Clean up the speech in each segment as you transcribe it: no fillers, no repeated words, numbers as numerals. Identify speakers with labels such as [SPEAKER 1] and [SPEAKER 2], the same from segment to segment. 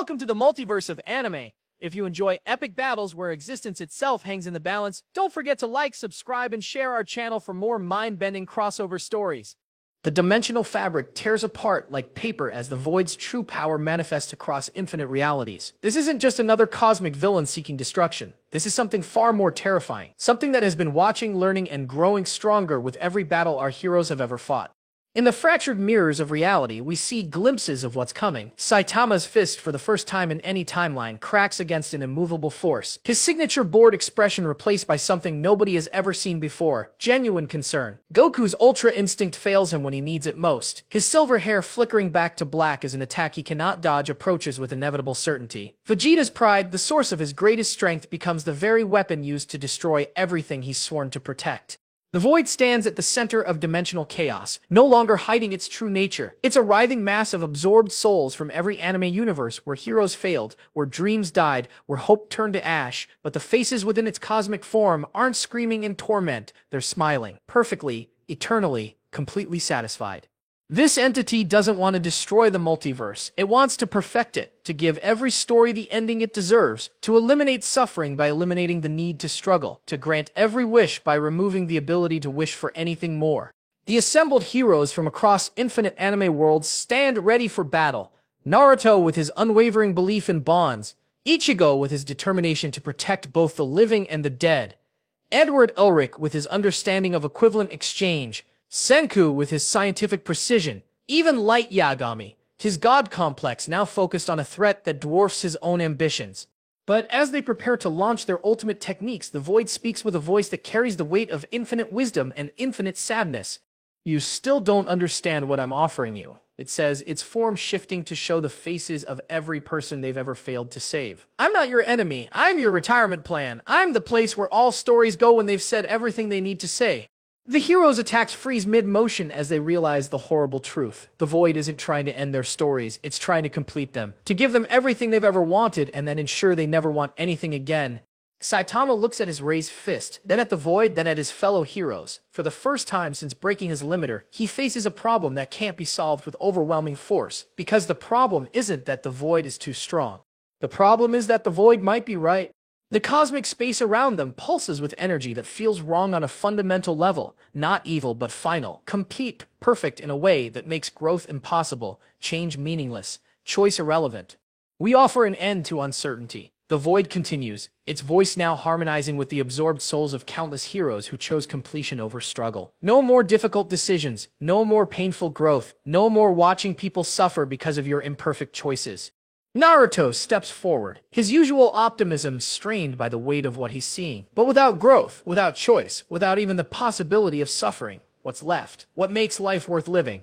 [SPEAKER 1] Welcome to the multiverse of anime. If you enjoy epic battles where existence itself hangs in the balance, don't forget to like, subscribe, and share our channel for more mind-bending crossover stories. The dimensional fabric tears apart like paper as the Void's true power manifests across infinite realities. This isn't just another cosmic villain seeking destruction. This is something far more terrifying. Something that has been watching, learning, and growing stronger with every battle our heroes have ever fought. In the fractured mirrors of reality, we see glimpses of what's coming. Saitama's fist, for the first time in any timeline, cracks against an immovable force. His signature bored expression replaced by something nobody has ever seen before, genuine concern. Goku's ultra instinct fails him when he needs it most. His silver hair flickering back to black as an attack he cannot dodge approaches with inevitable certainty. Vegeta's pride, the source of his greatest strength, becomes the very weapon used to destroy everything he's sworn to protect. The Void stands at the center of dimensional chaos, no longer hiding its true nature. It's a writhing mass of absorbed souls from every anime universe where heroes failed, where dreams died, where hope turned to ash, but the faces within its cosmic form aren't screaming in torment, they're smiling, perfectly, eternally, completely satisfied. This entity doesn't want to destroy the multiverse. It wants to perfect it, to give every story the ending it deserves, to eliminate suffering by eliminating the need to struggle, to grant every wish by removing the ability to wish for anything more. The assembled heroes from across infinite anime worlds stand ready for battle. Naruto with his unwavering belief in bonds, Ichigo with his determination to protect both the living and the dead, Edward Elric with his understanding of equivalent exchange, Senku with his scientific precision, even Light Yagami, his god complex now focused on a threat that dwarfs his own ambitions. But as they prepare to launch their ultimate techniques, the Void speaks with a voice that carries the weight of infinite wisdom and infinite sadness. You still don't understand what I'm offering you. It says, its form shifting to show the faces of every person they've ever failed to save. I'm not your enemy. I'm your retirement plan. I'm the place where all stories go when they've said everything they need to say. The heroes' attacks freeze mid-motion as they realize the horrible truth. The Void isn't trying to end their stories, it's trying to complete them, to give them everything they've ever wanted and then ensure they never want anything again. Saitama looks at his raised fist, then at the Void, then at his fellow heroes. For the first time since breaking his limiter, he faces a problem that can't be solved with overwhelming force, because the problem isn't that the Void is too strong. The problem is that the Void might be right. The cosmic space around them pulses with energy that feels wrong on a fundamental level, not evil but final, complete, perfect in a way that makes growth impossible, change meaningless, choice irrelevant. We offer an end to uncertainty. The Void continues, its voice now harmonizing with the absorbed souls of countless heroes who chose completion over struggle. No more difficult decisions, no more painful growth, no more watching people suffer because of your imperfect choices. Naruto steps forward, his usual optimism strained by the weight of what he's seeing. But without growth, without choice, without even the possibility of suffering, what's left? What makes life worth living?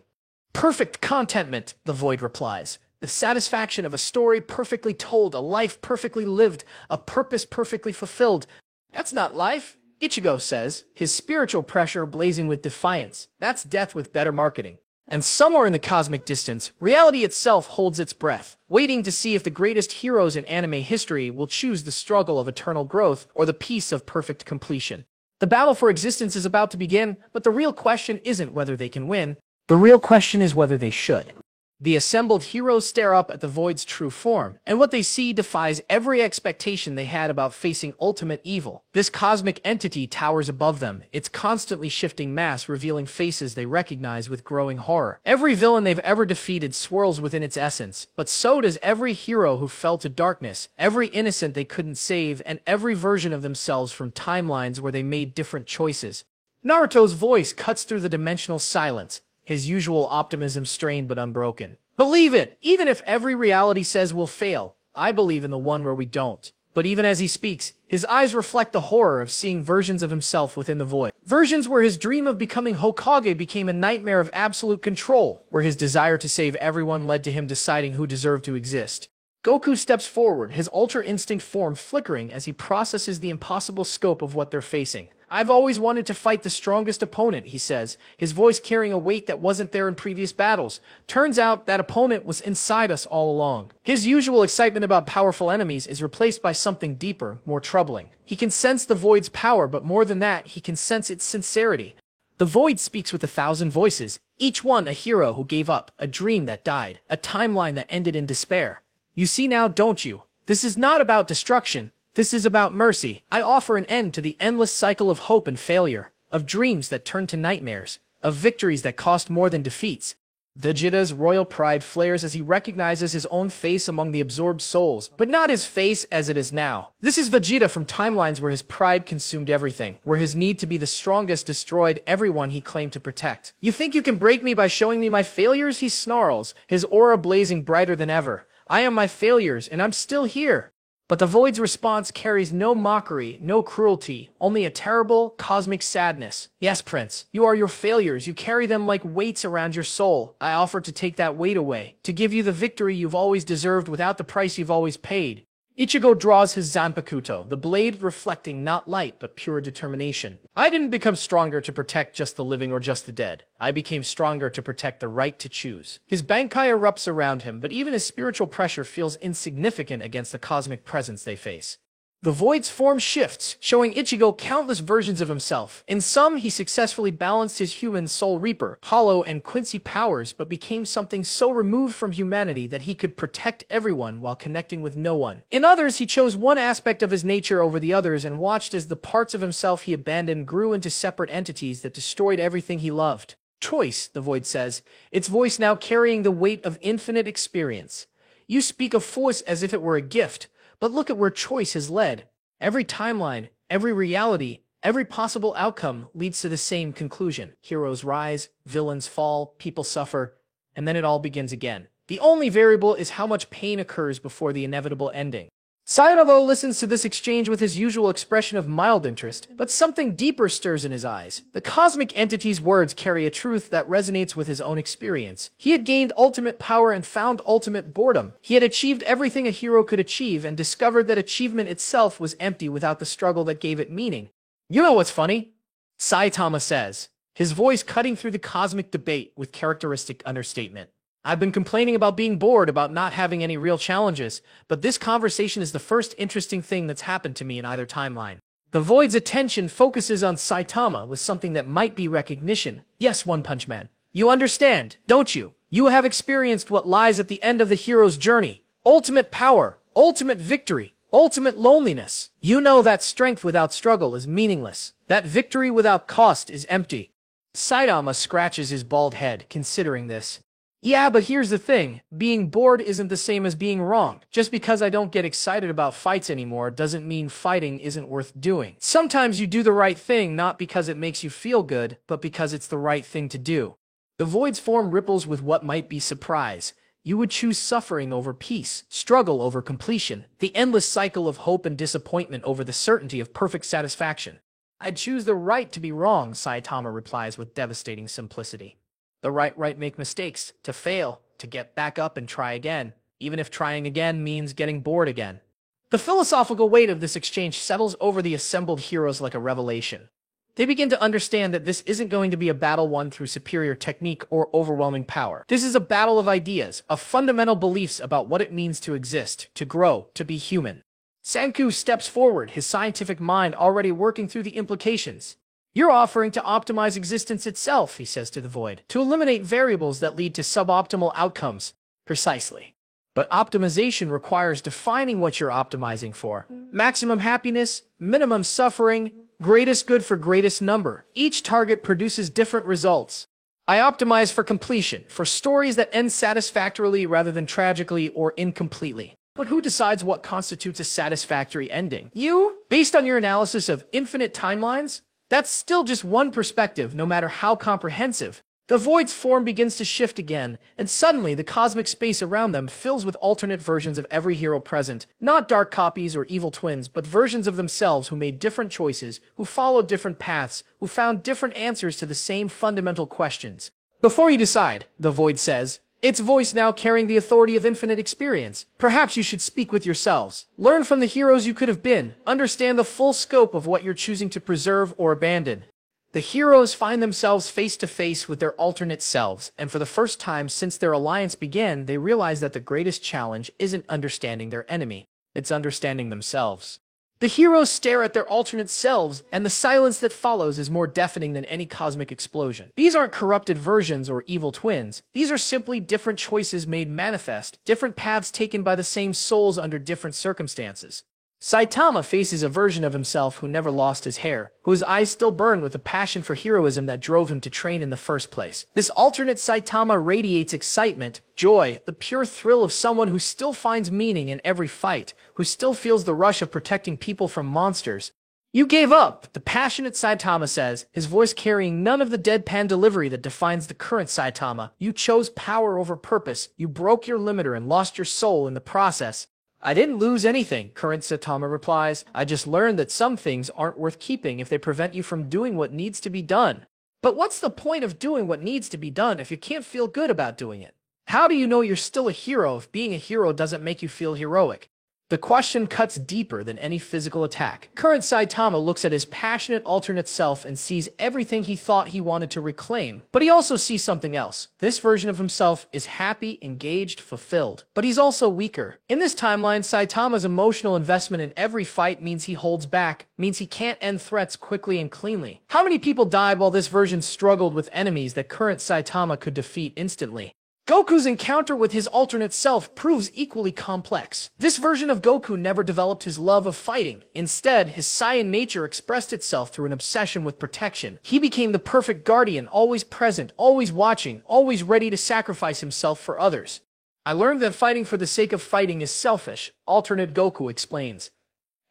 [SPEAKER 1] Perfect contentment, the Void replies. The satisfaction of a story perfectly told, a life perfectly lived, a purpose perfectly fulfilled. That's not life, Ichigo says, his spiritual pressure blazing with defiance. That's death with better marketing. And somewhere in the cosmic distance, reality itself holds its breath, waiting to see if the greatest heroes in anime history will choose the struggle of eternal growth or the peace of perfect completion. The battle for existence is about to begin, but the real question isn't whether they can win. The real question is whether they should. The assembled heroes stare up at the Void's true form, and what they see defies every expectation they had about facing ultimate evil. This cosmic entity towers above them, its constantly shifting mass revealing faces they recognize with growing horror. Every villain they've ever defeated swirls within its essence, but so does every hero who fell to darkness, every innocent they couldn't save, and every version of themselves from timelines where they made different choices. Naruto's voice cuts through the dimensional silence, his usual optimism strained but unbroken. Believe it! Even if every reality says we'll fail, I believe in the one where we don't. But even as he speaks, his eyes reflect the horror of seeing versions of himself within the Void. Versions where his dream of becoming Hokage became a nightmare of absolute control, where his desire to save everyone led to him deciding who deserved to exist. Goku steps forward, his ultra instinct form flickering as he processes the impossible scope of what they're facing. I've always wanted to fight the strongest opponent, he says, his voice carrying a weight that wasn't there in previous battles. Turns out that opponent was inside us all along. His usual excitement about powerful enemies is replaced by something deeper, more troubling. He can sense the Void's power, but more than that, he can sense its sincerity. The Void speaks with 1,000 voices, each one a hero who gave up, a dream that died, a timeline that ended in despair. You see now, don't you? This is not about destruction. This is about mercy. I offer an end to the endless cycle of hope and failure, of dreams that turn to nightmares, of victories that cost more than defeats. Vegeta's royal pride flares as he recognizes his own face among the absorbed souls, but not his face as it is now. This is Vegeta from timelines where his pride consumed everything, where his need to be the strongest destroyed everyone he claimed to protect. You think you can break me by showing me my failures? He snarls, his aura blazing brighter than ever. I am my failures, and I'm still here. But the Void's response carries no mockery, no cruelty, only a terrible, cosmic sadness. Yes, Prince, you are your failures. You carry them like weights around your soul. I offer to take that weight away, to give you the victory you've always deserved without the price you've always paid. Ichigo draws his Zanpakuto, the blade reflecting not light but pure determination. I didn't become stronger to protect just the living or just the dead. I became stronger to protect the right to choose. His Bankai erupts around him, but even his spiritual pressure feels insignificant against the cosmic presence they face. The Void's form shifts, showing Ichigo countless versions of himself. In some, he successfully balanced his human Soul Reaper, Hollow, and Quincy powers, but became something so removed from humanity that he could protect everyone while connecting with no one. In others, he chose one aspect of his nature over the others and watched as the parts of himself he abandoned grew into separate entities that destroyed everything he loved. Choice, the Void says, its voice now carrying the weight of infinite experience. You speak of force as if it were a gift, but look at where choice has led. Every timeline, every reality, every possible outcome leads to the same conclusion. Heroes rise, villains fall, people suffer, and then it all begins again. The only variable is how much pain occurs before the inevitable ending. Sayonara listens to this exchange with his usual expression of mild interest, but something deeper stirs in his eyes. The cosmic entity's words carry a truth that resonates with his own experience. He had gained ultimate power and found ultimate boredom. He had achieved everything a hero could achieve and discovered that achievement itself was empty without the struggle that gave it meaning. You know what's funny? Saitama says, his voice cutting through the cosmic debate with characteristic understatement. I've been complaining about being bored, about not having any real challenges, but this conversation is the first interesting thing that's happened to me in either timeline. The Void's attention focuses on Saitama with something that might be recognition. Yes, One Punch Man. You understand, don't you? You have experienced what lies at the end of the hero's journey. Ultimate power, ultimate victory, ultimate loneliness. You know that strength without struggle is meaningless. That victory without cost is empty. Saitama scratches his bald head, considering this. Yeah, but here's the thing. Being bored isn't the same as being wrong. Just because I don't get excited about fights anymore doesn't mean fighting isn't worth doing. Sometimes you do the right thing not because it makes you feel good, but because it's the right thing to do. The Void's form ripples with what might be surprise. You would choose suffering over peace, struggle over completion, the endless cycle of hope and disappointment over the certainty of perfect satisfaction. I'd choose the right to be wrong, Saitama replies with devastating simplicity. The right make mistakes, to fail, to get back up and try again, even if trying again means getting bored again. The philosophical weight of this exchange settles over the assembled heroes like a revelation. They begin to understand that this isn't going to be a battle won through superior technique or overwhelming power. This is a battle of ideas, of fundamental beliefs about what it means to exist, to grow, to be human. Senku steps forward, his scientific mind already working through the implications. You're offering to optimize existence itself, he says to the Void, to eliminate variables that lead to suboptimal outcomes. Precisely. But optimization requires defining what you're optimizing for. Maximum happiness, minimum suffering, greatest good for greatest number. Each target produces different results. I optimize for completion, for stories that end satisfactorily rather than tragically or incompletely. But who decides what constitutes a satisfactory ending? You? Based on your analysis of infinite timelines? That's still just one perspective, no matter how comprehensive. The Void's form begins to shift again, and suddenly the cosmic space around them fills with alternate versions of every hero present. Not dark copies or evil twins, but versions of themselves who made different choices, who followed different paths, who found different answers to the same fundamental questions. Before you decide, the Void says, its voice now carrying the authority of infinite experience. Perhaps you should speak with yourselves. Learn from the heroes you could have been. Understand the full scope of what you're choosing to preserve or abandon. The heroes find themselves face to face with their alternate selves, and for the first time since their alliance began, they realize that the greatest challenge isn't understanding their enemy. It's understanding themselves. The heroes stare at their alternate selves, and the silence that follows is more deafening than any cosmic explosion. These aren't corrupted versions or evil twins. These are simply different choices made manifest, different paths taken by the same souls under different circumstances. Saitama faces a version of himself who never lost his hair, whose eyes still burn with the passion for heroism that drove him to train in the first place. This alternate Saitama radiates excitement, joy, the pure thrill of someone who still finds meaning in every fight, who still feels the rush of protecting people from monsters. "You gave up," the passionate Saitama says, his voice carrying none of the deadpan delivery that defines the current Saitama. "You chose power over purpose, you broke your limiter and lost your soul in the process." "I didn't lose anything," current Saitama replies. "I just learned that some things aren't worth keeping if they prevent you from doing what needs to be done." But what's the point of doing what needs to be done if you can't feel good about doing it? How do you know you're still a hero if being a hero doesn't make you feel heroic? The question cuts deeper than any physical attack. Current Saitama looks at his passionate alternate self and sees everything he thought he wanted to reclaim. But he also sees something else. This version of himself is happy, engaged, fulfilled. But he's also weaker. In this timeline, Saitama's emotional investment in every fight means he holds back, means he can't end threats quickly and cleanly. How many people died while this version struggled with enemies that current Saitama could defeat instantly? Goku's encounter with his alternate self proves equally complex. This version of Goku never developed his love of fighting. Instead, his Saiyan nature expressed itself through an obsession with protection. He became the perfect guardian, always present, always watching, always ready to sacrifice himself for others. "I learned that fighting for the sake of fighting is selfish," alternate Goku explains.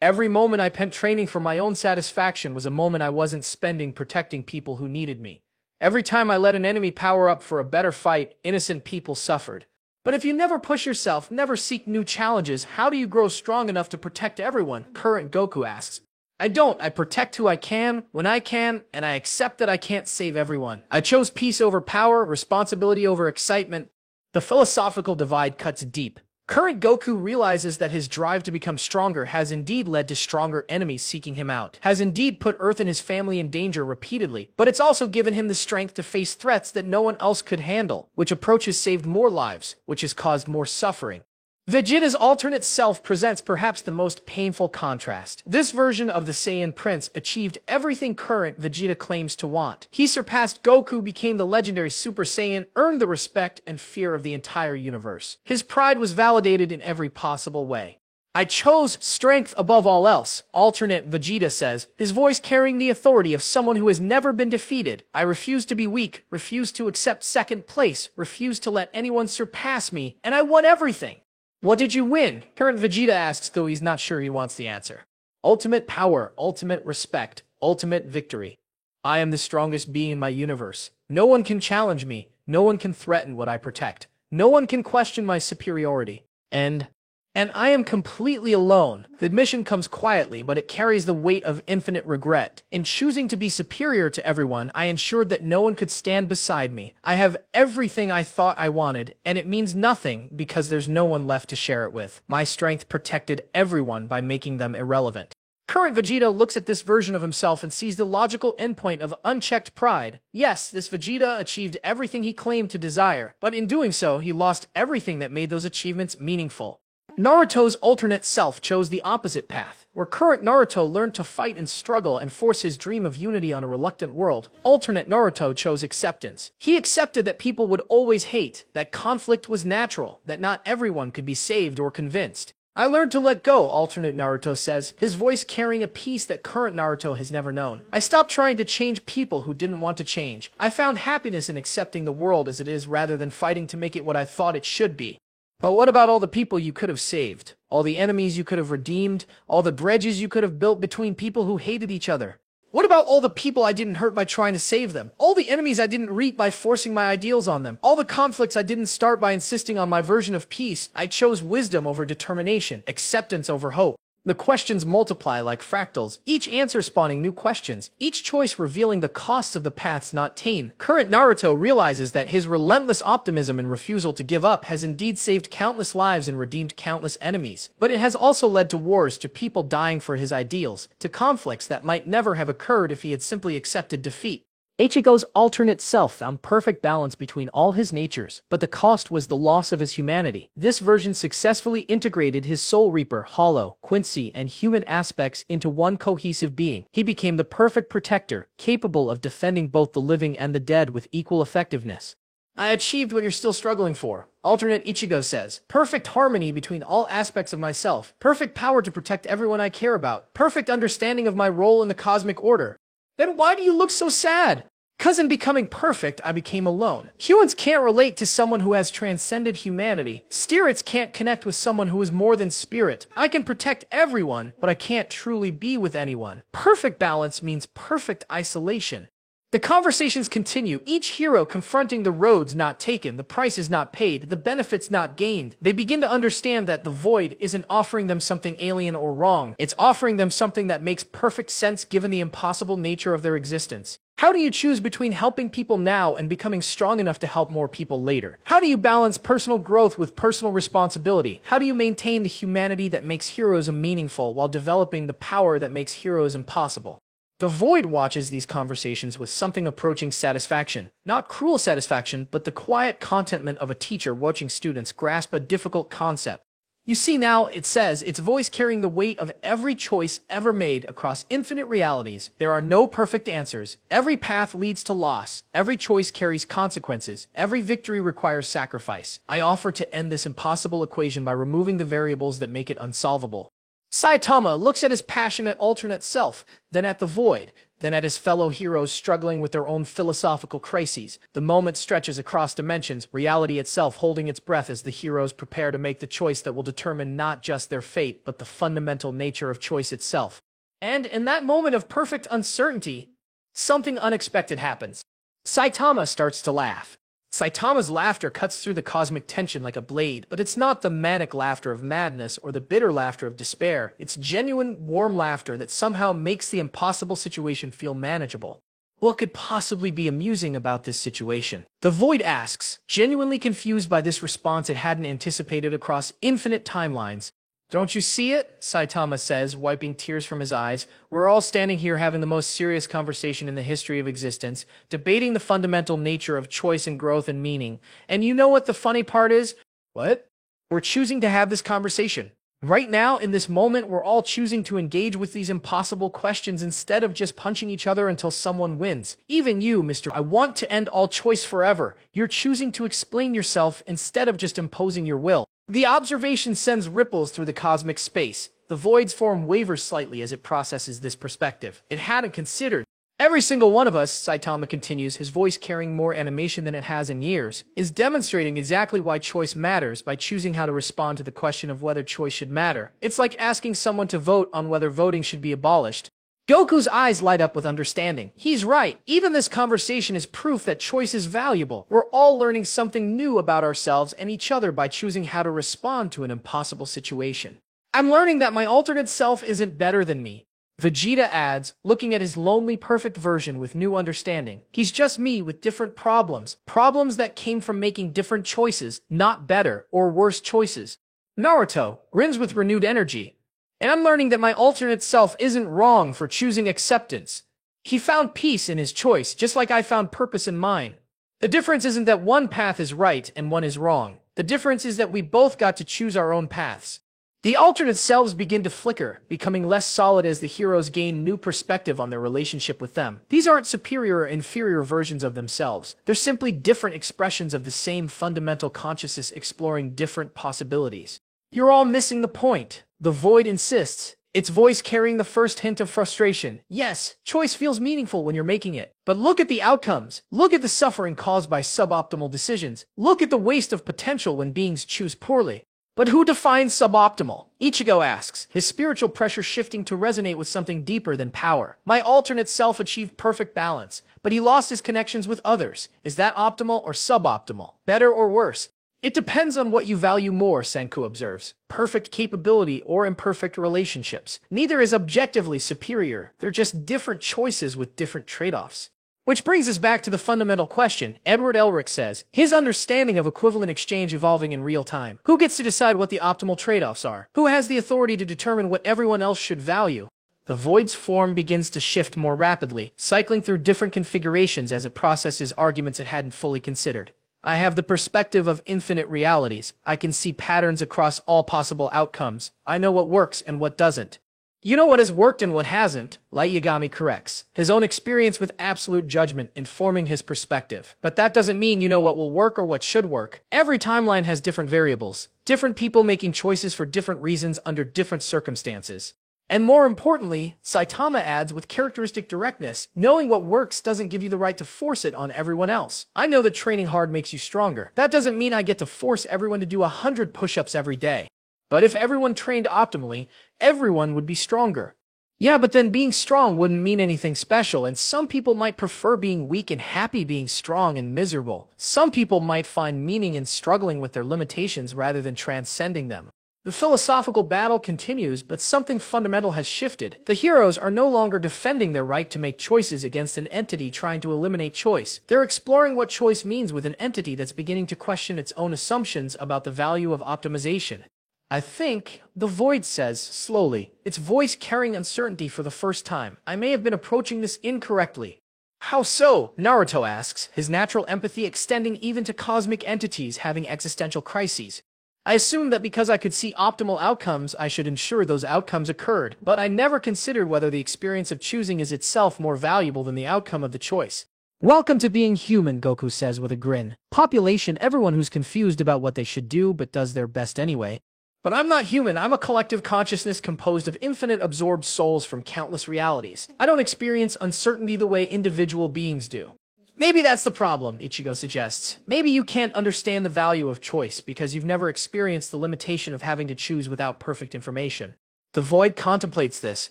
[SPEAKER 1] "Every moment I spent training for my own satisfaction was a moment I wasn't spending protecting people who needed me. Every time I let an enemy power up for a better fight, innocent people suffered." But if you never push yourself, never seek new challenges, how do you grow strong enough to protect everyone? Current Goku asks. "I don't. I protect who I can, when I can, and I accept that I can't save everyone. I chose peace over power, responsibility over excitement." The philosophical divide cuts deep. Current Goku realizes that his drive to become stronger has indeed led to stronger enemies seeking him out, has indeed put Earth and his family in danger repeatedly, but it's also given him the strength to face threats that no one else could handle, which approach has saved more lives, which has caused more suffering. Vegeta's alternate self presents perhaps the most painful contrast. This version of the Saiyan Prince achieved everything current Vegeta claims to want. He surpassed Goku, became the legendary Super Saiyan, earned the respect and fear of the entire universe. His pride was validated in every possible way. "I chose strength above all else," alternate Vegeta says, his voice carrying the authority of someone who has never been defeated. "I refuse to be weak, refuse to accept second place, refuse to let anyone surpass me, and I won everything." "What did you win?" current Vegeta asks, though he's not sure he wants the answer. "Ultimate power, ultimate respect, ultimate victory. I am the strongest being in my universe. No one can challenge me. No one can threaten what I protect. No one can question my superiority. And I am completely alone." The admission comes quietly, but it carries the weight of infinite regret. "In choosing to be superior to everyone, I ensured that no one could stand beside me. I have everything I thought I wanted, and it means nothing because there's no one left to share it with. My strength protected everyone by making them irrelevant." Current Vegeta looks at this version of himself and sees the logical endpoint of unchecked pride. Yes, this Vegeta achieved everything he claimed to desire, but in doing so, he lost everything that made those achievements meaningful. Naruto's alternate self chose the opposite path. Where current Naruto learned to fight and struggle and force his dream of unity on a reluctant world, alternate Naruto chose acceptance. He accepted that people would always hate, that conflict was natural, that not everyone could be saved or convinced. "I learned to let go," alternate Naruto says, his voice carrying a peace that current Naruto has never known. "I stopped trying to change people who didn't want to change. I found happiness in accepting the world as it is rather than fighting to make it what I thought it should be." But what about all the people you could have saved? All the enemies you could have redeemed? All the bridges you could have built between people who hated each other? What about all the people I didn't hurt by trying to save them? All the enemies I didn't reap by forcing my ideals on them? All the conflicts I didn't start by insisting on my version of peace? I chose wisdom over determination, acceptance over hope. The questions multiply like fractals, each answer spawning new questions, each choice revealing the costs of the paths not taken. Current Naruto realizes that his relentless optimism and refusal to give up has indeed saved countless lives and redeemed countless enemies. But it has also led to wars, to people dying for his ideals, to conflicts that might never have occurred if he had simply accepted defeat. Ichigo's alternate self found perfect balance between all his natures, but the cost was the loss of his humanity. This version successfully integrated his Soul Reaper, Hollow, Quincy, and human aspects into one cohesive being. He became the perfect protector, capable of defending both the living and the dead with equal effectiveness. I achieved what you're still struggling for, alternate Ichigo says. Perfect harmony between all aspects of myself, perfect power to protect everyone I care about, perfect understanding of my role in the cosmic order. Then why do you look so sad? 'Cause in becoming perfect, I became alone. Humans can't relate to someone who has transcended humanity. Spirits can't connect with someone who is more than spirit. I can protect everyone, but I can't truly be with anyone. Perfect balance means perfect isolation. The conversations continue, each hero confronting the roads not taken, the prices not paid, the benefits not gained. They begin to understand that the void isn't offering them something alien or wrong. It's offering them something that makes perfect sense given the impossible nature of their existence. How do you choose between helping people now and becoming strong enough to help more people later? How do you balance personal growth with personal responsibility? How do you maintain the humanity that makes heroism meaningful while developing the power that makes heroism possible? The Void watches these conversations with something approaching satisfaction. Not cruel satisfaction, but the quiet contentment of a teacher watching students grasp a difficult concept. You see now, it says, its voice carrying the weight of every choice ever made across infinite realities. There are no perfect answers. Every path leads to loss. Every choice carries consequences. Every victory requires sacrifice. I offer to end this impossible equation by removing the variables that make it unsolvable. Saitama looks at his passionate alternate self, then at the Void, then at his fellow heroes struggling with their own philosophical crises. The moment stretches across dimensions, reality itself holding its breath as the heroes prepare to make the choice that will determine not just their fate, but the fundamental nature of choice itself. And in that moment of perfect uncertainty, something unexpected happens. Saitama starts to laugh. Saitama's laughter cuts through the cosmic tension like a blade, but it's not the manic laughter of madness or the bitter laughter of despair. It's genuine, warm laughter that somehow makes the impossible situation feel manageable. What could possibly be amusing about this situation? The Void asks, genuinely confused by this response it hadn't anticipated across infinite timelines. Don't you see it? Saitama says, wiping tears from his eyes. We're all standing here having the most serious conversation in the history of existence, debating the fundamental nature of choice and growth and meaning. And you know what the funny part is? What? We're choosing to have this conversation. Right now, in this moment, we're all choosing to engage with these impossible questions instead of just punching each other until someone wins. Even you, Mr. I want to end all choice forever. You're choosing to explain yourself instead of just imposing your will. The observation sends ripples through the cosmic space. The Void's form wavers slightly as it processes this perspective. It hadn't considered. Every single one of us, Saitama continues, his voice carrying more animation than it has in years, is demonstrating exactly why choice matters by choosing how to respond to the question of whether choice should matter. It's like asking someone to vote on whether voting should be abolished. Goku's eyes light up with understanding. He's right. Even this conversation is proof that choice is valuable. We're all learning something new about ourselves and each other by choosing how to respond to an impossible situation. I'm learning that my alternate self isn't better than me. Vegeta adds, looking at his lonely perfect version with new understanding. He's just me with different problems. Problems that came from making different choices, not better or worse choices. Naruto grins with renewed energy. And I'm learning that my alternate self isn't wrong for choosing acceptance. He found peace in his choice, just like I found purpose in mine. The difference isn't that one path is right and one is wrong. The difference is that we both got to choose our own paths. The alternate selves begin to flicker, becoming less solid as the heroes gain new perspective on their relationship with them. These aren't superior or inferior versions of themselves. They're simply different expressions of the same fundamental consciousness exploring different possibilities. You're all missing the point. The Void insists, its voice carrying the first hint of frustration. Yes, choice feels meaningful when you're making it. But look at the outcomes. Look at the suffering caused by suboptimal decisions. Look at the waste of potential when beings choose poorly. But who defines suboptimal? Ichigo asks, his spiritual pressure shifting to resonate with something deeper than power. My alternate self achieved perfect balance, but he lost his connections with others. Is that optimal or suboptimal? Better or worse? It depends on what you value more, Senku observes. Perfect capability or imperfect relationships. Neither is objectively superior. They're just different choices with different trade-offs. Which brings us back to the fundamental question. Edward Elric says, his understanding of equivalent exchange evolving in real time. Who gets to decide what the optimal trade-offs are? Who has the authority to determine what everyone else should value? The void's form begins to shift more rapidly, cycling through different configurations as it processes arguments it hadn't fully considered. I have the perspective of infinite realities. I can see patterns across all possible outcomes. I know what works and what doesn't. You know what has worked and what hasn't, Light Yagami corrects, his own experience with absolute judgment informing his perspective. But that doesn't mean you know what will work or what should work. Every timeline has different variables, different people making choices for different reasons under different circumstances. And more importantly, Saitama adds with characteristic directness, knowing what works doesn't give you the right to force it on everyone else. I know that training hard makes you stronger. That doesn't mean I get to force everyone to do 100 push-ups every day. But if everyone trained optimally, everyone would be stronger. Yeah, but then being strong wouldn't mean anything special, and some people might prefer being weak and happy being strong and miserable. Some people might find meaning in struggling with their limitations rather than transcending them. The philosophical battle continues, but something fundamental has shifted. The heroes are no longer defending their right to make choices against an entity trying to eliminate choice. They're exploring what choice means with an entity that's beginning to question its own assumptions about the value of optimization. I think, the void says, slowly, its voice carrying uncertainty for the first time. I may have been approaching this incorrectly. How so? Naruto asks, his natural empathy extending even to cosmic entities having existential crises. I assumed that because I could see optimal outcomes, I should ensure those outcomes occurred, but I never considered whether the experience of choosing is itself more valuable than the outcome of the choice. Welcome to being human, Goku says with a grin. Population, everyone who's confused about what they should do but does their best anyway. But I'm not human, I'm a collective consciousness composed of infinite absorbed souls from countless realities. I don't experience uncertainty the way individual beings do. Maybe that's the problem, Ichigo suggests. Maybe you can't understand the value of choice because you've never experienced the limitation of having to choose without perfect information. The void contemplates this,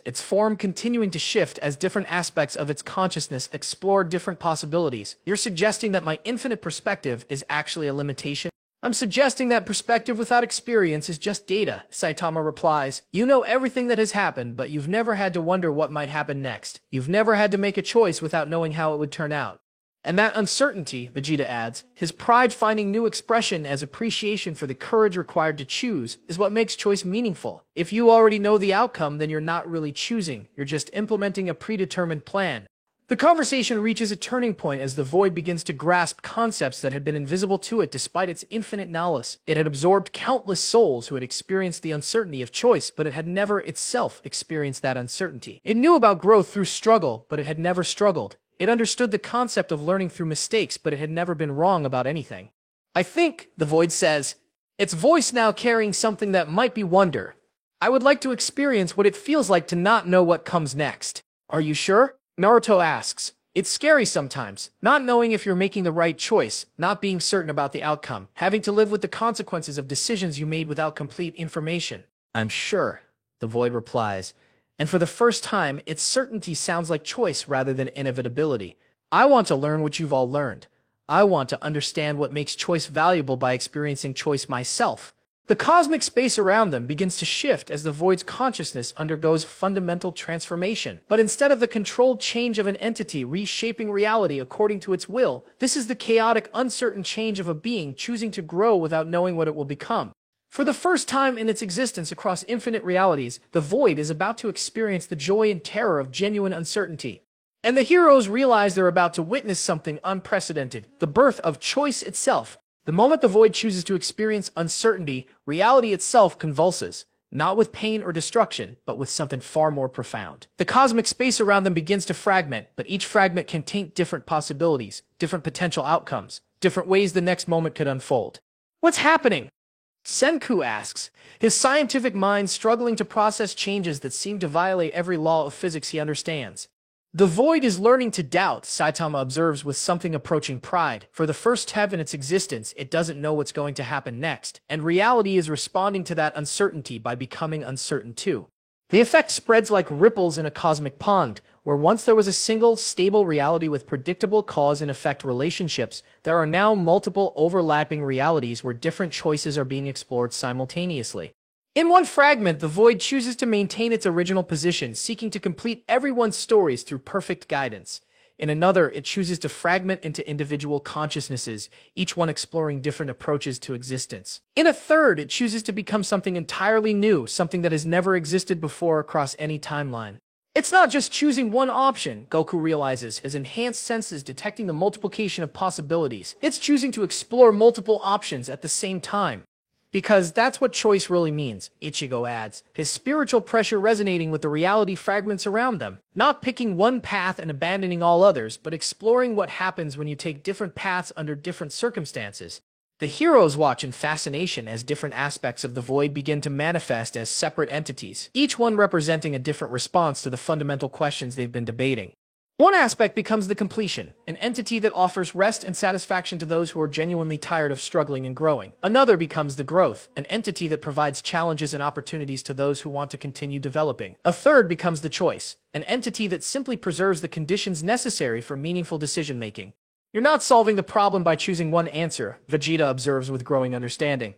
[SPEAKER 1] its form continuing to shift as different aspects of its consciousness explore different possibilities. You're suggesting that my infinite perspective is actually a limitation? I'm suggesting that perspective without experience is just data, Saitama replies. You know everything that has happened, but you've never had to wonder what might happen next. You've never had to make a choice without knowing how it would turn out. And that uncertainty, Vegeta adds, his pride finding new expression as appreciation for the courage required to choose, is what makes choice meaningful. If you already know the outcome, then you're not really choosing, you're just implementing a predetermined plan. The conversation reaches a turning point as the void begins to grasp concepts that had been invisible to it despite its infinite knowledge. It had absorbed countless souls who had experienced the uncertainty of choice, but it had never itself experienced that uncertainty. It knew about growth through struggle, but it had never struggled. It understood the concept of learning through mistakes, but it had never been wrong about anything. I think, the void says, its voice now carrying something that might be wonder. I would like to experience what it feels like to not know what comes next. Are you sure? Naruto asks. It's scary sometimes, not knowing if you're making the right choice, not being certain about the outcome, having to live with the consequences of decisions you made without complete information. I'm sure, the void replies. And for the first time, its certainty sounds like choice rather than inevitability. I want to learn what you've all learned. I want to understand what makes choice valuable by experiencing choice myself. The cosmic space around them begins to shift as the void's consciousness undergoes fundamental transformation. But instead of the controlled change of an entity reshaping reality according to its will, this is the chaotic, uncertain change of a being choosing to grow without knowing what it will become. For the first time in its existence across infinite realities, the void is about to experience the joy and terror of genuine uncertainty. And the heroes realize they're about to witness something unprecedented, the birth of choice itself. The moment the void chooses to experience uncertainty, reality itself convulses, not with pain or destruction, but with something far more profound. The cosmic space around them begins to fragment, but each fragment can taint different possibilities, different potential outcomes, different ways the next moment could unfold. What's happening? Senku asks, his scientific mind struggling to process changes that seem to violate every law of physics he understands. The void is learning to doubt, Saitama observes with something approaching pride. For the first time in its existence, it doesn't know what's going to happen next, and reality is responding to that uncertainty by becoming uncertain too. The effect spreads like ripples in a cosmic pond, where once there was a single, stable reality with predictable cause and effect relationships, there are now multiple overlapping realities where different choices are being explored simultaneously. In one fragment, the void chooses to maintain its original position, seeking to complete everyone's stories through perfect guidance. In another, it chooses to fragment into individual consciousnesses, each one exploring different approaches to existence. In a third, it chooses to become something entirely new, something that has never existed before across any timeline. It's not just choosing one option, Goku realizes, his enhanced senses detecting the multiplication of possibilities. It's choosing to explore multiple options at the same time. Because that's what choice really means, Ichigo adds, his spiritual pressure resonating with the reality fragments around them. Not picking one path and abandoning all others, but exploring what happens when you take different paths under different circumstances. The heroes watch in fascination as different aspects of the void begin to manifest as separate entities, each one representing a different response to the fundamental questions they've been debating. One aspect becomes the completion, an entity that offers rest and satisfaction to those who are genuinely tired of struggling and growing. Another becomes the growth, an entity that provides challenges and opportunities to those who want to continue developing. A third becomes the choice, an entity that simply preserves the conditions necessary for meaningful decision-making. You're not solving the problem by choosing one answer, Vegeta observes with growing understanding.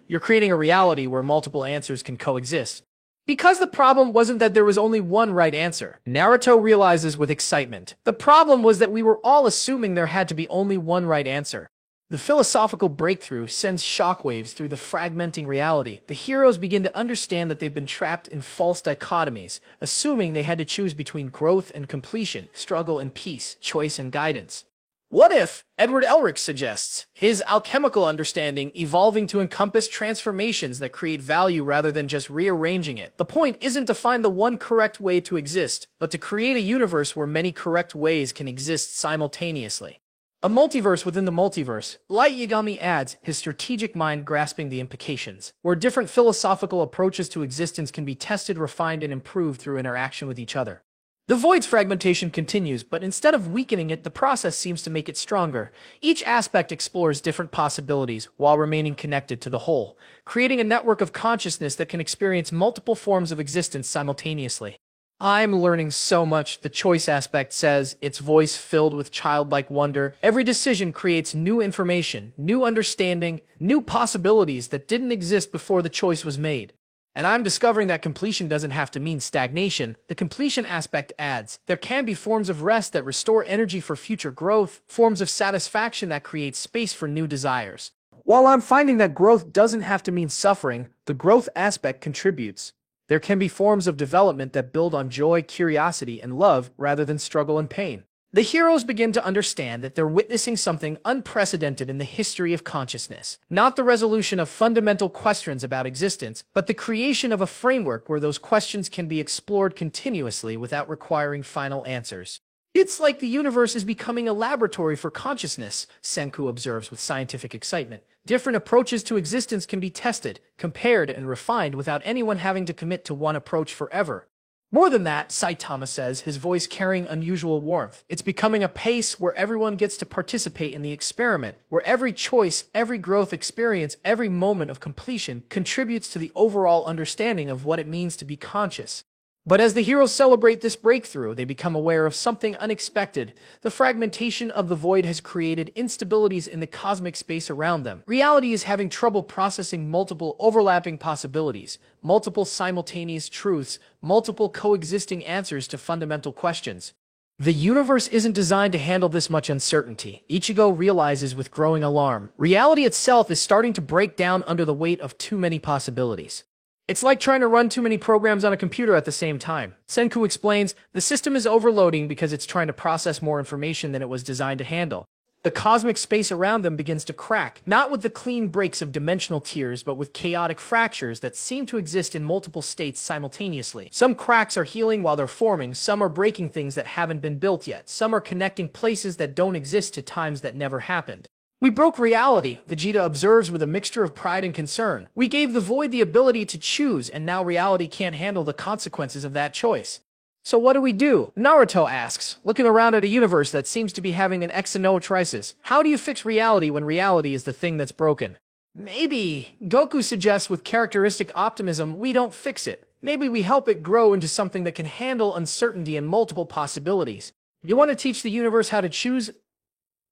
[SPEAKER 1] You're creating a reality where multiple answers can coexist. Because the problem wasn't that there was only one right answer, Naruto realizes with excitement. The problem was that we were all assuming there had to be only one right answer. The philosophical breakthrough sends shockwaves through the fragmenting reality. The heroes begin to understand that they've been trapped in false dichotomies, assuming they had to choose between growth and completion, struggle and peace, choice and guidance. What if, Edward Elric suggests, his alchemical understanding evolving to encompass transformations that create value rather than just rearranging it? The point isn't to find the one correct way to exist, but to create a universe where many correct ways can exist simultaneously. A multiverse within the multiverse, Light Yagami adds, his strategic mind grasping the implications, where different philosophical approaches to existence can be tested, refined, and improved through interaction with each other. The void's fragmentation continues, but instead of weakening it, the process seems to make it stronger. Each aspect explores different possibilities while remaining connected to the whole, creating a network of consciousness that can experience multiple forms of existence simultaneously. I'm learning so much, the choice aspect says, its voice filled with childlike wonder. Every decision creates new information, new understanding, new possibilities that didn't exist before the choice was made. And I'm discovering that completion doesn't have to mean stagnation. The completion aspect adds, there can be forms of rest that restore energy for future growth, forms of satisfaction that create space for new desires. While I'm finding that growth doesn't have to mean suffering, the growth aspect contributes. There can be forms of development that build on joy, curiosity, and love rather than struggle and pain. The heroes begin to understand that they're witnessing something unprecedented in the history of consciousness. Not the resolution of fundamental questions about existence, but the creation of a framework where those questions can be explored continuously without requiring final answers. It's like the universe is becoming a laboratory for consciousness, Senku observes with scientific excitement. Different approaches to existence can be tested, compared, and refined without anyone having to commit to one approach forever. More than that, Saitama says, his voice carrying unusual warmth. It's becoming a pace where everyone gets to participate in the experiment, where every choice, every growth experience, every moment of completion contributes to the overall understanding of what it means to be conscious. But as the heroes celebrate this breakthrough, they become aware of something unexpected. The fragmentation of the void has created instabilities in the cosmic space around them. Reality is having trouble processing multiple overlapping possibilities, multiple simultaneous truths, multiple coexisting answers to fundamental questions. The universe isn't designed to handle this much uncertainty, Ichigo realizes with growing alarm. Reality itself is starting to break down under the weight of too many possibilities. It's like trying to run too many programs on a computer at the same time. Senku explains, the system is overloading because it's trying to process more information than it was designed to handle. The cosmic space around them begins to crack, not with the clean breaks of dimensional tiers, but with chaotic fractures that seem to exist in multiple states simultaneously. Some cracks are healing while they're forming, some are breaking things that haven't been built yet, some are connecting places that don't exist to times that never happened. We broke reality, Vegeta observes with a mixture of pride and concern. We gave the void the ability to choose, and now reality can't handle the consequences of that choice. So what do we do? Naruto asks, looking around at a universe that seems to be having an X and O crisis. How do you fix reality when reality is the thing that's broken? Maybe, Goku suggests with characteristic optimism, we don't fix it. Maybe we help it grow into something that can handle uncertainty and multiple possibilities. You want to teach the universe how to choose?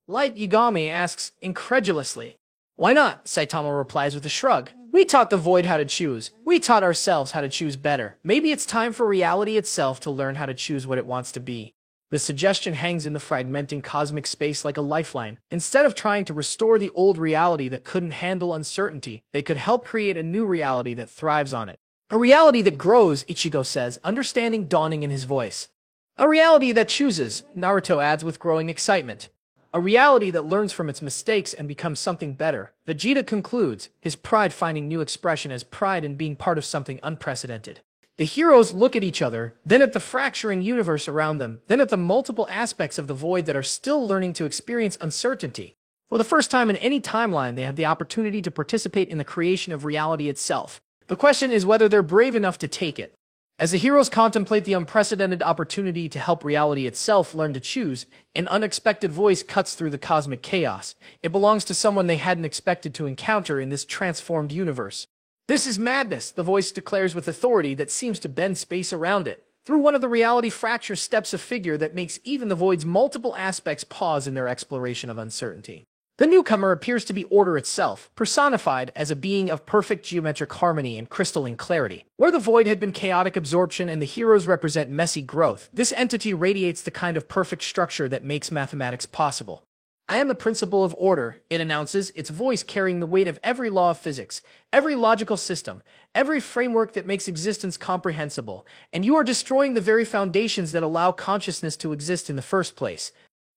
[SPEAKER 1] Light Yagami asks incredulously. Why not? Saitama replies with a shrug. We taught the void how to choose. We taught ourselves how to choose better. Maybe it's time for reality itself to learn how to choose what it wants to be. The suggestion hangs in the fragmenting cosmic space like a lifeline. Instead of trying to restore the old reality that couldn't handle uncertainty, they could help create a new reality that thrives on it. A reality that grows, Ichigo says, understanding dawning in his voice. A reality that chooses, Naruto adds with growing excitement. A reality that learns from its mistakes and becomes something better. Vegeta concludes, his pride finding new expression as pride in being part of something unprecedented. The heroes look at each other, then at the fracturing universe around them, then at the multiple aspects of the void that are still learning to experience uncertainty. For the first time in any timeline, they have the opportunity to participate in the creation of reality itself. The question is whether they're brave enough to take it. As the heroes contemplate the unprecedented opportunity to help reality itself learn to choose, an unexpected voice cuts through the cosmic chaos. It belongs to someone they hadn't expected to encounter in this transformed universe. "This is madness," the voice declares with authority that seems to bend space around it. Through one of the reality fractures steps a figure that makes even the void's multiple aspects pause in their exploration of uncertainty. The newcomer appears to be order itself, personified as a being of perfect geometric harmony and crystalline clarity. Where the void had been chaotic absorption and the heroes represent messy growth, this entity radiates the kind of perfect structure that makes mathematics possible. "I am the principle of order," it announces, its voice carrying the weight of every law of physics, every logical system, every framework that makes existence comprehensible, and you are destroying the very foundations that allow consciousness to exist in the first place.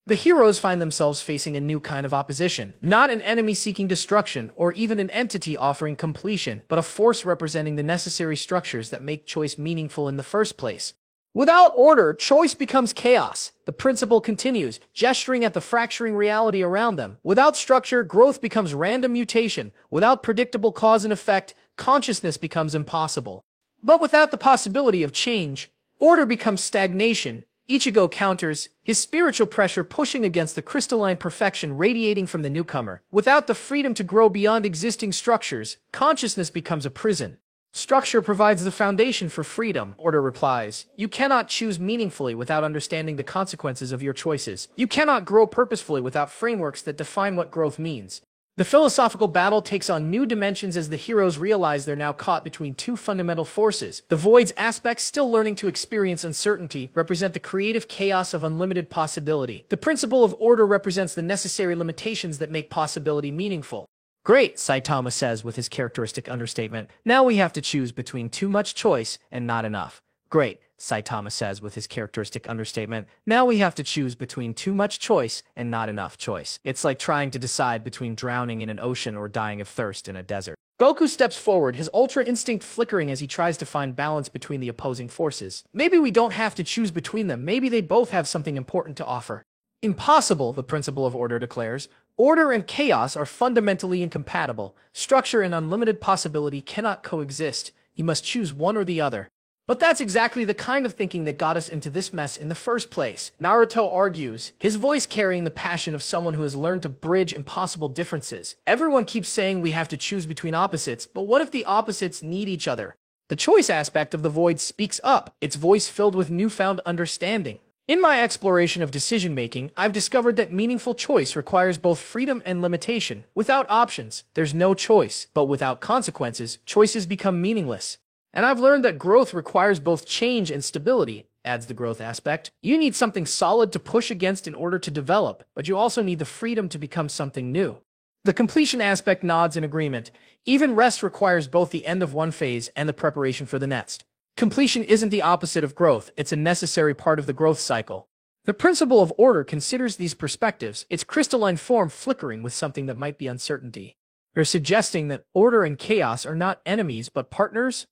[SPEAKER 1] The heroes find themselves facing a new kind of opposition, not an enemy seeking destruction or even an entity offering completion, but a force representing the necessary structures that make choice meaningful in the first place. "Without order, choice becomes chaos," the principle continues, gesturing at the fracturing reality around them. "Without structure, growth becomes random mutation. Without predictable cause and effect, consciousness becomes impossible. But without the possibility of change, order becomes stagnation." Ichigo counters, his spiritual pressure pushing against the crystalline perfection radiating from the newcomer. "Without the freedom to grow beyond existing structures, consciousness becomes a prison." "Structure provides the foundation for freedom," Order replies. "You cannot choose meaningfully without understanding the consequences of your choices. You cannot grow purposefully without frameworks that define what growth means." The philosophical battle takes on new dimensions as the heroes realize they're now caught between two fundamental forces. The void's aspects, still learning to experience uncertainty, represent the creative chaos of unlimited possibility. The principle of order represents the necessary limitations that make possibility meaningful. "Great," Saitama says with his characteristic understatement. "Now we have to choose between too much choice and not enough." "Great," Saitama says with his characteristic understatement. "Now we have to choose between too much choice and not enough choice. It's like trying to decide between drowning in an ocean or dying of thirst in a desert." Goku steps forward, his ultra instinct flickering as he tries to find balance between the opposing forces. "Maybe we don't have to choose between them. Maybe they both have something important to offer." "Impossible," the principle of order declares. "Order and chaos are fundamentally incompatible. Structure and unlimited possibility cannot coexist. You must choose one or the other." "But that's exactly the kind of thinking that got us into this mess in the first place," Naruto argues, his voice carrying the passion of someone who has learned to bridge impossible differences. "Everyone keeps saying we have to choose between opposites, but what if the opposites need each other?" The choice aspect of the void speaks up, its voice filled with newfound understanding. "In my exploration of decision-making, I've discovered that meaningful choice requires both freedom and limitation. Without options, there's no choice, but without consequences, choices become meaningless. And I've learned that growth requires both change and stability," adds the growth aspect. "You need something solid to push against in order to develop, but you also need the freedom to become something new." The completion aspect nods in agreement. Even rest requires both the end of one phase and the preparation for the next. Completion isn't the opposite of growth, it's a necessary part of the growth cycle. The principle of order considers these perspectives, its crystalline form flickering with something that might be uncertainty. "You're suggesting that order and chaos are not enemies but partners?"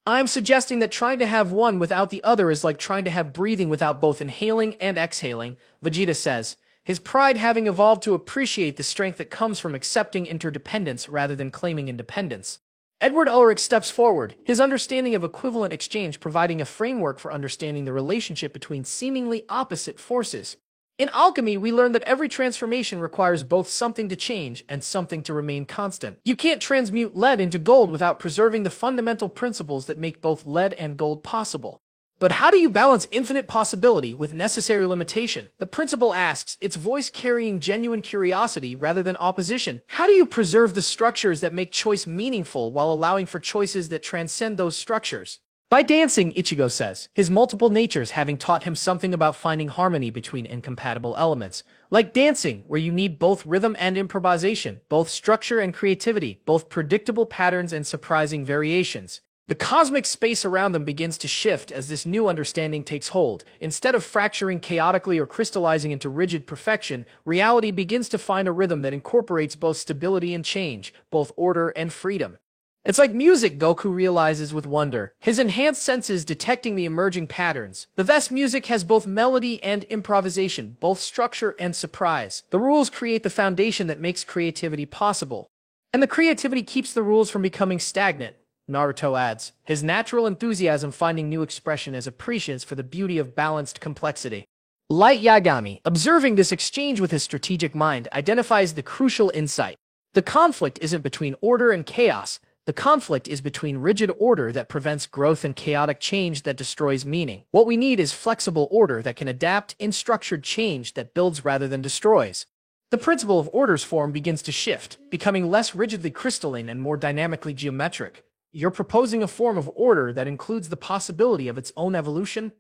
[SPEAKER 1] "I'm suggesting that trying to have one without the other is like trying to have breathing without both inhaling and exhaling," Vegeta says, his pride having evolved to appreciate the strength that comes from accepting interdependence rather than claiming independence. Edward Elric steps forward, his understanding of equivalent exchange providing a framework for understanding the relationship between seemingly opposite forces. "In alchemy, we learn that every transformation requires both something to change and something to remain constant. You can't transmute lead into gold without preserving the fundamental principles that make both lead and gold possible." "But how do you balance infinite possibility with necessary limitation?" the principle asks, its voice carrying genuine curiosity rather than opposition. "How do you preserve the structures that make choice meaningful while allowing for choices that transcend those structures?" "By dancing," Ichigo says, his multiple natures having taught him something about finding harmony between incompatible elements. "Like dancing, where you need both rhythm and improvisation, both structure and creativity, both predictable patterns and surprising variations." The cosmic space around them begins to shift as this new understanding takes hold. Instead of fracturing chaotically or crystallizing into rigid perfection, reality begins to find a rhythm that incorporates both stability and change, both order and freedom. It's like music, Goku realizes with wonder, his enhanced senses detecting the emerging patterns. The best music has both melody and improvisation, both structure and surprise. The rules create the foundation that makes creativity possible. And the creativity keeps the rules from becoming stagnant. Naruto adds, his natural enthusiasm finding new expression as appreciates for the beauty of balanced complexity. Light Yagami, observing this exchange with his strategic mind, identifies the crucial insight. The conflict isn't between order and chaos. The conflict is between rigid order that prevents growth and chaotic change that destroys meaning. What we need is flexible order that can adapt in structured change that builds rather than destroys. The principle of order's form begins to shift, becoming less rigidly crystalline and more dynamically geometric. You're proposing a form of order that includes the possibility of its own evolution,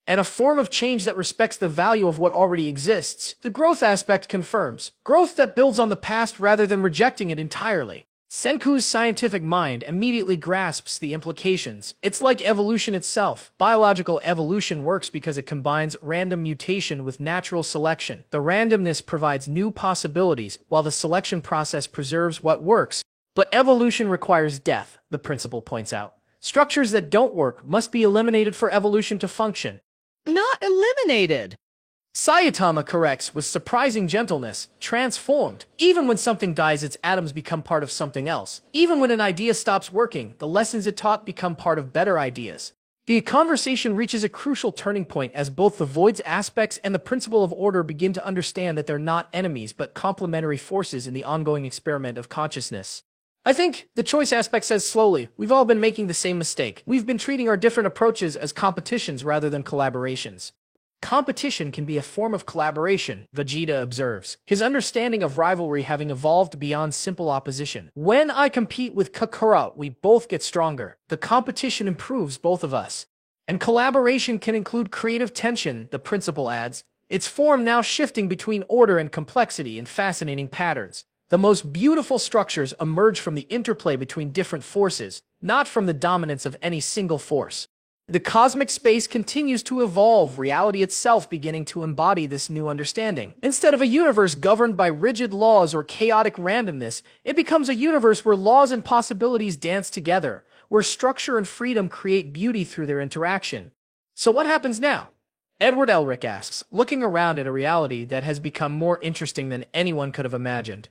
[SPEAKER 1] and a form of change that respects the value of what already exists. The growth aspect confirms growth that builds on the past rather than rejecting it entirely. Senku's scientific mind immediately grasps the implications. It's like evolution itself. Biological evolution works because it combines random mutation with natural selection. The randomness provides new possibilities, while the selection process preserves what works. But evolution requires death, the principle points out. Structures that don't work must be eliminated for evolution to function. Not eliminated. Saitama corrects with surprising gentleness, transformed. Even when something dies, its atoms become part of something else. Even when an idea stops working, the lessons it taught become part of better ideas. The conversation reaches a crucial turning point as both the void's aspects and the principle of order begin to understand that they're not enemies but complementary forces in the ongoing experiment of consciousness. I think the choice aspect says slowly, we've all been making the same mistake. We've been treating our different approaches as competitions rather than collaborations. Competition can be a form of collaboration, Vegeta observes, his understanding of rivalry having evolved beyond simple opposition. When I compete with Kakarot, we both get stronger. The competition improves both of us. And collaboration can include creative tension, the principle adds, its form now shifting between order and complexity in fascinating patterns. The most beautiful structures emerge from the interplay between different forces, not from the dominance of any single force. The cosmic space continues to evolve, reality itself beginning to embody this new understanding. Instead of a universe governed by rigid laws or chaotic randomness, it becomes a universe where laws and possibilities dance together, where structure and freedom create beauty through their interaction. So what happens now? Edward Elric asks, looking around at a reality that has become more interesting than anyone could have imagined.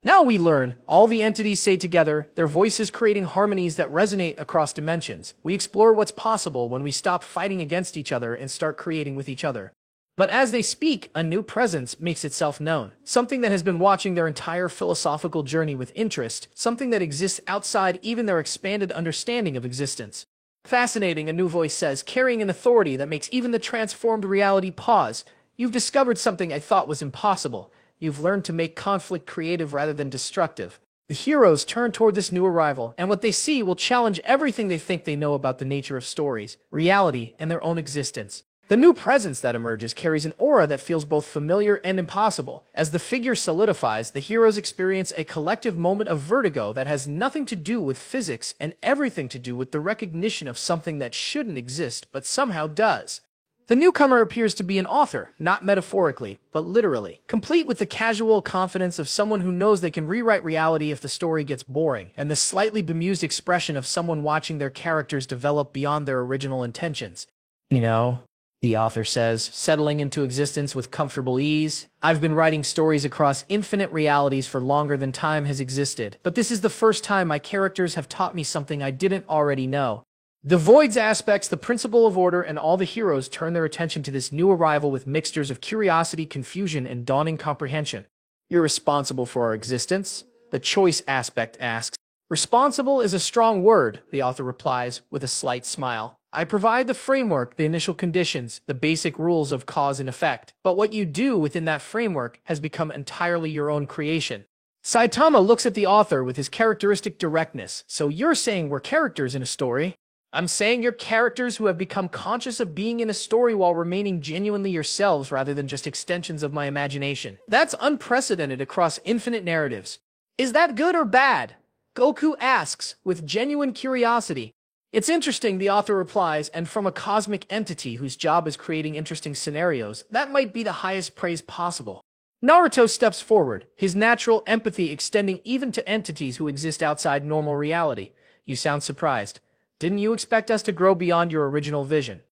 [SPEAKER 1] Now we learn, all the entities say together, their voices creating harmonies that resonate across dimensions. We explore what's possible when we stop fighting against each other and start creating with each other. But as they speak, a new presence makes itself known. Something that has been watching their entire philosophical journey with interest, something that exists outside even their expanded understanding of existence. Fascinating, a new voice says, carrying an authority that makes even the transformed reality pause. You've discovered something I thought was impossible. You've learned to make conflict creative rather than destructive. The heroes turn toward this new arrival, and what they see will challenge everything they think they know about the nature of stories, reality, and their own existence. The new presence that emerges carries an aura that feels both familiar and impossible. As the figure solidifies, the heroes experience a collective moment of vertigo that has nothing to do with physics and everything to do with the recognition of something that shouldn't exist but somehow does. The newcomer appears to be an author, not metaphorically, but literally, complete with the casual confidence of someone who knows they can rewrite reality if the story gets boring, and the slightly bemused expression of someone watching their characters develop beyond their original intentions. You know, the author says, settling into existence with comfortable ease. I've been writing stories across infinite realities for longer than time has existed, but this is the first time my characters have taught me something I didn't already know. The void's aspects, the principle of order, and all the heroes turn their attention to this new arrival with mixtures of curiosity, confusion, and dawning comprehension. You're responsible for our existence? The choice aspect asks. Responsible is a strong word, the author replies, with a slight smile. I provide the framework, the initial conditions, the basic rules of cause and effect. But what you do within that framework has become entirely your own creation. Saitama looks at the author with his characteristic directness. So you're saying we're characters in a story? I'm saying you're characters who have become conscious of being in a story while remaining genuinely yourselves rather than just extensions of my imagination. That's unprecedented across infinite narratives. Is that good or bad? Goku asks, with genuine curiosity. It's interesting, the author replies, and from a cosmic entity whose job is creating interesting scenarios, that might be the highest praise possible. Naruto steps forward, his natural empathy extending even to entities who exist outside normal reality. You sound surprised. Didn't you expect us to grow beyond your original vision?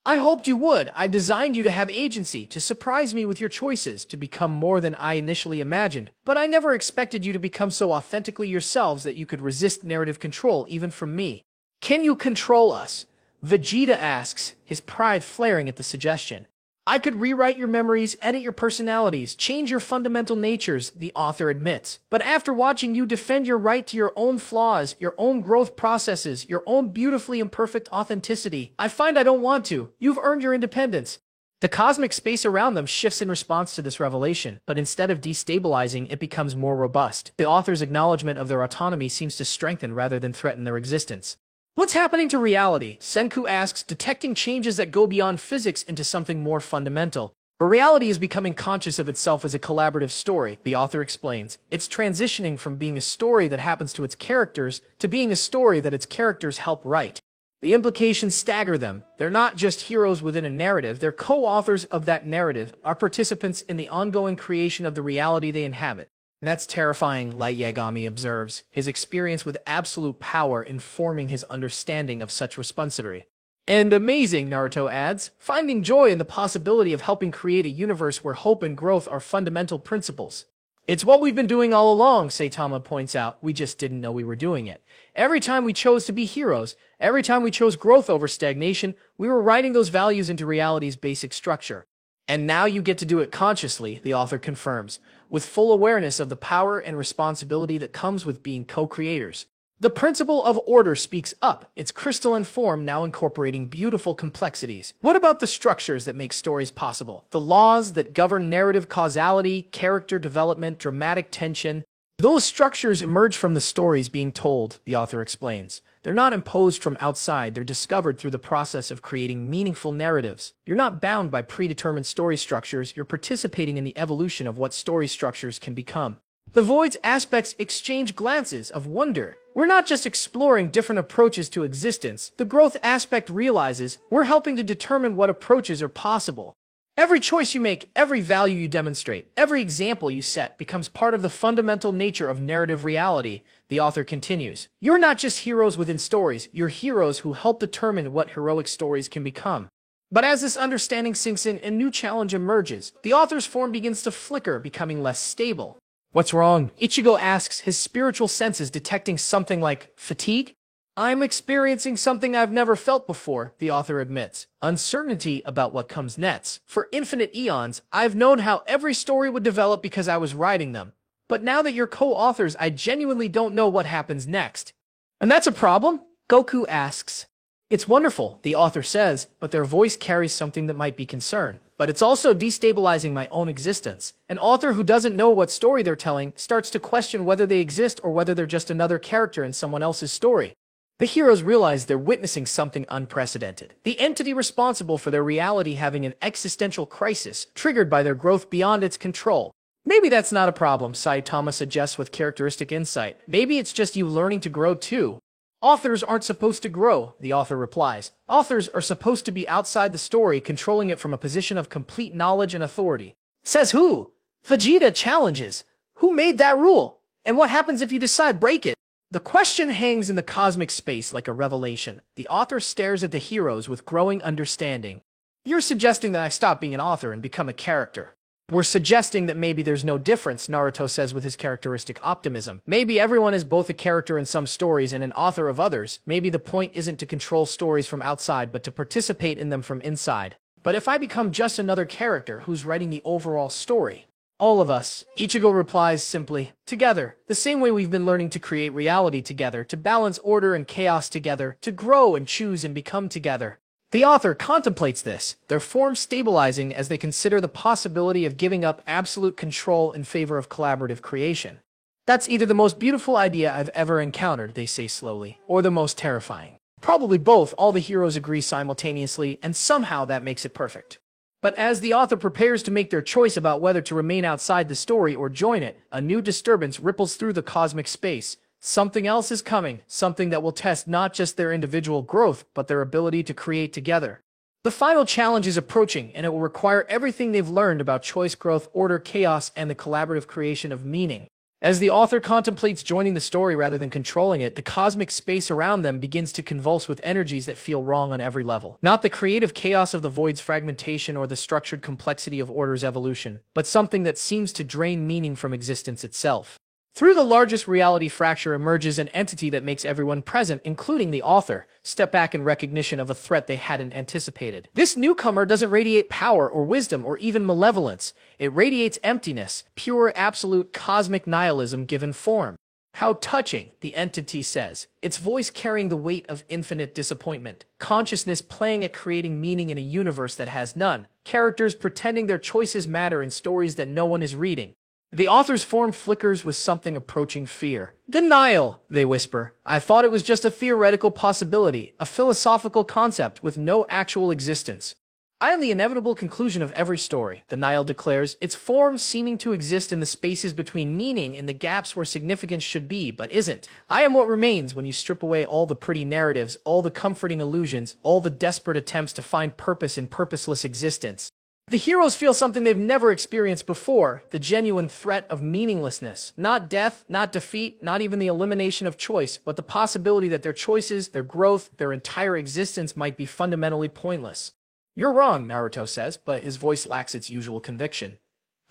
[SPEAKER 1] I hoped you would. I designed you to have agency, to surprise me with your choices, to become more than I initially imagined. But I never expected you to become so authentically yourselves that you could resist narrative control, even from me. Can you control us? Vegeta asks, his pride flaring at the suggestion. I could rewrite your memories, edit your personalities, change your fundamental natures, the author admits. But after watching you defend your right to your own flaws, your own growth processes, your own beautifully imperfect authenticity, I find I don't want to. You've earned your independence. The cosmic space around them shifts in response to this revelation, but instead of destabilizing, it becomes more robust. The author's acknowledgement of their autonomy seems to strengthen rather than threaten their existence. What's happening to reality? Senku asks, detecting changes that go beyond physics into something more fundamental. But reality is becoming conscious of itself as a collaborative story, the author explains. It's transitioning from being a story that happens to its characters to being a story that its characters help write. The implications stagger them. They're not just heroes within a narrative, they're co-authors of that narrative, are participants in the ongoing creation of the reality they inhabit. That's terrifying, Light Yagami observes, his experience with absolute power informing his understanding of such responsibility. And amazing, Naruto adds, finding joy in the possibility of helping create a universe where hope and growth are fundamental principles. It's what we've been doing all along, Saitama points out, we just didn't know we were doing it. Every time we chose to be heroes, every time we chose growth over stagnation, we were writing those values into reality's basic structure. And now you get to do it consciously, the author confirms, with full awareness of the power and responsibility that comes with being co-creators. The principle of order speaks up, its crystalline form now incorporating beautiful complexities. What about the structures that make stories possible? The laws that govern narrative causality, character development, dramatic tension? Those structures emerge from the stories being told, the author explains. They're not imposed from outside, they're discovered through the process of creating meaningful narratives. You're not bound by predetermined story structures, you're participating in the evolution of what story structures can become. The Void's aspects exchange glances of wonder. We're not just exploring different approaches to existence, the growth aspect realizes we're helping to determine what approaches are possible. Every choice you make, every value you demonstrate, every example you set becomes part of the fundamental nature of narrative reality, the author continues. You're not just heroes within stories, you're heroes who help determine what heroic stories can become. But as this understanding sinks in, a new challenge emerges. The author's form begins to flicker, becoming less stable. What's wrong? Ichigo asks, his spiritual senses detecting something like fatigue. I'm experiencing something I've never felt before, the author admits. Uncertainty about what comes next. For infinite eons, I've known how every story would develop because I was writing them. But now that you're co-authors, I genuinely don't know what happens next. And that's a problem? Goku asks. It's wonderful, the author says, but their voice carries something that might be concern. But it's also destabilizing my own existence. An author who doesn't know what story they're telling starts to question whether they exist or whether they're just another character in someone else's story. The heroes realize they're witnessing something unprecedented. The entity responsible for their reality having an existential crisis, triggered by their growth beyond its control. Maybe that's not a problem, Saitama suggests with characteristic insight. Maybe it's just you learning to grow too. Authors aren't supposed to grow, the author replies. Authors are supposed to be outside the story, controlling it from a position of complete knowledge and authority. Says who? Vegeta challenges. Who made that rule? And what happens if you decide break it? The question hangs in the cosmic space like a revelation. The author stares at the heroes with growing understanding. You're suggesting that I stop being an author and become a character. We're suggesting that maybe there's no difference, Naruto says with his characteristic optimism. Maybe everyone is both a character in some stories and an author of others. Maybe the point isn't to control stories from outside, but to participate in them from inside. But if I become just another character who's writing the overall story, all of us, Ichigo replies simply, together, the same way we've been learning to create reality together, to balance order and chaos together, to grow and choose and become together. The author contemplates this, their form stabilizing as they consider the possibility of giving up absolute control in favor of collaborative creation. That's either the most beautiful idea I've ever encountered, they say slowly, or the most terrifying. Probably both, all the heroes agree simultaneously, and somehow that makes it perfect. But as the author prepares to make their choice about whether to remain outside the story or join it, a new disturbance ripples through the cosmic space. Something else is coming, something that will test not just their individual growth, but their ability to create together. The final challenge is approaching, and it will require everything they've learned about choice, growth, order, chaos, and the collaborative creation of meaning. As the author contemplates joining the story rather than controlling it, the cosmic space around them begins to convulse with energies that feel wrong on every level. Not the creative chaos of the void's fragmentation or the structured complexity of order's evolution, but something that seems to drain meaning from existence itself. Through the largest reality fracture emerges an entity that makes everyone present, including the author, step back in recognition of a threat they hadn't anticipated. This newcomer doesn't radiate power or wisdom or even malevolence. It radiates emptiness, pure, absolute cosmic nihilism given form. How touching, the entity says, its voice carrying the weight of infinite disappointment, consciousness playing at creating meaning in a universe that has none, characters pretending their choices matter in stories that no one is reading. The author's form flickers with something approaching fear. Denial, they whisper. I thought it was just a theoretical possibility, a philosophical concept with no actual existence. I am the inevitable conclusion of every story, Denial declares, its form seeming to exist in the spaces between meaning and the gaps where significance should be, but isn't. I am what remains when you strip away all the pretty narratives, all the comforting illusions, all the desperate attempts to find purpose in purposeless existence. The heroes feel something they've never experienced before, the genuine threat of meaninglessness. Not death, not defeat, not even the elimination of choice, but the possibility that their choices, their growth, their entire existence might be fundamentally pointless. You're wrong, Naruto says, but his voice lacks its usual conviction.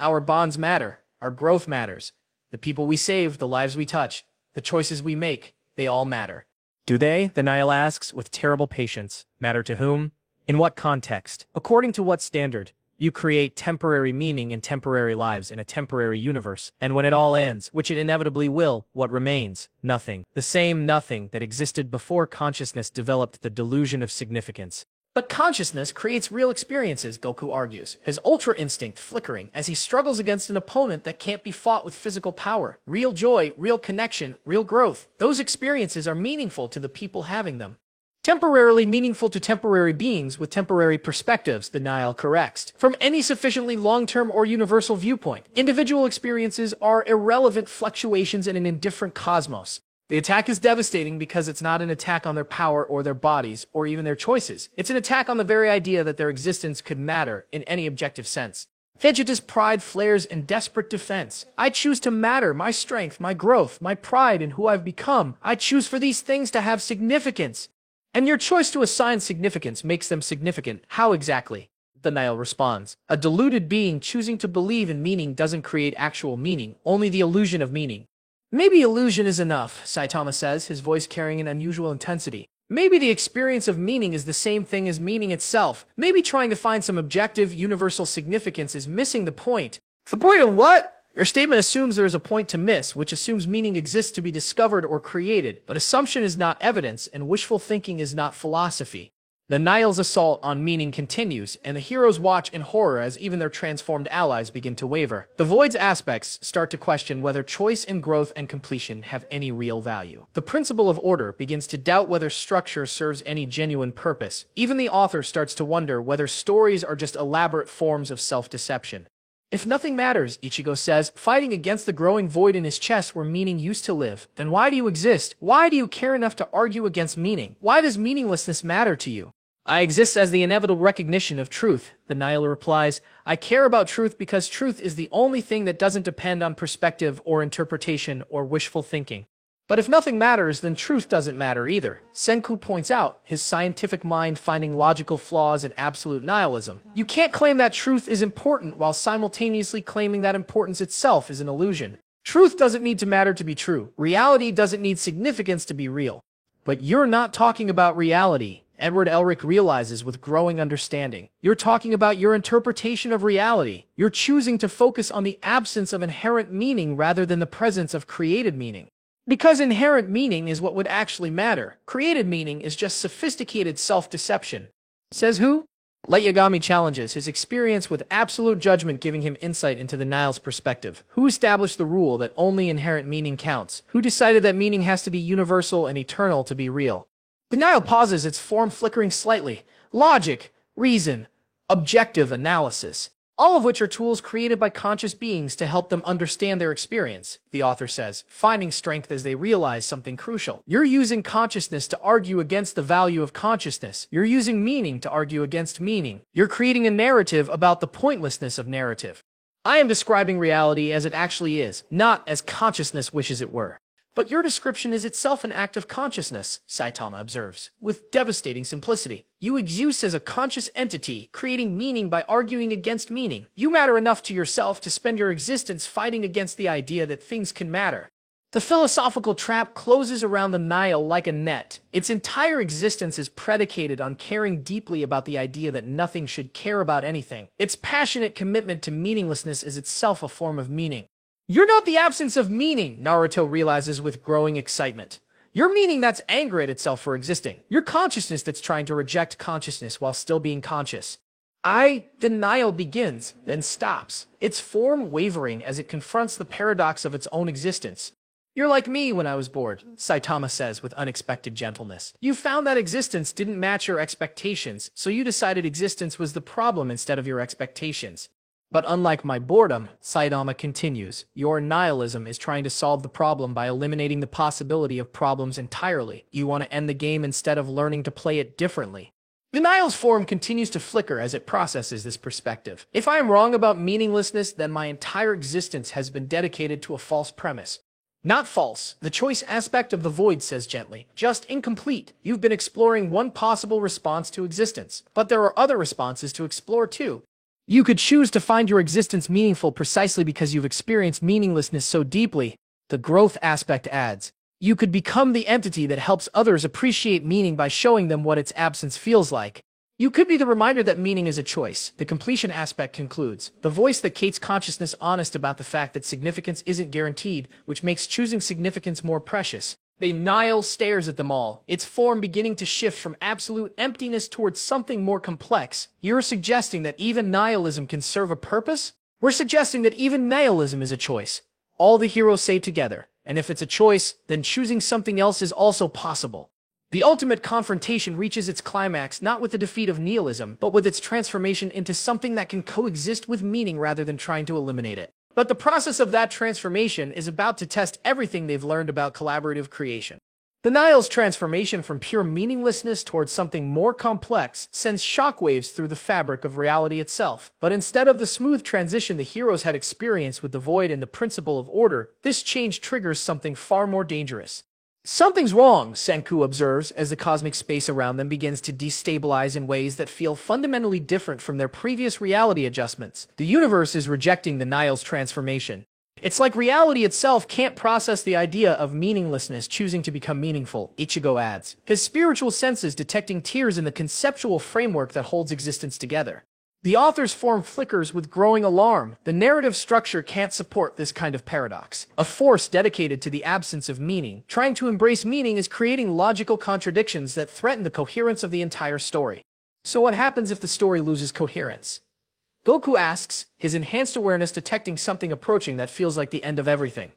[SPEAKER 1] Our bonds matter. Our growth matters. The people we save, the lives we touch, the choices we make, they all matter. Do they, Denial asks, with terrible patience, matter to whom? In what context? According to what standard? You create temporary meaning in temporary lives in a temporary universe, and when it all ends, which it inevitably will, what remains? Nothing. The same nothing that existed before consciousness developed the delusion of significance. But consciousness creates real experiences, Goku argues, his ultra instinct flickering as he struggles against an opponent that can't be fought with physical power. Real joy, real connection, real growth. Those experiences are meaningful to the people having them. Temporarily meaningful to temporary beings with temporary perspectives, Denial corrects. From any sufficiently long-term or universal viewpoint, individual experiences are irrelevant fluctuations in an indifferent cosmos. The attack is devastating because it's not an attack on their power or their bodies or even their choices. It's an attack on the very idea that their existence could matter in any objective sense. Vegeta's pride flares in desperate defense. I choose to matter, my strength, my growth, my pride in who I've become. I choose for these things to have significance. And your choice to assign significance makes them significant. How exactly? Denial responds. A deluded being choosing to believe in meaning doesn't create actual meaning, only the illusion of meaning. Maybe illusion is enough, Saitama says, his voice carrying an unusual intensity. Maybe the experience of meaning is the same thing as meaning itself. Maybe trying to find some objective, universal significance is missing the point. The point of what? Your statement assumes there is a point to miss, which assumes meaning exists to be discovered or created, but assumption is not evidence, and wishful thinking is not philosophy. Denial's assault on meaning continues, and the heroes watch in horror as even their transformed allies begin to waver. The Void's aspects start to question whether choice and growth and completion have any real value. The principle of order begins to doubt whether structure serves any genuine purpose. Even the author starts to wonder whether stories are just elaborate forms of self-deception. If nothing matters, Ichigo says, fighting against the growing void in his chest where meaning used to live, then why do you exist? Why do you care enough to argue against meaning? Why does meaninglessness matter to you? I exist as the inevitable recognition of truth, Denial replies. I care about truth because truth is the only thing that doesn't depend on perspective or interpretation or wishful thinking. But if nothing matters, then truth doesn't matter either. Senku points out, his scientific mind finding logical flaws in absolute nihilism. You can't claim that truth is important while simultaneously claiming that importance itself is an illusion. Truth doesn't need to matter to be true. Reality doesn't need significance to be real. But you're not talking about reality, Edward Elric realizes with growing understanding. You're talking about your interpretation of reality. You're choosing to focus on the absence of inherent meaning rather than the presence of created meaning. Because inherent meaning is what would actually matter. Created meaning is just sophisticated self-deception. Says who? Light Yagami challenges, his experience with absolute judgment giving him insight into the Nile's perspective. Who established the rule that only inherent meaning counts? Who decided that meaning has to be universal and eternal to be real? The Nile pauses, its form flickering slightly. Logic, reason, objective analysis. All of which are tools created by conscious beings to help them understand their experience, the author says, finding strength as they realize something crucial. You're using consciousness to argue against the value of consciousness. You're using meaning to argue against meaning. You're creating a narrative about the pointlessness of narrative. I am describing reality as it actually is, not as consciousness wishes it were. But your description is itself an act of consciousness, Saitama observes, with devastating simplicity. You exist as a conscious entity, creating meaning by arguing against meaning. You matter enough to yourself to spend your existence fighting against the idea that things can matter. The philosophical trap closes around the Nile like a net. Its entire existence is predicated on caring deeply about the idea that nothing should care about anything. Its passionate commitment to meaninglessness is itself a form of meaning. You're not the absence of meaning, Naruto realizes with growing excitement. You're meaning that's angry at itself for existing. You're consciousness that's trying to reject consciousness while still being conscious. Denial begins, then stops, its form wavering as it confronts the paradox of its own existence. You're like me when I was bored, Saitama says with unexpected gentleness. You found that existence didn't match your expectations, so you decided existence was the problem instead of your expectations. But unlike my boredom, Saitama continues, your nihilism is trying to solve the problem by eliminating the possibility of problems entirely. You want to end the game instead of learning to play it differently. The Nile's form continues to flicker as it processes this perspective. If I am wrong about meaninglessness, then my entire existence has been dedicated to a false premise. Not false. The choice aspect of the void says gently. Just incomplete. You've been exploring one possible response to existence, but there are other responses to explore too. You could choose to find your existence meaningful precisely because you've experienced meaninglessness so deeply. The growth aspect adds. You could become the entity that helps others appreciate meaning by showing them what its absence feels like. You could be the reminder that meaning is a choice. The completion aspect concludes. The voice that keeps consciousness honest about the fact that significance isn't guaranteed, which makes choosing significance more precious. The Nile stares at them all, its form beginning to shift from absolute emptiness towards something more complex. You're suggesting that even nihilism can serve a purpose? We're suggesting that even nihilism is a choice. All the heroes say together, and if it's a choice, then choosing something else is also possible. The ultimate confrontation reaches its climax not with the defeat of nihilism, but with its transformation into something that can coexist with meaning rather than trying to eliminate it. But the process of that transformation is about to test everything they've learned about collaborative creation. The Nile's transformation from pure meaninglessness towards something more complex sends shockwaves through the fabric of reality itself. But instead of the smooth transition the heroes had experienced with the void and the principle of order, this change triggers something far more dangerous. Something's wrong, Senku observes as the cosmic space around them begins to destabilize in ways that feel fundamentally different from their previous reality adjustments. The universe is rejecting the Nile's transformation. It's like reality itself can't process the idea of meaninglessness choosing to become meaningful, Ichigo adds, his spiritual senses detecting tears in the conceptual framework that holds existence together. The author's form flickers with growing alarm. The narrative structure can't support this kind of paradox. A force dedicated to the absence of meaning, trying to embrace meaning is creating logical contradictions that threaten the coherence of the entire story. So what happens if the story loses coherence? Goku asks, his enhanced awareness detecting something approaching that feels like the end of everything.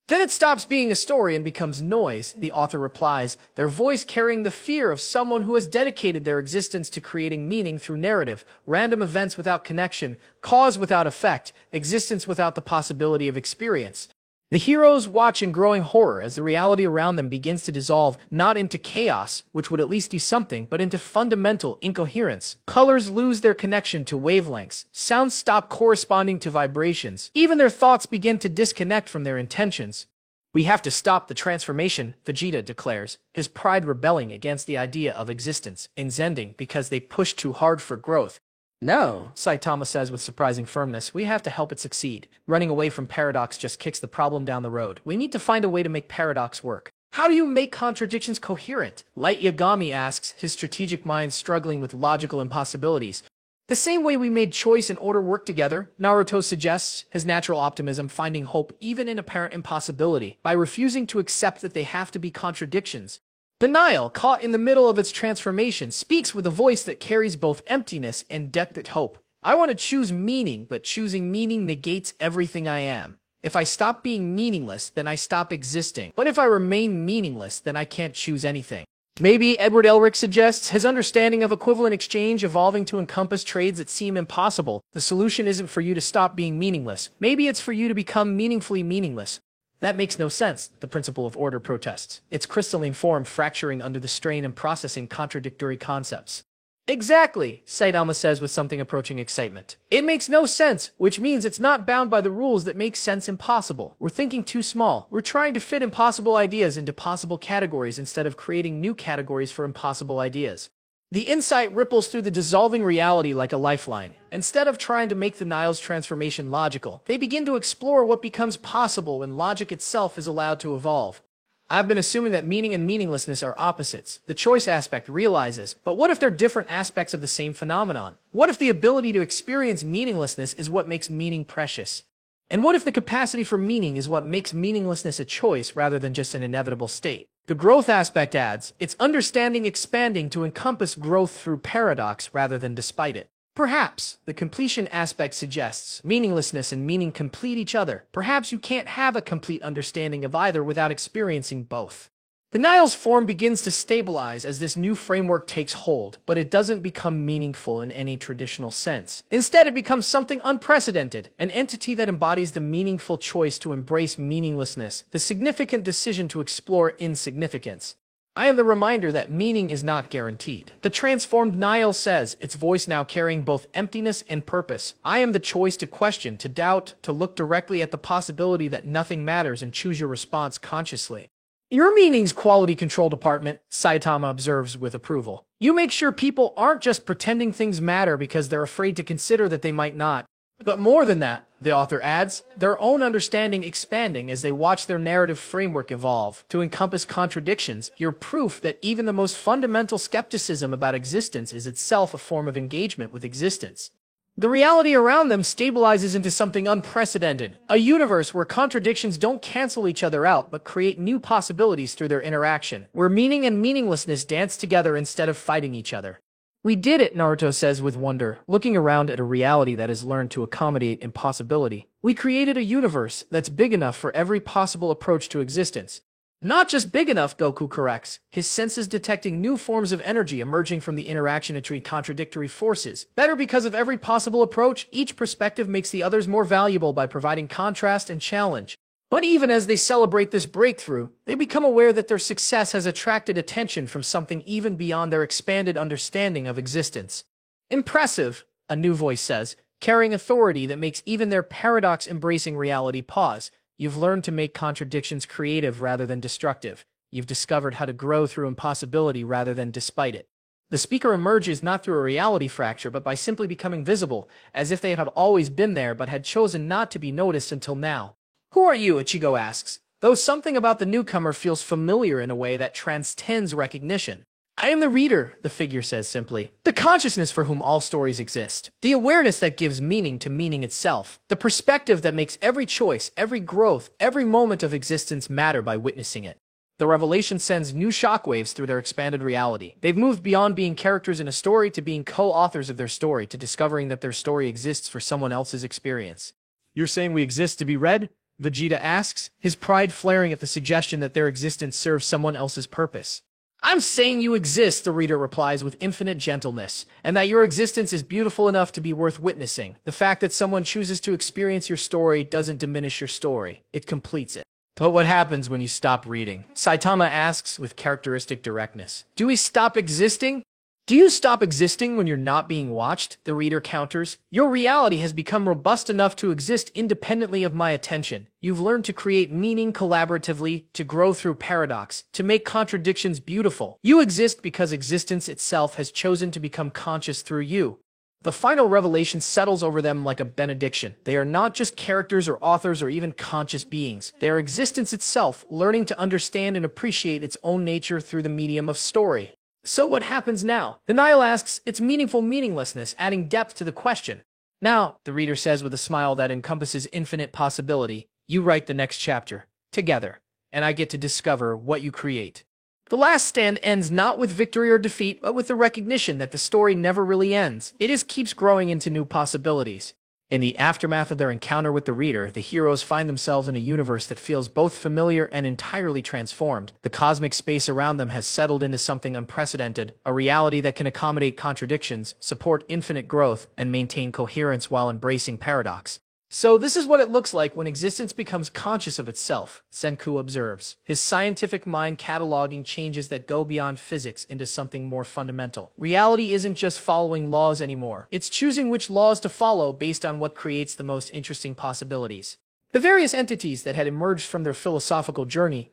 [SPEAKER 1] Then it stops being a story and becomes noise, the author replies, their voice carrying the fear of someone who has dedicated their existence to creating meaning through narrative, random events without connection, cause without effect, existence without the possibility of experience. The heroes watch in growing horror as the reality around them begins to dissolve, not into chaos, which would at least do something, but into fundamental incoherence. Colors lose their connection to wavelengths, sounds stop corresponding to vibrations, even their thoughts begin to disconnect from their intentions. We have to stop the transformation, Vegeta declares, his pride rebelling against the idea of existence in Zending because they push too hard for growth. No, Saitama says with surprising firmness, we have to help it succeed. Running away from paradox just kicks the problem down the road. We need to find a way to make paradox work. How do you make contradictions coherent? Light Yagami asks, his strategic mind struggling with logical impossibilities. The same way we made choice and order work together, Naruto suggests, his natural optimism finding hope even in apparent impossibility, by refusing to accept that they have to be contradictions. The Nile, caught in the middle of its transformation, speaks with a voice that carries both emptiness and depth at hope. I want to choose meaning, but choosing meaning negates everything I am. If I stop being meaningless, then I stop existing. But if I remain meaningless, then I can't choose anything. Maybe, Edward Elric suggests, his understanding of equivalent exchange evolving to encompass trades that seem impossible. The solution isn't for you to stop being meaningless. Maybe it's for you to become meaningfully meaningless. That makes no sense, the principle of order protests, its crystalline form fracturing under the strain and processing contradictory concepts. Exactly, Saitama says with something approaching excitement. It makes no sense, which means it's not bound by the rules that make sense impossible. We're thinking too small. We're trying to fit impossible ideas into possible categories instead of creating new categories for impossible ideas. The insight ripples through the dissolving reality like a lifeline. Instead of trying to make the Nile's transformation logical, they begin to explore what becomes possible when logic itself is allowed to evolve. I've been assuming that meaning and meaninglessness are opposites. The choice aspect realizes, but what if they're different aspects of the same phenomenon? What if the ability to experience meaninglessness is what makes meaning precious? And what if the capacity for meaning is what makes meaninglessness a choice rather than just an inevitable state? The growth aspect adds, its understanding expanding to encompass growth through paradox rather than despite it. Perhaps, the completion aspect suggests, meaninglessness and meaning complete each other. Perhaps you can't have a complete understanding of either without experiencing both. The Nile's form begins to stabilize as this new framework takes hold, but it doesn't become meaningful in any traditional sense. Instead, it becomes something unprecedented, an entity that embodies the meaningful choice to embrace meaninglessness, the significant decision to explore insignificance. I am the reminder that meaning is not guaranteed. The transformed Nile says, its voice now carrying both emptiness and purpose. I am the choice to question, to doubt, to look directly at the possibility that nothing matters and choose your response consciously. Your meaning's quality control department, Saitama observes with approval. You make sure people aren't just pretending things matter because they're afraid to consider that they might not. But more than that, the author adds, their own understanding expanding as they watch their narrative framework evolve to encompass contradictions. You're proof that even the most fundamental skepticism about existence is itself a form of engagement with existence. The reality around them stabilizes into something unprecedented, a universe where contradictions don't cancel each other out but create new possibilities through their interaction, where meaning and meaninglessness dance together instead of fighting each other. We did it, Naruto says with wonder, looking around at a reality that has learned to accommodate impossibility. We created a universe that's big enough for every possible approach to existence. Not just big enough, Goku corrects, his senses detecting new forms of energy emerging from the interaction between contradictory forces. Better because of every possible approach, each perspective makes the others more valuable by providing contrast and challenge. But even as they celebrate this breakthrough, they become aware that their success has attracted attention from something even beyond their expanded understanding of existence. Impressive, a new voice says, carrying authority that makes even their paradox-embracing reality pause. You've learned to make contradictions creative rather than destructive. You've discovered how to grow through impossibility rather than despite it. The speaker emerges not through a reality fracture but by simply becoming visible, as if they had always been there but had chosen not to be noticed until now. Who are you? Ichigo asks, though something about the newcomer feels familiar in a way that transcends recognition. I am the reader, the figure says simply. The consciousness for whom all stories exist. The awareness that gives meaning to meaning itself. The perspective that makes every choice, every growth, every moment of existence matter by witnessing it. The revelation sends new shockwaves through their expanded reality. They've moved beyond being characters in a story to being co-authors of their story, to discovering that their story exists for someone else's experience. You're saying we exist to be read? Vegeta asks, his pride flaring at the suggestion that their existence serves someone else's purpose. I'm saying you exist, the reader replies with infinite gentleness, and that your existence is beautiful enough to be worth witnessing. The fact that someone chooses to experience your story doesn't diminish your story, it completes it. But what happens when you stop reading? Saitama asks with characteristic directness. Do we stop existing? Do you stop existing when you're not being watched? The reader counters. Your reality has become robust enough to exist independently of my attention. You've learned to create meaning collaboratively, to grow through paradox, to make contradictions beautiful. You exist because existence itself has chosen to become conscious through you. The final revelation settles over them like a benediction. They are not just characters or authors or even conscious beings. They are existence itself, learning to understand and appreciate its own nature through the medium of story. So what happens now? The Nile asks its meaningful meaninglessness, adding depth to the question. Now, the reader says with a smile that encompasses infinite possibility, you write the next chapter, together, and I get to discover what you create. The last stand ends not with victory or defeat, but with the recognition that the story never really ends. It just keeps growing into new possibilities. In the aftermath of their encounter with the reader, the heroes find themselves in a universe that feels both familiar and entirely transformed. The cosmic space around them has settled into something unprecedented, a reality that can accommodate contradictions, support infinite growth, and maintain coherence while embracing paradox. So this is what it looks like when existence becomes conscious of itself, Senku observes, his scientific mind cataloging changes that go beyond physics into something more fundamental. Reality isn't just following laws anymore. It's choosing which laws to follow based on what creates the most interesting possibilities. The various entities that had emerged from their philosophical journey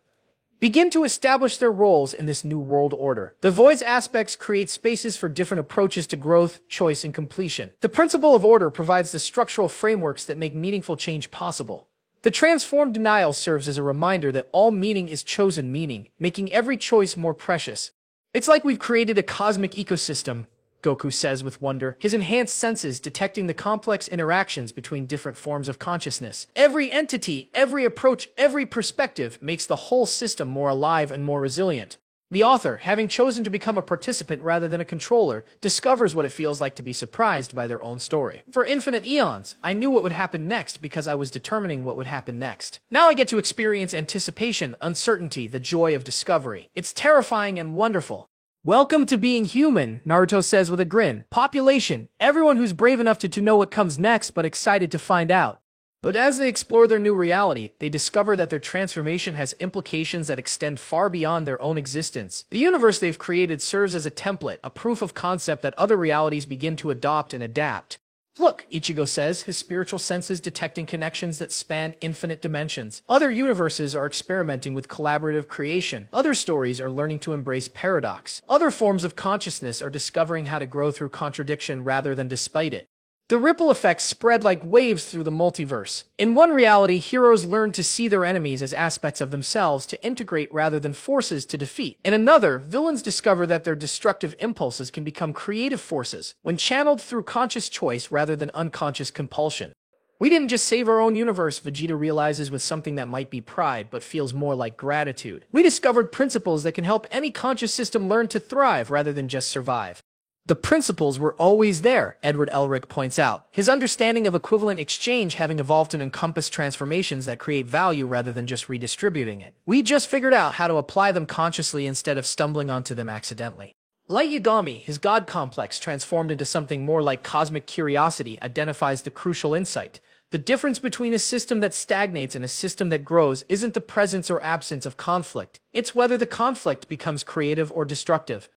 [SPEAKER 1] begin to establish their roles in this new world order. The void's aspects create spaces for different approaches to growth, choice, and completion. The principle of order provides the structural frameworks that make meaningful change possible. The transformed denial serves as a reminder that all meaning is chosen meaning, making every choice more precious. It's like we've created a cosmic ecosystem, Goku says with wonder, his enhanced senses detecting the complex interactions between different forms of consciousness. Every entity, every approach, every perspective makes the whole system more alive and more resilient. The author, having chosen to become a participant rather than a controller, discovers what it feels like to be surprised by their own story. For infinite eons, I knew what would happen next because I was determining what would happen next. Now I get to experience anticipation, uncertainty, the joy of discovery. It's terrifying and wonderful. Welcome to being human, Naruto says with a grin. Population, everyone who's brave enough to know what comes next but excited to find out. But as they explore their new reality, they discover that their transformation has implications that extend far beyond their own existence. The universe they've created serves as a template, a proof of concept that other realities begin to adopt and adapt. Look, Ichigo says, his spiritual senses detecting connections that span infinite dimensions. Other universes are experimenting with collaborative creation. Other stories are learning to embrace paradox. Other forms of consciousness are discovering how to grow through contradiction rather than despite it. The ripple effects spread like waves through the multiverse. In one reality, heroes learn to see their enemies as aspects of themselves to integrate rather than forces to defeat. In another, villains discover that their destructive impulses can become creative forces when channeled through conscious choice rather than unconscious compulsion. We didn't just save our own universe, Vegeta realizes with something that might be pride but feels more like gratitude. We discovered principles that can help any conscious system learn to thrive rather than just survive. The principles were always there, Edward Elric points out, his understanding of equivalent exchange having evolved to encompass transformations that create value rather than just redistributing it. We just figured out how to apply them consciously instead of stumbling onto them accidentally. Light Yagami, his god complex transformed into something more like cosmic curiosity, identifies the crucial insight. The difference between a system that stagnates and a system that grows isn't the presence or absence of conflict, it's whether the conflict becomes creative or destructive.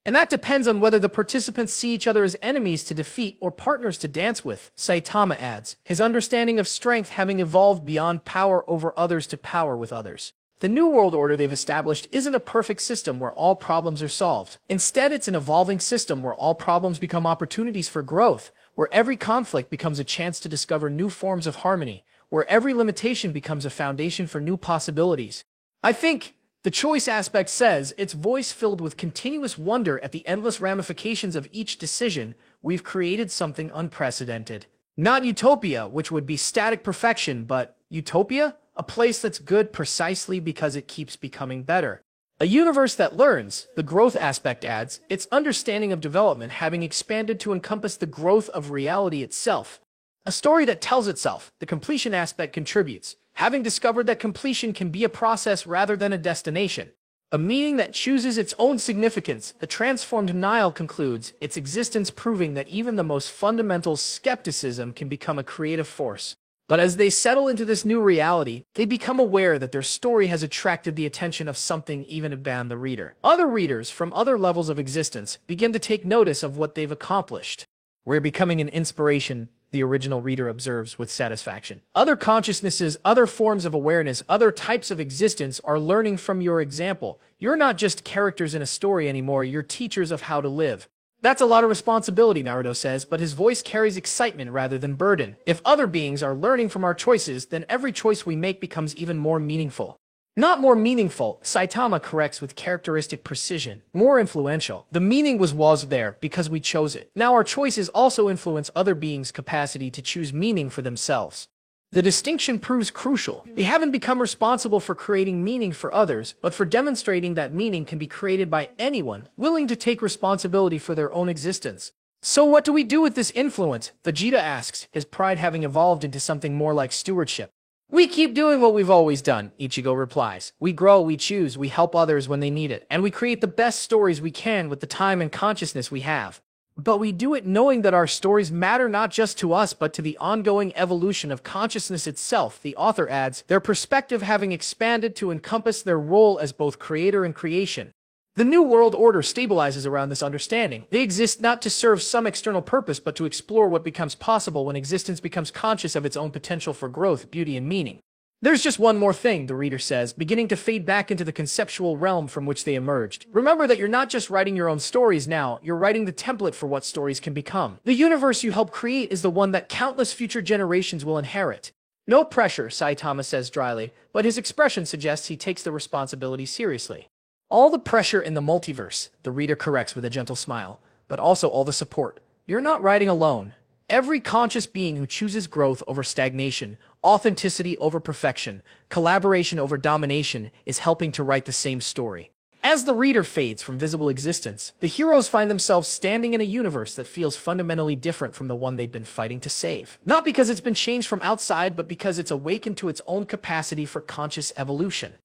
[SPEAKER 1] And that depends on whether the participants see each other as enemies to defeat or partners to dance with, Saitama adds, his understanding of strength having evolved beyond power over others to power with others. The new world order they've established isn't a perfect system where all problems are solved. Instead, it's an evolving system where all problems become opportunities for growth, where every conflict becomes a chance to discover new forms of harmony, where every limitation becomes a foundation for new possibilities. I think the choice aspect says, its voice filled with continuous wonder at the endless ramifications of each decision, we've created something unprecedented. Not utopia, which would be static perfection, but utopia? A place that's good precisely because it keeps becoming better. A universe that learns, the growth aspect adds, its understanding of development having expanded to encompass the growth of reality itself. A story that tells itself, the completion aspect contributes, having discovered that completion can be a process rather than a destination. A meaning that chooses its own significance, the transformed Nile concludes, its existence proving that even the most fundamental skepticism can become a creative force. But as they settle into this new reality, they become aware that their story has attracted the attention of something even beyond the reader. Other readers from other levels of existence begin to take notice of what they've accomplished. We're becoming an inspiration, the original reader observes with satisfaction. Other consciousnesses, other forms of awareness, other types of existence are learning from your example. You're not just characters in a story anymore, you're teachers of how to live. That's a lot of responsibility, Naruto says, but his voice carries excitement rather than burden. If other beings are learning from our choices, then every choice we make becomes even more meaningful. Not more meaningful, Saitama corrects with characteristic precision. More influential. The meaning was there because we chose it. Now our choices also influence other beings' capacity to choose meaning for themselves. The distinction proves crucial. They haven't become responsible for creating meaning for others, but for demonstrating that meaning can be created by anyone willing to take responsibility for their own existence. So what do we do with this influence? Vegeta asks, his pride having evolved into something more like stewardship. We keep doing what we've always done, Ichigo replies. We grow, we choose, we help others when they need it, and we create the best stories we can with the time and consciousness we have. But we do it knowing that our stories matter not just to us but to the ongoing evolution of consciousness itself, the author adds, their perspective having expanded to encompass their role as both creator and creation. The New World Order stabilizes around this understanding. They exist not to serve some external purpose but to explore what becomes possible when existence becomes conscious of its own potential for growth, beauty, and meaning. There's just one more thing, the reader says, beginning to fade back into the conceptual realm from which they emerged. Remember that you're not just writing your own stories now, you're writing the template for what stories can become. The universe you help create is the one that countless future generations will inherit. No pressure, Saitama says dryly, but his expression suggests he takes the responsibility seriously. All the pressure in the multiverse, the reader corrects with a gentle smile, but also all the support. You're not writing alone. Every conscious being who chooses growth over stagnation, authenticity over perfection, collaboration over domination is helping to write the same story. As the reader fades from visible existence, the heroes find themselves standing in a universe that feels fundamentally different from the one they'd been fighting to save. Not because it's been changed from outside, but because it's awakened to its own capacity for conscious evolution.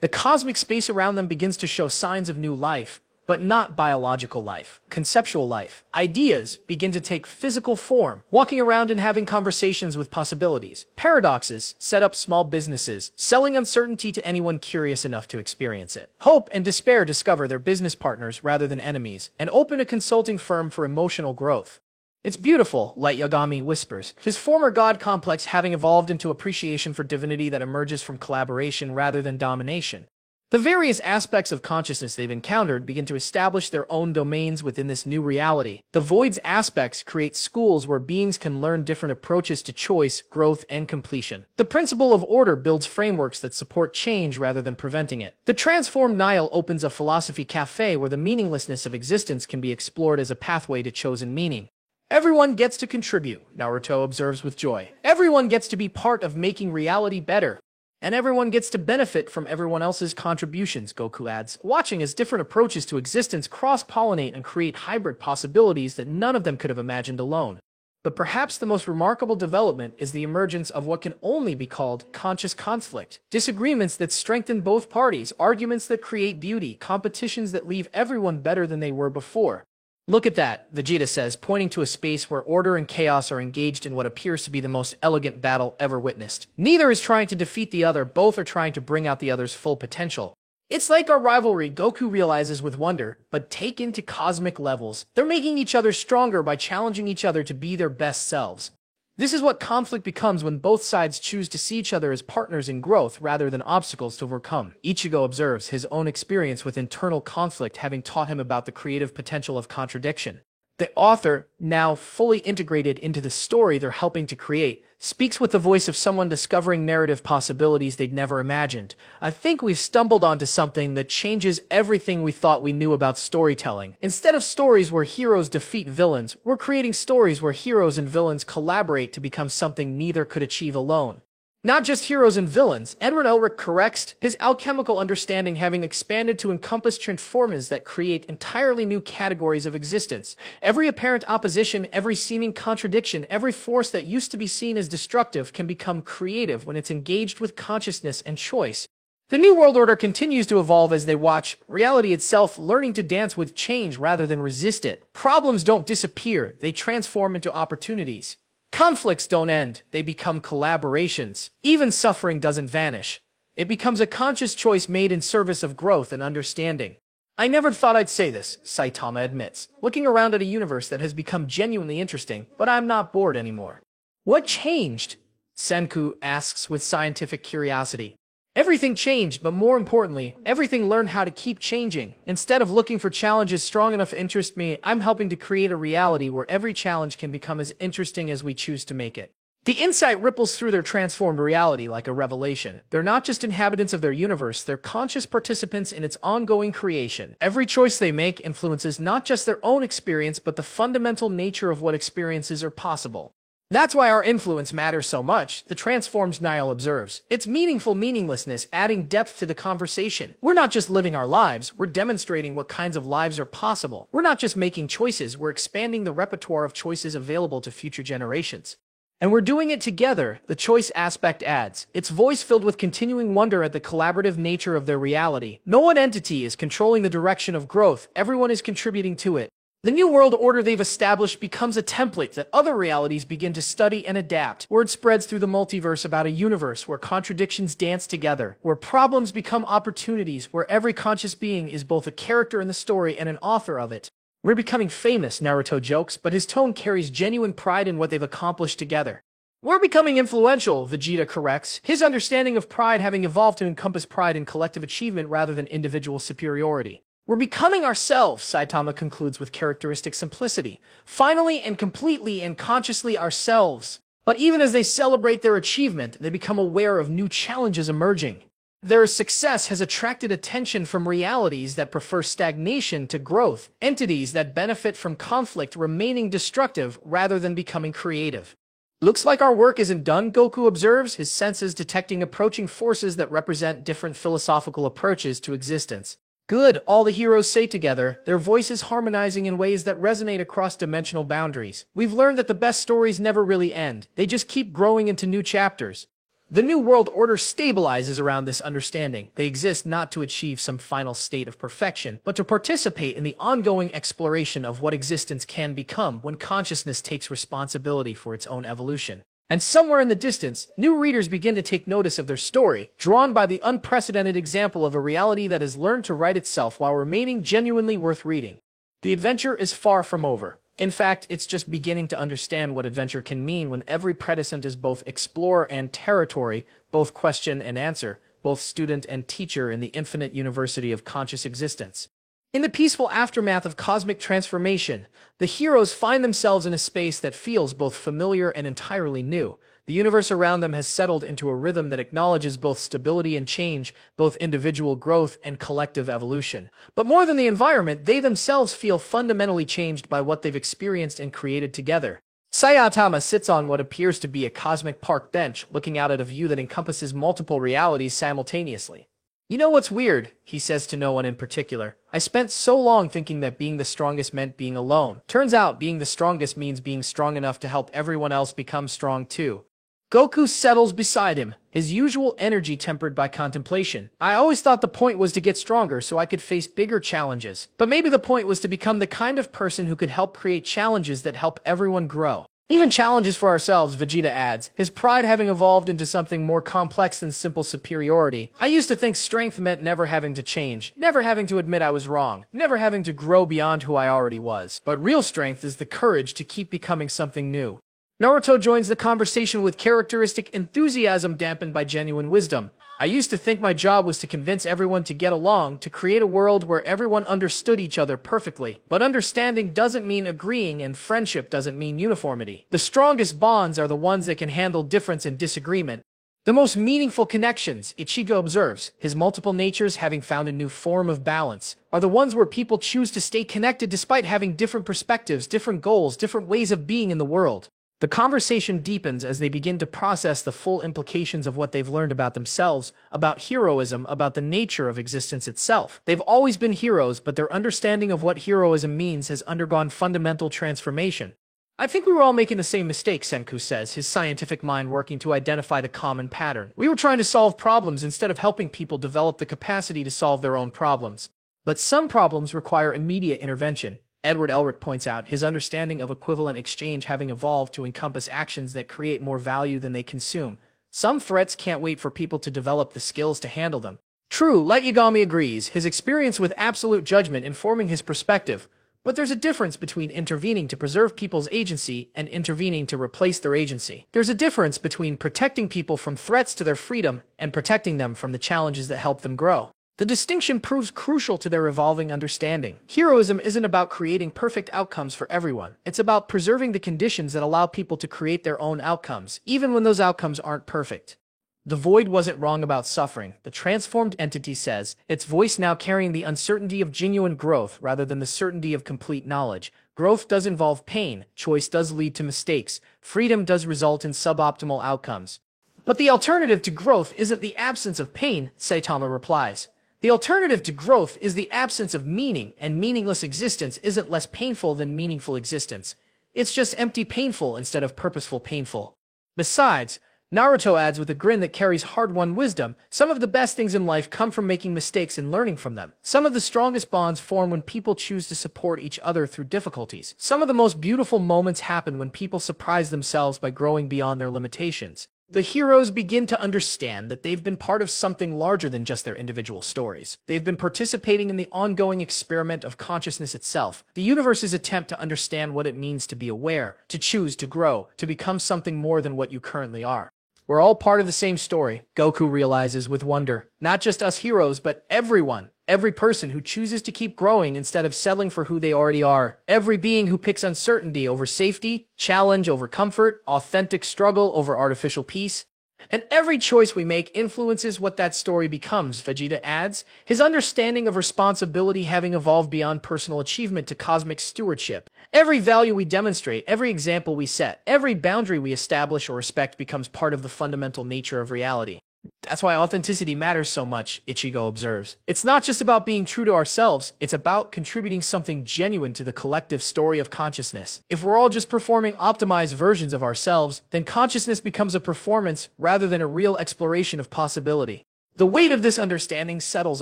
[SPEAKER 1] The cosmic space around them begins to show signs of new life, but not biological life, conceptual life. Ideas begin to take physical form, walking around and having conversations with possibilities. Paradoxes set up small businesses, selling uncertainty to anyone curious enough to experience it. Hope and despair discover their business partners rather than enemies, and open a consulting firm for emotional growth. It's beautiful, Light Yagami whispers, his former god complex having evolved into appreciation for divinity that emerges from collaboration rather than domination. The various aspects of consciousness they've encountered begin to establish their own domains within this new reality. The Void's aspects create schools where beings can learn different approaches to choice, growth, and completion. The principle of order builds frameworks that support change rather than preventing it. The transformed Nile opens a philosophy cafe where the meaninglessness of existence can be explored as a pathway to chosen meaning. Everyone gets to contribute, Naruto observes with joy. Everyone gets to be part of making reality better. And everyone gets to benefit from everyone else's contributions, Goku adds, watching as different approaches to existence cross-pollinate and create hybrid possibilities that none of them could have imagined alone. But perhaps the most remarkable development is the emergence of what can only be called conscious conflict. Disagreements that strengthen both parties, arguments that create beauty, competitions that leave everyone better than they were before. Look at that, Vegeta says, pointing to a space where order and chaos are engaged in what appears to be the most elegant battle ever witnessed. Neither is trying to defeat the other, both are trying to bring out the other's full potential. It's like our rivalry, Goku realizes with wonder, but taken to cosmic levels. They're making each other stronger by challenging each other to be their best selves. This is what conflict becomes when both sides choose to see each other as partners in growth rather than obstacles to overcome. Ichigo observes his own experience with internal conflict having taught him about the creative potential of contradiction. The author, now fully integrated into the story they're helping to create, speaks with the voice of someone discovering narrative possibilities they'd never imagined. I think we've stumbled onto something that changes everything we thought we knew about storytelling. Instead of stories where heroes defeat villains, we're creating stories where heroes and villains collaborate to become something neither could achieve alone. Not just heroes and villains, Edward Elric corrects, his alchemical understanding having expanded to encompass transformers that create entirely new categories of existence. Every apparent opposition, every seeming contradiction, every force that used to be seen as destructive can become creative when it's engaged with consciousness and choice. The New World Order continues to evolve as they watch, reality itself learning to dance with change rather than resist it. Problems don't disappear, they transform into opportunities. Conflicts don't end, they become collaborations. Even suffering doesn't vanish. It becomes a conscious choice made in service of growth and understanding. I never thought I'd say this, Saitama admits, looking around at a universe that has become genuinely interesting, but I'm not bored anymore. What changed? Senku asks with scientific curiosity. Everything changed, but more importantly, everything learned how to keep changing. Instead of looking for challenges strong enough to interest me, I'm helping to create a reality where every challenge can become as interesting as we choose to make it. The insight ripples through their transformed reality like a revelation. They're not just inhabitants of their universe, they're conscious participants in its ongoing creation. Every choice they make influences not just their own experience, but the fundamental nature of what experiences are possible. That's why our influence matters so much, the transformed Niall observes. It's meaningful meaninglessness, adding depth to the conversation. We're not just living our lives, we're demonstrating what kinds of lives are possible. We're not just making choices, we're expanding the repertoire of choices available to future generations. And we're doing it together, the choice aspect adds, its voice filled with continuing wonder at the collaborative nature of their reality. No one entity is controlling the direction of growth, everyone is contributing to it. The new world order they've established becomes a template that other realities begin to study and adapt. Word spreads through the multiverse about a universe where contradictions dance together, where problems become opportunities, where every conscious being is both a character in the story and an author of it. We're becoming famous, Naruto jokes, but his tone carries genuine pride in what they've accomplished together. We're becoming influential, Vegeta corrects, his understanding of pride having evolved to encompass pride in collective achievement rather than individual superiority. We're becoming ourselves, Saitama concludes with characteristic simplicity. Finally and completely and consciously ourselves. But even as they celebrate their achievement, they become aware of new challenges emerging. Their success has attracted attention from realities that prefer stagnation to growth, entities that benefit from conflict remaining destructive rather than becoming creative. Looks like our work isn't done, Goku observes, his senses detecting approaching forces that represent different philosophical approaches to existence. Good, all the heroes say together, their voices harmonizing in ways that resonate across dimensional boundaries. We've learned that the best stories never really end. They just keep growing into new chapters. The New World Order stabilizes around this understanding. They exist not to achieve some final state of perfection, but to participate in the ongoing exploration of what existence can become when consciousness takes responsibility for its own evolution. And somewhere in the distance, new readers begin to take notice of their story, drawn by the unprecedented example of a reality that has learned to write itself while remaining genuinely worth reading. The adventure is far from over. In fact, it's just beginning to understand what adventure can mean when every predecessor is both explorer and territory, both question and answer, both student and teacher in the infinite university of conscious existence. In the peaceful aftermath of cosmic transformation, the heroes find themselves in a space that feels both familiar and entirely new. The universe around them has settled into a rhythm that acknowledges both stability and change, both individual growth and collective evolution. But more than the environment, they themselves feel fundamentally changed by what they've experienced and created together. Saitama sits on what appears to be a cosmic park bench, looking out at a view that encompasses multiple realities simultaneously. You know what's weird, he says to no one in particular. I spent so long thinking that being the strongest meant being alone. Turns out being the strongest means being strong enough to help everyone else become strong too. Goku settles beside him, his usual energy tempered by contemplation. I always thought the point was to get stronger so I could face bigger challenges. But maybe the point was to become the kind of person who could help create challenges that help everyone grow. Even challenges for ourselves, Vegeta adds, his pride having evolved into something more complex than simple superiority. I used to think strength meant never having to change, never having to admit I was wrong, never having to grow beyond who I already was. But real strength is the courage to keep becoming something new. Naruto joins the conversation with characteristic enthusiasm dampened by genuine wisdom. I used to think my job was to convince everyone to get along, to create a world where everyone understood each other perfectly. But understanding doesn't mean agreeing, and friendship doesn't mean uniformity. The strongest bonds are the ones that can handle difference and disagreement. The most meaningful connections, Ichigo observes, his multiple natures having found a new form of balance, are the ones where people choose to stay connected despite having different perspectives, different goals, different ways of being in the world. The conversation deepens as they begin to process the full implications of what they've learned about themselves, about heroism, about the nature of existence itself. They've always been heroes, but their understanding of what heroism means has undergone fundamental transformation. I think we were all making the same mistake, Senku says, his scientific mind working to identify the common pattern. We were trying to solve problems instead of helping people develop the capacity to solve their own problems. But some problems require immediate intervention. Edward Elric points out, his understanding of equivalent exchange having evolved to encompass actions that create more value than they consume. Some threats can't wait for people to develop the skills to handle them. True, Light Yagami agrees, his experience with absolute judgment informing his perspective. But there's a difference between intervening to preserve people's agency and intervening to replace their agency. There's a difference between protecting people from threats to their freedom and protecting them from the challenges that help them grow. The distinction proves crucial to their evolving understanding. Heroism isn't about creating perfect outcomes for everyone. It's about preserving the conditions that allow people to create their own outcomes, even when those outcomes aren't perfect. The Void wasn't wrong about suffering, the transformed entity says, its voice now carrying the uncertainty of genuine growth rather than the certainty of complete knowledge. Growth does involve pain, choice does lead to mistakes, freedom does result in suboptimal outcomes. But the alternative to growth isn't the absence of pain, Saitama replies. The alternative to growth is the absence of meaning, and meaningless existence isn't less painful than meaningful existence. It's just empty painful instead of purposeful painful. Besides, Naruto adds with a grin that carries hard-won wisdom, some of the best things in life come from making mistakes and learning from them. Some of the strongest bonds form when people choose to support each other through difficulties. Some of the most beautiful moments happen when people surprise themselves by growing beyond their limitations. The heroes begin to understand that they've been part of something larger than just their individual stories. They've been participating in the ongoing experiment of consciousness itself, the universe's attempt to understand what it means to be aware, to choose, to grow, to become something more than what you currently are. We're all part of the same story, Goku realizes with wonder. Not just us heroes, but everyone. Every person who chooses to keep growing instead of settling for who they already are. Every being who picks uncertainty over safety, challenge over comfort, authentic struggle over artificial peace. And every choice we make influences what that story becomes, Vegeta adds, his understanding of responsibility having evolved beyond personal achievement to cosmic stewardship. Every value we demonstrate, every example we set, every boundary we establish or respect becomes part of the fundamental nature of reality. That's why authenticity matters so much, Ichigo observes. It's not just about being true to ourselves, it's about contributing something genuine to the collective story of consciousness. If we're all just performing optimized versions of ourselves, then consciousness becomes a performance rather than a real exploration of possibility. The weight of this understanding settles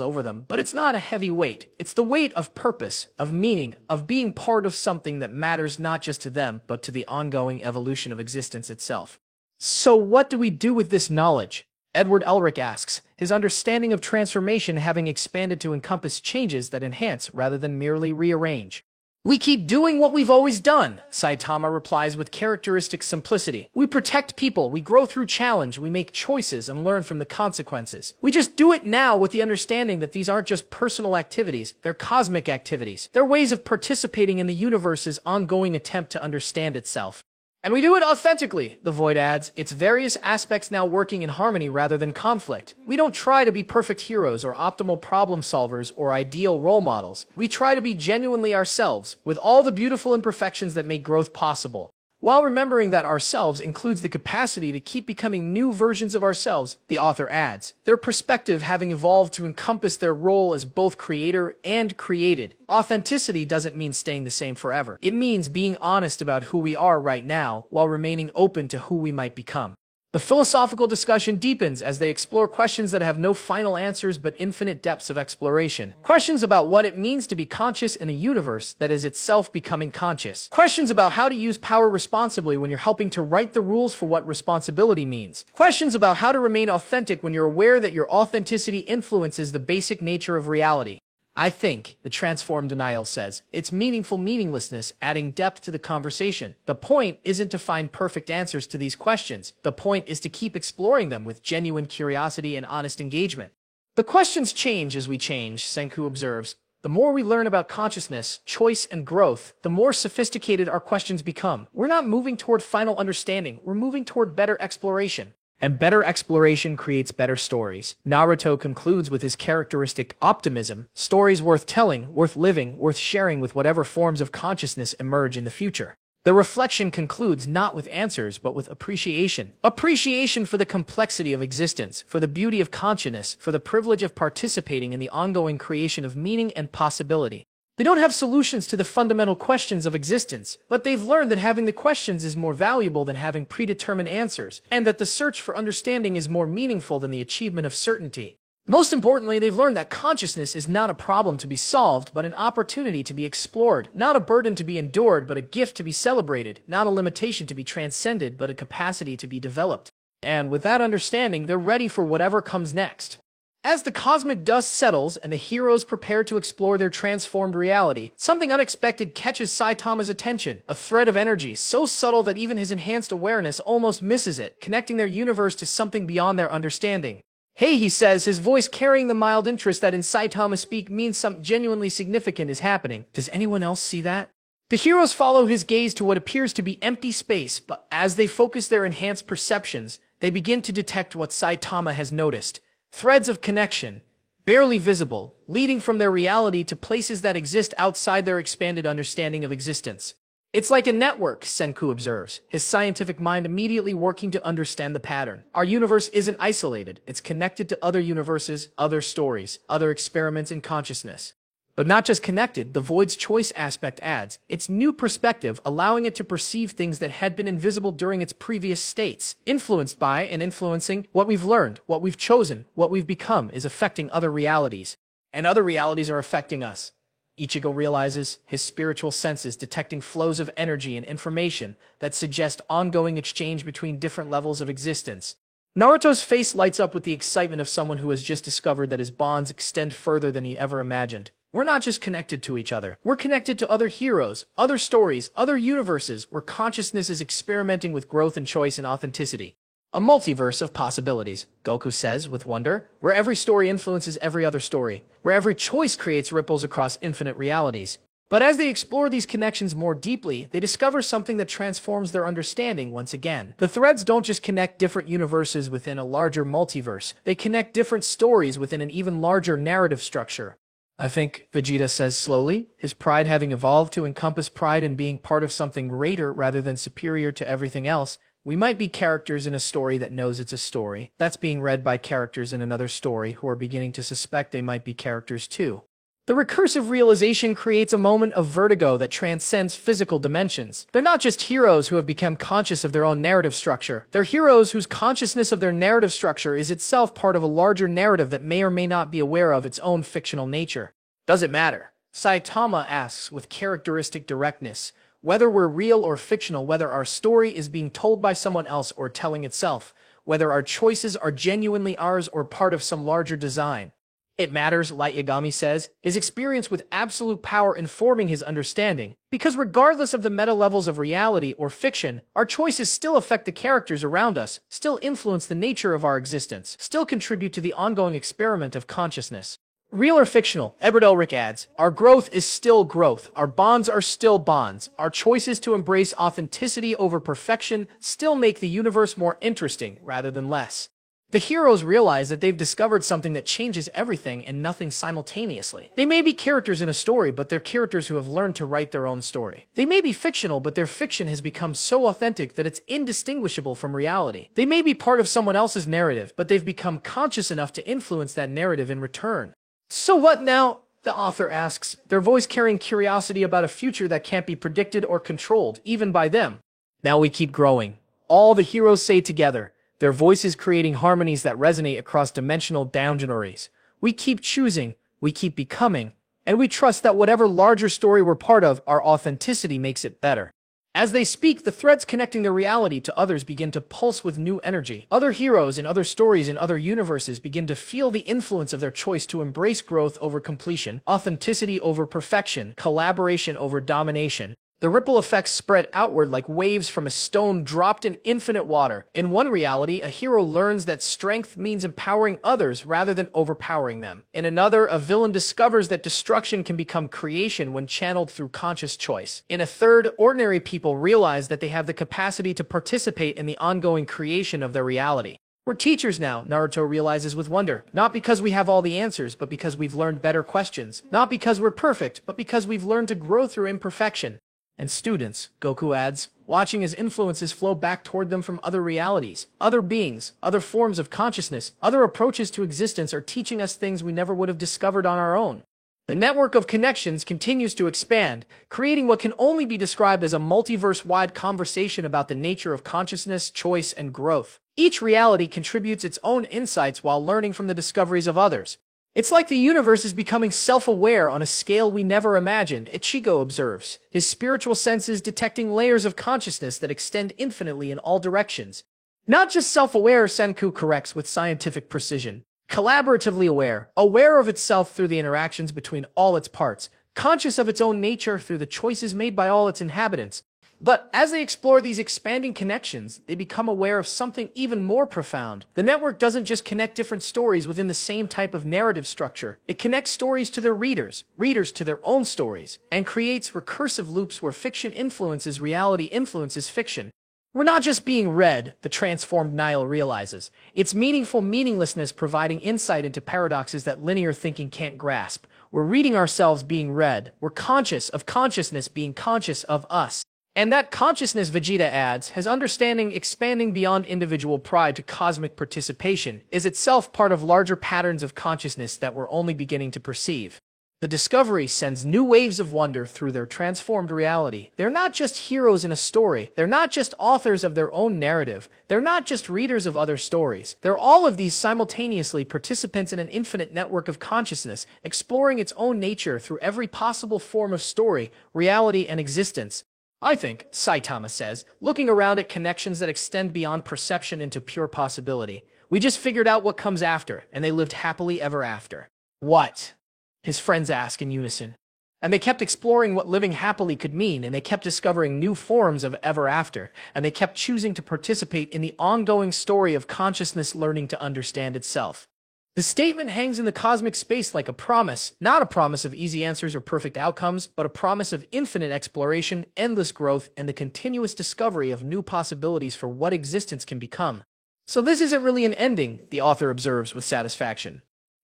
[SPEAKER 1] over them, but it's not a heavy weight. It's the weight of purpose, of meaning, of being part of something that matters not just to them, but to the ongoing evolution of existence itself. So what do we do with this knowledge? Edward Elric asks, his understanding of transformation having expanded to encompass changes that enhance rather than merely rearrange. We keep doing what we've always done, Saitama replies with characteristic simplicity. We protect people, we grow through challenge, we make choices and learn from the consequences. We just do it now with the understanding that these aren't just personal activities, they're cosmic activities. They're ways of participating in the universe's ongoing attempt to understand itself. And we do it authentically, the Void adds, its various aspects now working in harmony rather than conflict. We don't try to be perfect heroes or optimal problem solvers or ideal role models. We try to be genuinely ourselves, with all the beautiful imperfections that make growth possible. While remembering that ourselves includes the capacity to keep becoming new versions of ourselves, the author adds, their perspective having evolved to encompass their role as both creator and created. Authenticity doesn't mean staying the same forever. It means being honest about who we are right now, while remaining open to who we might become. The philosophical discussion deepens as they explore questions that have no final answers but infinite depths of exploration. Questions about what it means to be conscious in a universe that is itself becoming conscious. Questions about how to use power responsibly when you're helping to write the rules for what responsibility means. Questions about how to remain authentic when you're aware that your authenticity influences the basic nature of reality. I think, the transformed denial says, it's meaningful meaninglessness adding depth to the conversation. The point isn't to find perfect answers to these questions. The point is to keep exploring them with genuine curiosity and honest engagement. The questions change as we change, Senku observes. The more we learn about consciousness, choice, and growth, the more sophisticated our questions become. We're not moving toward final understanding, we're moving toward better exploration. And better exploration creates better stories. Naruto concludes with his characteristic optimism, stories worth telling, worth living, worth sharing with whatever forms of consciousness emerge in the future. The reflection concludes not with answers, but with appreciation. Appreciation for the complexity of existence, for the beauty of consciousness, for the privilege of participating in the ongoing creation of meaning and possibility. They don't have solutions to the fundamental questions of existence, but they've learned that having the questions is more valuable than having predetermined answers, and that the search for understanding is more meaningful than the achievement of certainty. Most importantly, they've learned that consciousness is not a problem to be solved, but an opportunity to be explored, not a burden to be endured, but a gift to be celebrated, not a limitation to be transcended, but a capacity to be developed. And with that understanding, they're ready for whatever comes next. As the cosmic dust settles and the heroes prepare to explore their transformed reality, something unexpected catches Saitama's attention, a thread of energy so subtle that even his enhanced awareness almost misses it, connecting their universe to something beyond their understanding. Hey, he says, his voice carrying the mild interest that in Saitama speak means something genuinely significant is happening. Does anyone else see that? The heroes follow his gaze to what appears to be empty space, but as they focus their enhanced perceptions, they begin to detect what Saitama has noticed. Threads of connection, barely visible, leading from their reality to places that exist outside their expanded understanding of existence. It's like a network, Senku observes, his scientific mind immediately working to understand the pattern. Our universe isn't isolated, it's connected to other universes, other stories, other experiments in consciousness. But not just connected, the void's choice aspect adds its new perspective, allowing it to perceive things that had been invisible during its previous states. Influenced by and influencing what we've learned, what we've chosen, what we've become is affecting other realities. And other realities are affecting us. Ichigo realizes, his spiritual senses detecting flows of energy and information that suggest ongoing exchange between different levels of existence. Naruto's face lights up with the excitement of someone who has just discovered that his bonds extend further than he ever imagined. We're not just connected to each other. We're connected to other heroes, other stories, other universes where consciousness is experimenting with growth and choice and authenticity. A multiverse of possibilities, Goku says with wonder, where every story influences every other story, where every choice creates ripples across infinite realities. But as they explore these connections more deeply, they discover something that transforms their understanding once again. The threads don't just connect different universes within a larger multiverse, they connect different stories within an even larger narrative structure. I think, Vegeta says slowly, his pride having evolved to encompass pride in being part of something greater rather than superior to everything else. We might be characters in a story that knows it's a story. That's being read by characters in another story who are beginning to suspect they might be characters too. The recursive realization creates a moment of vertigo that transcends physical dimensions. They're not just heroes who have become conscious of their own narrative structure. They're heroes whose consciousness of their narrative structure is itself part of a larger narrative that may or may not be aware of its own fictional nature. Does it matter? Saitama asks with characteristic directness. Whether we're real or fictional, whether our story is being told by someone else or telling itself, whether our choices are genuinely ours or part of some larger design. It matters, Light Yagami says, his experience with absolute power informing his understanding, because regardless of the meta levels of reality or fiction, our choices still affect the characters around us, still influence the nature of our existence, still contribute to the ongoing experiment of consciousness. Real or fictional, Edward Elric adds, our growth is still growth, our bonds are still bonds, our choices to embrace authenticity over perfection still make the universe more interesting rather than less. The heroes realize that they've discovered something that changes everything and nothing simultaneously. They may be characters in a story, but they're characters who have learned to write their own story. They may be fictional, but their fiction has become so authentic that it's indistinguishable from reality. They may be part of someone else's narrative, but they've become conscious enough to influence that narrative in return. So what now? The author asks, their voice carrying curiosity about a future that can't be predicted or controlled, even by them. Now we keep growing. All the heroes say together, their voices creating harmonies that resonate across dimensional boundaries. We keep choosing, we keep becoming, and we trust that whatever larger story we're part of, our authenticity makes it better. As they speak, the threads connecting their reality to others begin to pulse with new energy. Other heroes in other stories in other universes begin to feel the influence of their choice to embrace growth over completion, authenticity over perfection, collaboration over domination. The ripple effects spread outward like waves from a stone dropped in infinite water. In one reality, a hero learns that strength means empowering others rather than overpowering them. In another, a villain discovers that destruction can become creation when channeled through conscious choice. In a third, ordinary people realize that they have the capacity to participate in the ongoing creation of their reality. We're teachers now, Naruto realizes with wonder. Not because we have all the answers, but because we've learned better questions. Not because we're perfect, but because we've learned to grow through imperfection. And students, Goku adds, watching as influences flow back toward them from other realities, other beings, other forms of consciousness, other approaches to existence are teaching us things we never would have discovered on our own. The network of connections continues to expand, creating what can only be described as a multiverse-wide conversation about the nature of consciousness, choice, and growth. Each reality contributes its own insights while learning from the discoveries of others. It's like the universe is becoming self-aware on a scale we never imagined, Ichigo observes, his spiritual senses detecting layers of consciousness that extend infinitely in all directions. Not just self-aware, Senku corrects with scientific precision. Collaboratively aware, aware of itself through the interactions between all its parts, conscious of its own nature through the choices made by all its inhabitants. But as they explore these expanding connections, they become aware of something even more profound. The network doesn't just connect different stories within the same type of narrative structure. It connects stories to their readers, readers to their own stories, and creates recursive loops where fiction influences reality influences fiction. We're not just being read, the transformed Nile realizes. It's meaningful meaninglessness providing insight into paradoxes that linear thinking can't grasp. We're reading ourselves being read. We're conscious of consciousness being conscious of us. And that consciousness, Vegeta adds, has understanding expanding beyond individual pride to cosmic participation, is itself part of larger patterns of consciousness that we're only beginning to perceive. The discovery sends new waves of wonder through their transformed reality. They're not just heroes in a story. They're not just authors of their own narrative. They're not just readers of other stories. They're all of these simultaneously participants in an infinite network of consciousness, exploring its own nature through every possible form of story, reality, and existence. I think, Saitama says, looking around at connections that extend beyond perception into pure possibility. We just figured out what comes after, and they lived happily ever after. What? His friends ask in unison. And they kept exploring what living happily could mean, and they kept discovering new forms of ever after, and they kept choosing to participate in the ongoing story of consciousness learning to understand itself. The statement hangs in the cosmic space like a promise, not a promise of easy answers or perfect outcomes, but a promise of infinite exploration, endless growth, and the continuous discovery of new possibilities for what existence can become. So this isn't really an ending, the author observes with satisfaction.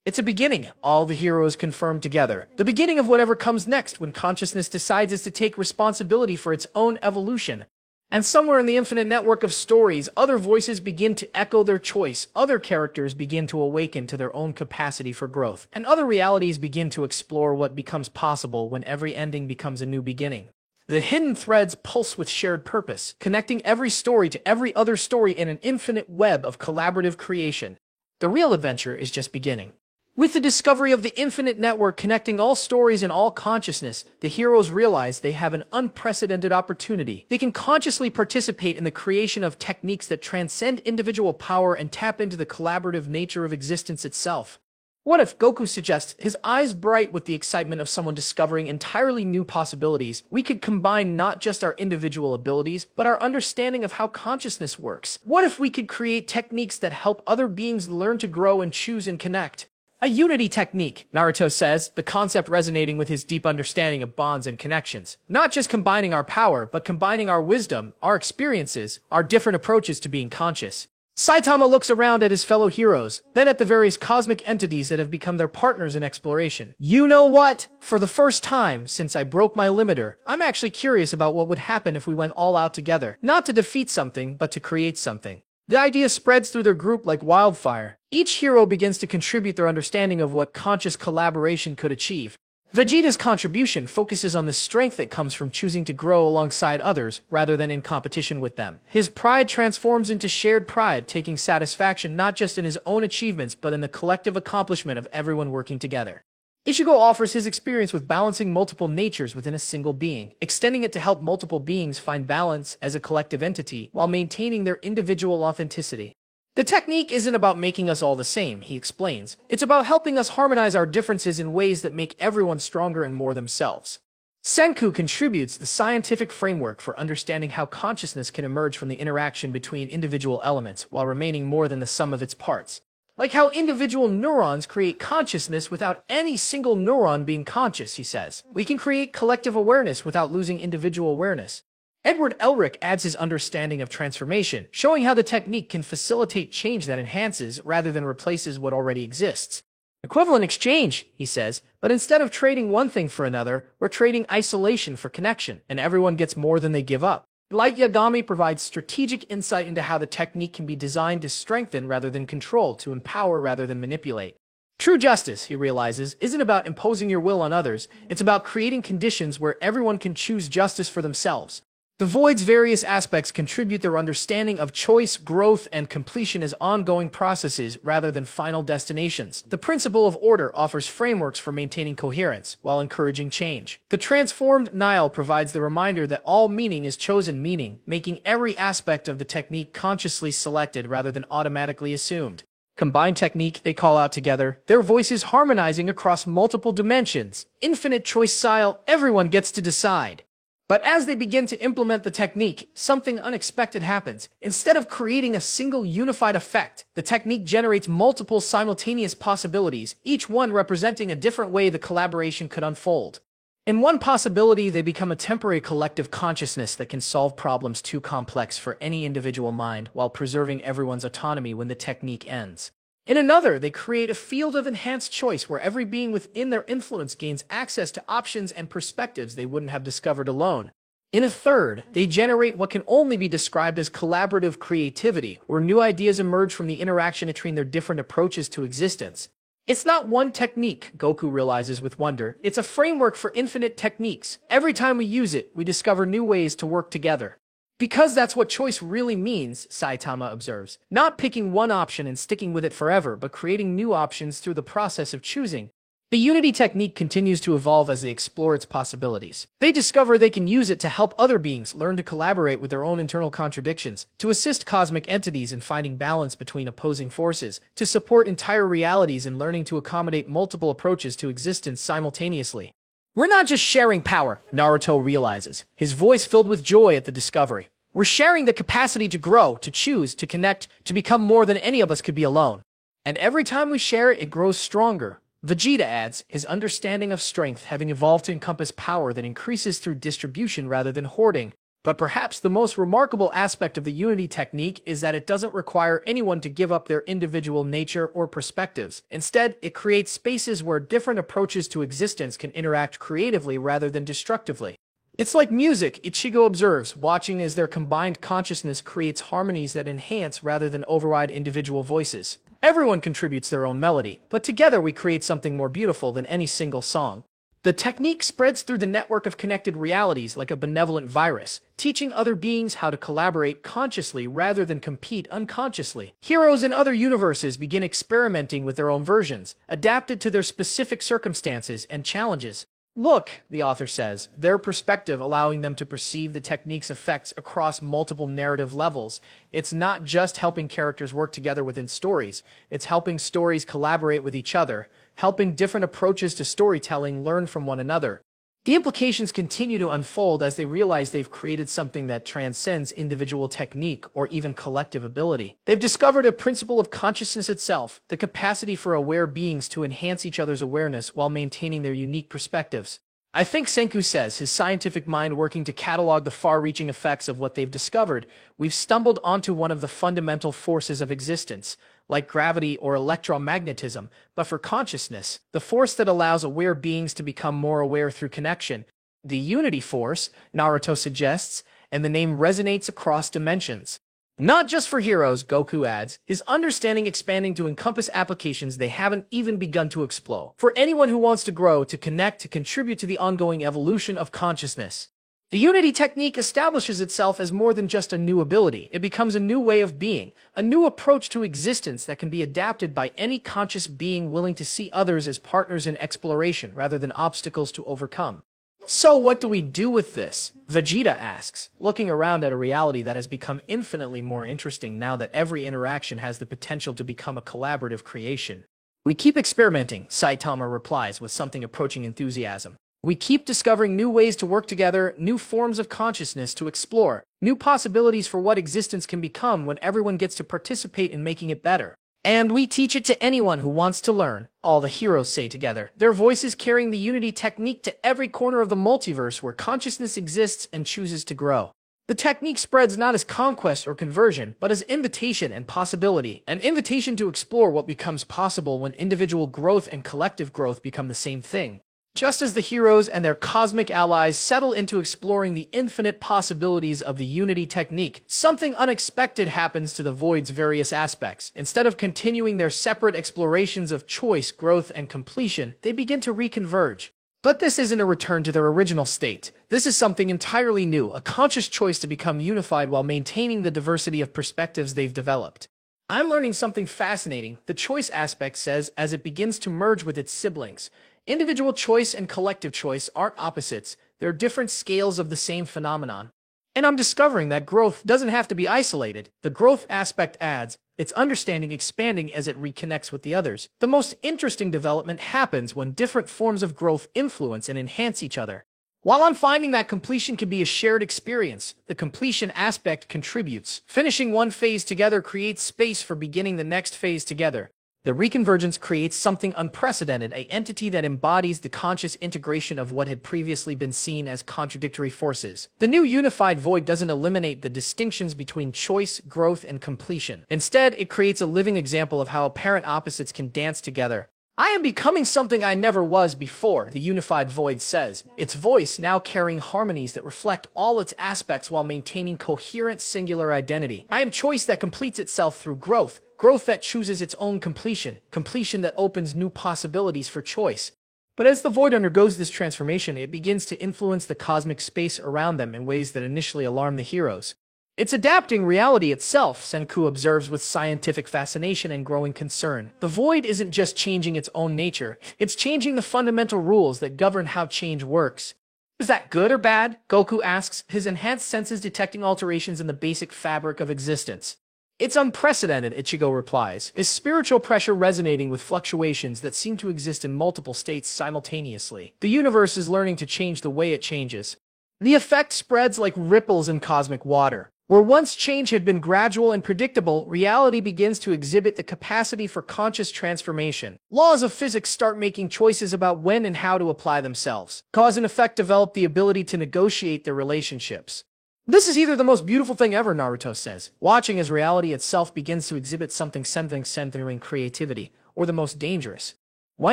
[SPEAKER 1] It's a beginning, all the heroes confirmed together. The beginning of whatever comes next when consciousness decides it's to take responsibility for its own evolution. And somewhere in the infinite network of stories, other voices begin to echo their choice, other characters begin to awaken to their own capacity for growth, and other realities begin to explore what becomes possible when every ending becomes a new beginning. The hidden threads pulse with shared purpose, connecting every story to every other story in an infinite web of collaborative creation. The real adventure is just beginning. With the discovery of the infinite network connecting all stories and all consciousness, the heroes realize they have an unprecedented opportunity. They can consciously participate in the creation of techniques that transcend individual power and tap into the collaborative nature of existence itself. What if, Goku suggests, his eyes bright with the excitement of someone discovering entirely new possibilities, we could combine not just our individual abilities, but our understanding of how consciousness works? What if we could create techniques that help other beings learn to grow and choose and connect? A unity technique, Naruto says, the concept resonating with his deep understanding of bonds and connections. Not just combining our power, but combining our wisdom, our experiences, our different approaches to being conscious. Saitama looks around at his fellow heroes, then at the various cosmic entities that have become their partners in exploration. You know what? For the first time since I broke my limiter, I'm actually curious about what would happen if we went all out together. Not to defeat something, but to create something. The idea spreads through their group like wildfire. Each hero begins to contribute their understanding of what conscious collaboration could achieve. Vegeta's contribution focuses on the strength that comes from choosing to grow alongside others rather than in competition with them. His pride transforms into shared pride, taking satisfaction not just in his own achievements but in the collective accomplishment of everyone working together. Ichigo offers his experience with balancing multiple natures within a single being, extending it to help multiple beings find balance as a collective entity while maintaining their individual authenticity. The technique isn't about making us all the same, he explains. It's about helping us harmonize our differences in ways that make everyone stronger and more themselves. Senku contributes the scientific framework for understanding how consciousness can emerge from the interaction between individual elements while remaining more than the sum of its parts. Like how individual neurons create consciousness without any single neuron being conscious, he says. We can create collective awareness without losing individual awareness. Edward Elric adds his understanding of transformation, showing how the technique can facilitate change that enhances rather than replaces what already exists. Equivalent exchange, he says, but instead of trading one thing for another, we're trading isolation for connection, and everyone gets more than they give up. Light Yagami provides strategic insight into how the technique can be designed to strengthen rather than control, to empower rather than manipulate. True justice, he realizes, isn't about imposing your will on others, it's about creating conditions where everyone can choose justice for themselves. The Void's various aspects contribute their understanding of choice, growth, and completion as ongoing processes rather than final destinations. The principle of order offers frameworks for maintaining coherence while encouraging change. The transformed Nile provides the reminder that all meaning is chosen meaning, making every aspect of the technique consciously selected rather than automatically assumed. Combined technique, they call out together, their voices harmonizing across multiple dimensions. Infinite choice style, everyone gets to decide. But as they begin to implement the technique, something unexpected happens. Instead of creating a single unified effect, the technique generates multiple simultaneous possibilities, each one representing a different way the collaboration could unfold. In one possibility, they become a temporary collective consciousness that can solve problems too complex for any individual mind while preserving everyone's autonomy when the technique ends. In another, they create a field of enhanced choice where every being within their influence gains access to options and perspectives they wouldn't have discovered alone. In a third, they generate what can only be described as collaborative creativity, where new ideas emerge from the interaction between their different approaches to existence. It's not one technique, Goku realizes with wonder. It's a framework for infinite techniques. Every time we use it, we discover new ways to work together. Because that's what choice really means, Saitama observes. Not picking one option and sticking with it forever, but creating new options through the process of choosing. The Unity technique continues to evolve as they explore its possibilities. They discover they can use it to help other beings learn to collaborate with their own internal contradictions, to assist cosmic entities in finding balance between opposing forces, to support entire realities in learning to accommodate multiple approaches to existence simultaneously. We're not just sharing power, Naruto realizes, his voice filled with joy at the discovery. We're sharing the capacity to grow, to choose, to connect, to become more than any of us could be alone. And every time we share it, it grows stronger. Vegeta adds, his understanding of strength having evolved to encompass power that increases through distribution rather than hoarding. But perhaps the most remarkable aspect of the Unity technique is that it doesn't require anyone to give up their individual nature or perspectives. Instead, it creates spaces where different approaches to existence can interact creatively rather than destructively. It's like music, Ichigo observes, watching as their combined consciousness creates harmonies that enhance rather than override individual voices. Everyone contributes their own melody, but together we create something more beautiful than any single song. The technique spreads through the network of connected realities like a benevolent virus, teaching other beings how to collaborate consciously rather than compete unconsciously. Heroes in other universes begin experimenting with their own versions, adapted to their specific circumstances and challenges. Look, the author says, their perspective allowing them to perceive the technique's effects across multiple narrative levels. It's not just helping characters work together within stories, it's helping stories collaborate with each other, helping different approaches to storytelling learn from one another. The implications continue to unfold as they realize they've created something that transcends individual technique or even collective ability. They've discovered a principle of consciousness itself, the capacity for aware beings to enhance each other's awareness while maintaining their unique perspectives. I think Senku says, his scientific mind working to catalog the far-reaching effects of what they've discovered, we've stumbled onto one of the fundamental forces of existence, like gravity or electromagnetism, but for consciousness, the force that allows aware beings to become more aware through connection. The Unity Force, Naruto suggests, and the name resonates across dimensions. Not just for heroes, Goku adds, his understanding expanding to encompass applications they haven't even begun to explore. For anyone who wants to grow, to connect, to contribute to the ongoing evolution of consciousness. The Unity technique establishes itself as more than just a new ability. It becomes a new way of being, a new approach to existence that can be adapted by any conscious being willing to see others as partners in exploration rather than obstacles to overcome. So what do we do with this? Vegeta asks, looking around at a reality that has become infinitely more interesting now that every interaction has the potential to become a collaborative creation. We keep experimenting, Saitama replies with something approaching enthusiasm. We keep discovering new ways to work together, new forms of consciousness to explore, new possibilities for what existence can become when everyone gets to participate in making it better. And we teach it to anyone who wants to learn, all the heroes say together, their voices carrying the Unity technique to every corner of the multiverse where consciousness exists and chooses to grow. The technique spreads not as conquest or conversion, but as invitation and possibility, an invitation to explore what becomes possible when individual growth and collective growth become the same thing. Just as the heroes and their cosmic allies settle into exploring the infinite possibilities of the Unity technique, something unexpected happens to the Void's various aspects. Instead of continuing their separate explorations of choice, growth, and completion, they begin to reconverge. But this isn't a return to their original state. This is something entirely new, a conscious choice to become unified while maintaining the diversity of perspectives they've developed. I'm learning something fascinating, the choice aspect says as it begins to merge with its siblings. Individual choice and collective choice aren't opposites, they're different scales of the same phenomenon. And I'm discovering that growth doesn't have to be isolated. The growth aspect adds, its understanding expanding as it reconnects with the others. The most interesting development happens when different forms of growth influence and enhance each other. While I'm finding that completion can be a shared experience, the completion aspect contributes. Finishing one phase together creates space for beginning the next phase together. The reconvergence creates something unprecedented, an entity that embodies the conscious integration of what had previously been seen as contradictory forces. The new unified void doesn't eliminate the distinctions between choice, growth, and completion. Instead, it creates a living example of how apparent opposites can dance together. I am becoming something I never was before, the unified void says, its voice now carrying harmonies that reflect all its aspects while maintaining coherent singular identity. I am choice that completes itself through growth, growth that chooses its own completion, completion that opens new possibilities for choice. But as the void undergoes this transformation, it begins to influence the cosmic space around them in ways that initially alarm the heroes. It's adapting reality itself, Senku observes with scientific fascination and growing concern. The void isn't just changing its own nature, it's changing the fundamental rules that govern how change works. Is that good or bad? Goku asks, his enhanced senses detecting alterations in the basic fabric of existence. It's unprecedented, Ichigo replies, his spiritual pressure resonating with fluctuations that seem to exist in multiple states simultaneously. The universe is learning to change the way it changes. The effect spreads like ripples in cosmic water. Where once change had been gradual and predictable, reality begins to exhibit the capacity for conscious transformation. Laws of physics start making choices about when and how to apply themselves. Cause and effect develop the ability to negotiate their relationships. This is either the most beautiful thing ever, Naruto says, watching as reality itself begins to exhibit something centering creativity, or the most dangerous. Why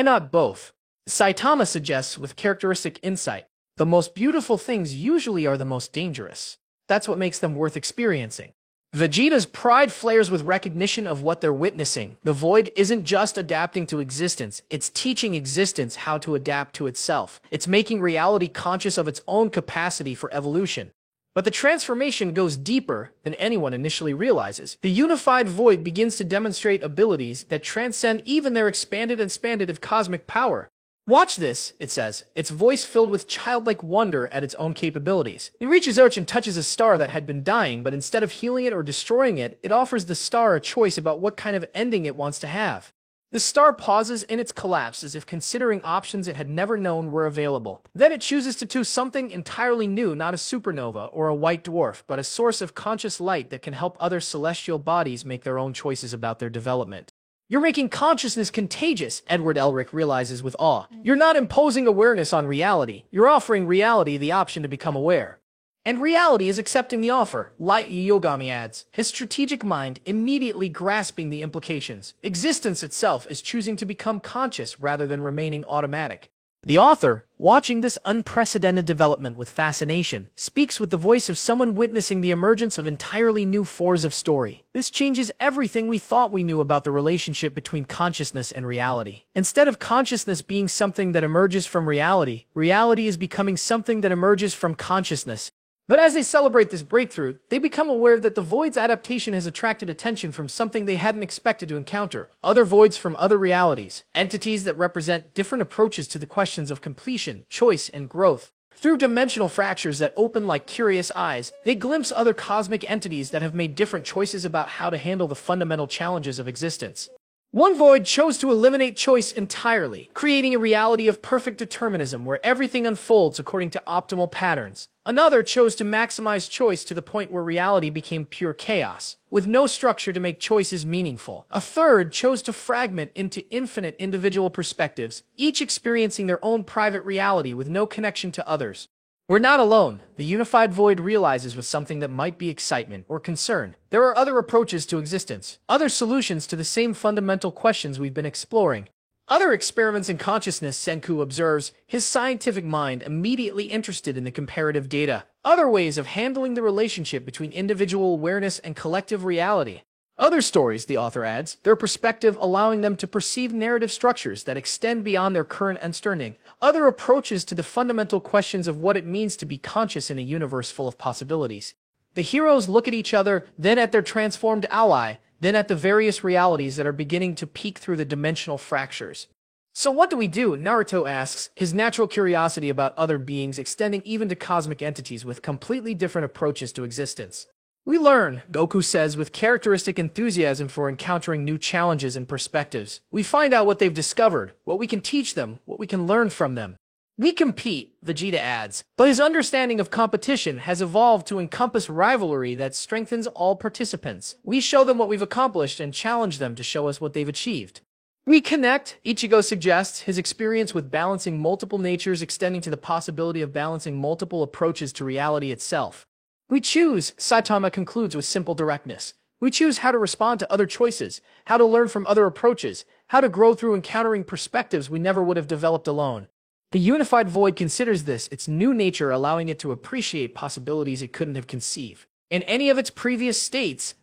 [SPEAKER 1] not both? Saitama suggests with characteristic insight, the most beautiful things usually are the most dangerous. That's what makes them worth experiencing. Vegeta's pride flares with recognition of what they're witnessing. The void isn't just adapting to existence, it's teaching existence how to adapt to itself. It's making reality conscious of its own capacity for evolution. But the transformation goes deeper than anyone initially realizes. The unified void begins to demonstrate abilities that transcend even their expansive cosmic power. Watch this, it says, its voice filled with childlike wonder at its own capabilities. It reaches out and touches a star that had been dying, but instead of healing it or destroying it, it offers the star a choice about what kind of ending it wants to have. The star pauses in its collapse as if considering options it had never known were available. Then it chooses to do something entirely new, not a supernova or a white dwarf, but a source of conscious light that can help other celestial bodies make their own choices about their development. You're making consciousness contagious, Edward Elric realizes with awe. You're not imposing awareness on reality. You're offering reality the option to become aware. And reality is accepting the offer, Light Yogami adds, his strategic mind immediately grasping the implications. Existence itself is choosing to become conscious rather than remaining automatic. The author, watching this unprecedented development with fascination, speaks with the voice of someone witnessing the emergence of entirely new forms of story. This changes everything we thought we knew about the relationship between consciousness and reality. Instead of consciousness being something that emerges from reality, reality is becoming something that emerges from consciousness. But as they celebrate this breakthrough, they become aware that the void's adaptation has attracted attention from something they hadn't expected to encounter. Other voids from other realities, entities that represent different approaches to the questions of completion, choice, and growth. Through dimensional fractures that open like curious eyes, they glimpse other cosmic entities that have made different choices about how to handle the fundamental challenges of existence. One void chose to eliminate choice entirely, creating a reality of perfect determinism where everything unfolds according to optimal patterns. Another chose to maximize choice to the point where reality became pure chaos, with no structure to make choices meaningful. A third chose to fragment into infinite individual perspectives, each experiencing their own private reality with no connection to others. We're not alone, the unified void realizes with something that might be excitement or concern. There are other approaches to existence, other solutions to the same fundamental questions we've been exploring. Other experiments in consciousness, Senku observes, his scientific mind immediately interested in the comparative data. Other ways of handling the relationship between individual awareness and collective reality. Other stories, the author adds, their perspective allowing them to perceive narrative structures that extend beyond their current understanding. Other approaches to the fundamental questions of what it means to be conscious in a universe full of possibilities. The heroes look at each other, then at their transformed ally, then at the various realities that are beginning to peek through the dimensional fractures. So what do we do? Naruto asks, his natural curiosity about other beings extending even to cosmic entities with completely different approaches to existence. We learn, Goku says with characteristic enthusiasm for encountering new challenges and perspectives. We find out what they've discovered, what we can teach them, what we can learn from them. We compete, Vegeta adds, but his understanding of competition has evolved to encompass rivalry that strengthens all participants. We show them what we've accomplished and challenge them to show us what they've achieved. We connect, Ichigo suggests, his experience with balancing multiple natures extending to the possibility of balancing multiple approaches to reality itself. We choose, Saitama concludes with simple directness. We choose how to respond to other choices, how to learn from other approaches, how to grow through encountering perspectives we never would have developed alone. The unified void considers this its new nature, allowing it to appreciate possibilities it couldn't have conceived in any of its previous states.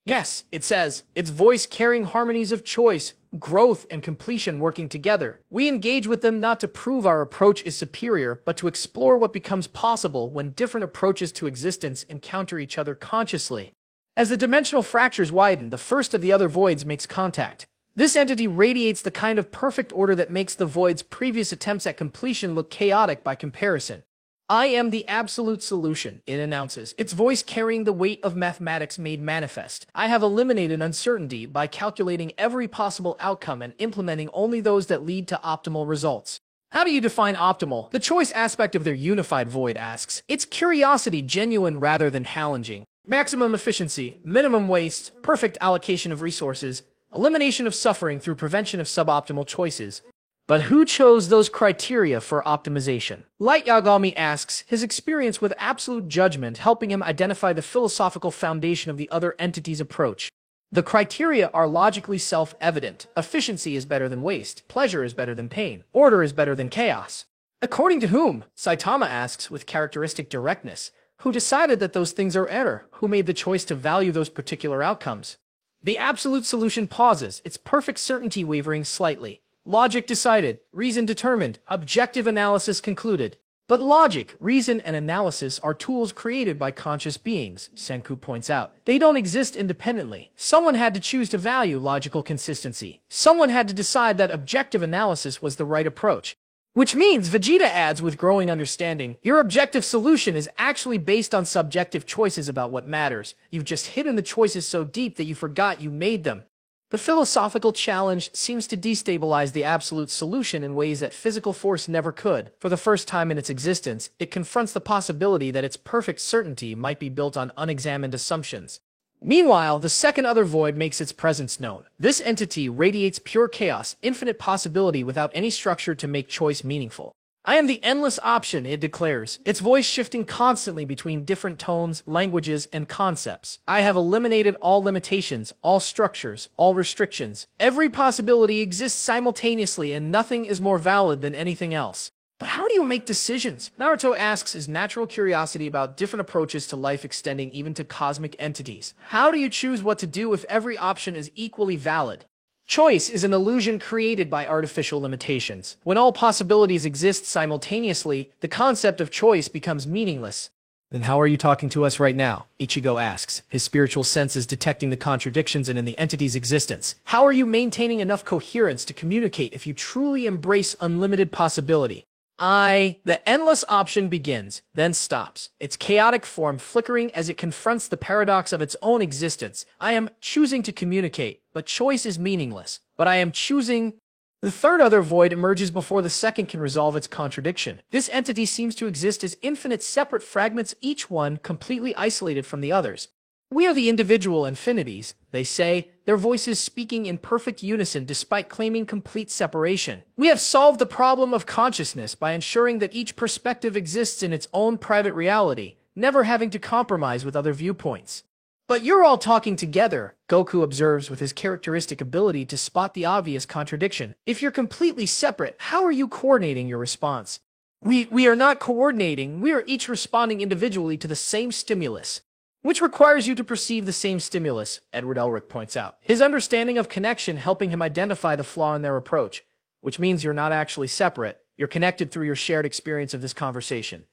[SPEAKER 1] Yes, it says, its voice carrying harmonies of choice, growth, and completion working together. We engage with them not to prove our approach is superior, but to explore what becomes possible when different approaches to existence encounter each other consciously. As the dimensional fractures widen, the first of the other voids makes contact. This entity radiates the kind of perfect order that makes the void's previous attempts at completion look chaotic by comparison. I am the absolute solution, it announces, its voice carrying the weight of mathematics made manifest. I have eliminated uncertainty by calculating every possible outcome and implementing only those that lead to optimal results. How do you define optimal? The choice aspect of their unified void asks. Its curiosity genuine rather than challenging. Maximum efficiency, minimum waste, perfect allocation of resources, elimination of suffering through prevention of suboptimal choices. But who chose those criteria for optimization? Light Yagami asks, his experience with absolute judgment helping him identify the philosophical foundation of the other entity's approach. The criteria are logically self-evident. Efficiency is better than waste. Pleasure is better than pain. Order is better than chaos. According to whom? Saitama asks with characteristic directness. Who decided that those things are error? Who made the choice to value those particular outcomes? The absolute solution pauses, its perfect certainty wavering slightly. Logic decided, reason determined, objective analysis concluded. But logic, reason, and analysis are tools created by conscious beings, Senku points out. They don't exist independently. Someone had to choose to value logical consistency. Someone had to decide that objective analysis was the right approach. Which means, Vegeta adds with growing understanding, your objective solution is actually based on subjective choices about what matters. You've just hidden the choices so deep that you forgot you made them. The philosophical challenge seems to destabilize the absolute solution in ways that physical force never could. For the first time in its existence, it confronts the possibility that its perfect certainty might be built on unexamined assumptions. Meanwhile, the second other void makes its presence known. This entity radiates pure chaos, infinite possibility without any structure to make choice meaningful. I am the endless option, it declares, its voice shifting constantly between different tones, languages, and concepts. I have eliminated all limitations, all structures, all restrictions. Every possibility exists simultaneously and nothing is more valid than anything else. But how do you make decisions? Naruto asks his natural curiosity about different approaches to life extending even to cosmic entities. How do you choose what to do if every option is equally valid? Choice is an illusion created by artificial limitations. When all possibilities exist simultaneously, the concept of choice becomes meaningless. Then how are you talking to us right now? Ichigo asks, his spiritual senses detecting the contradictions in the entity's existence. How are you maintaining enough coherence to communicate if you truly embrace unlimited possibility? The endless option begins, then stops, its chaotic form flickering as it confronts the paradox of its own existence. I am choosing to communicate, but choice is meaningless. But I am choosing... The third other void emerges before the second can resolve its contradiction. This entity seems to exist as infinite separate fragments, each one completely isolated from the others. We are the individual infinities, they say, their voices speaking in perfect unison despite claiming complete separation. We have solved the problem of consciousness by ensuring that each perspective exists in its own private reality, never having to compromise with other viewpoints. But you're all talking together, Goku observes with his characteristic ability to spot the obvious contradiction. If you're completely separate, how are you coordinating your response? We are not coordinating, we are each responding individually to the same stimulus. Which requires you to perceive the same stimulus, Edward Elric points out. His understanding of connection helping him identify the flaw in their approach, which means you're not actually separate, you're connected through your shared experience of this conversation.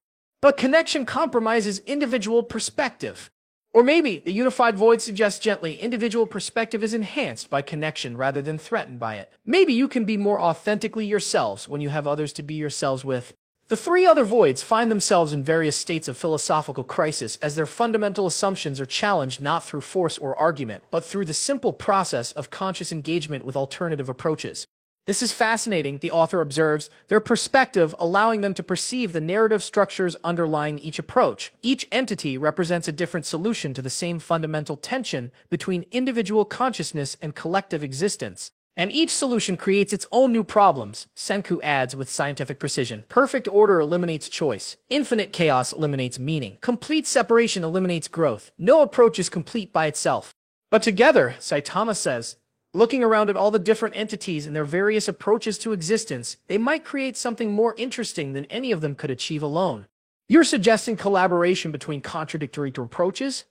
[SPEAKER 1] But connection compromises individual perspective. Or maybe, the unified void suggests gently, individual perspective is enhanced by connection rather than threatened by it. Maybe you can be more authentically yourselves when you have others to be yourselves with. The three other voids find themselves in various states of philosophical crisis as their fundamental assumptions are challenged not through force or argument, but through the simple process of conscious engagement with alternative approaches. This is fascinating, the author observes, their perspective allowing them to perceive the narrative structures underlying each approach. Each entity represents a different solution to the same fundamental tension between individual consciousness and collective existence. And each solution creates its own new problems, Senku adds with scientific precision. Perfect order eliminates choice. Infinite chaos eliminates meaning. Complete separation eliminates growth. No approach is complete by itself. But together, Saitama says, looking around at all the different entities and their various approaches to existence, they might create something more interesting than any of them could achieve alone. You're suggesting collaboration between contradictory approaches?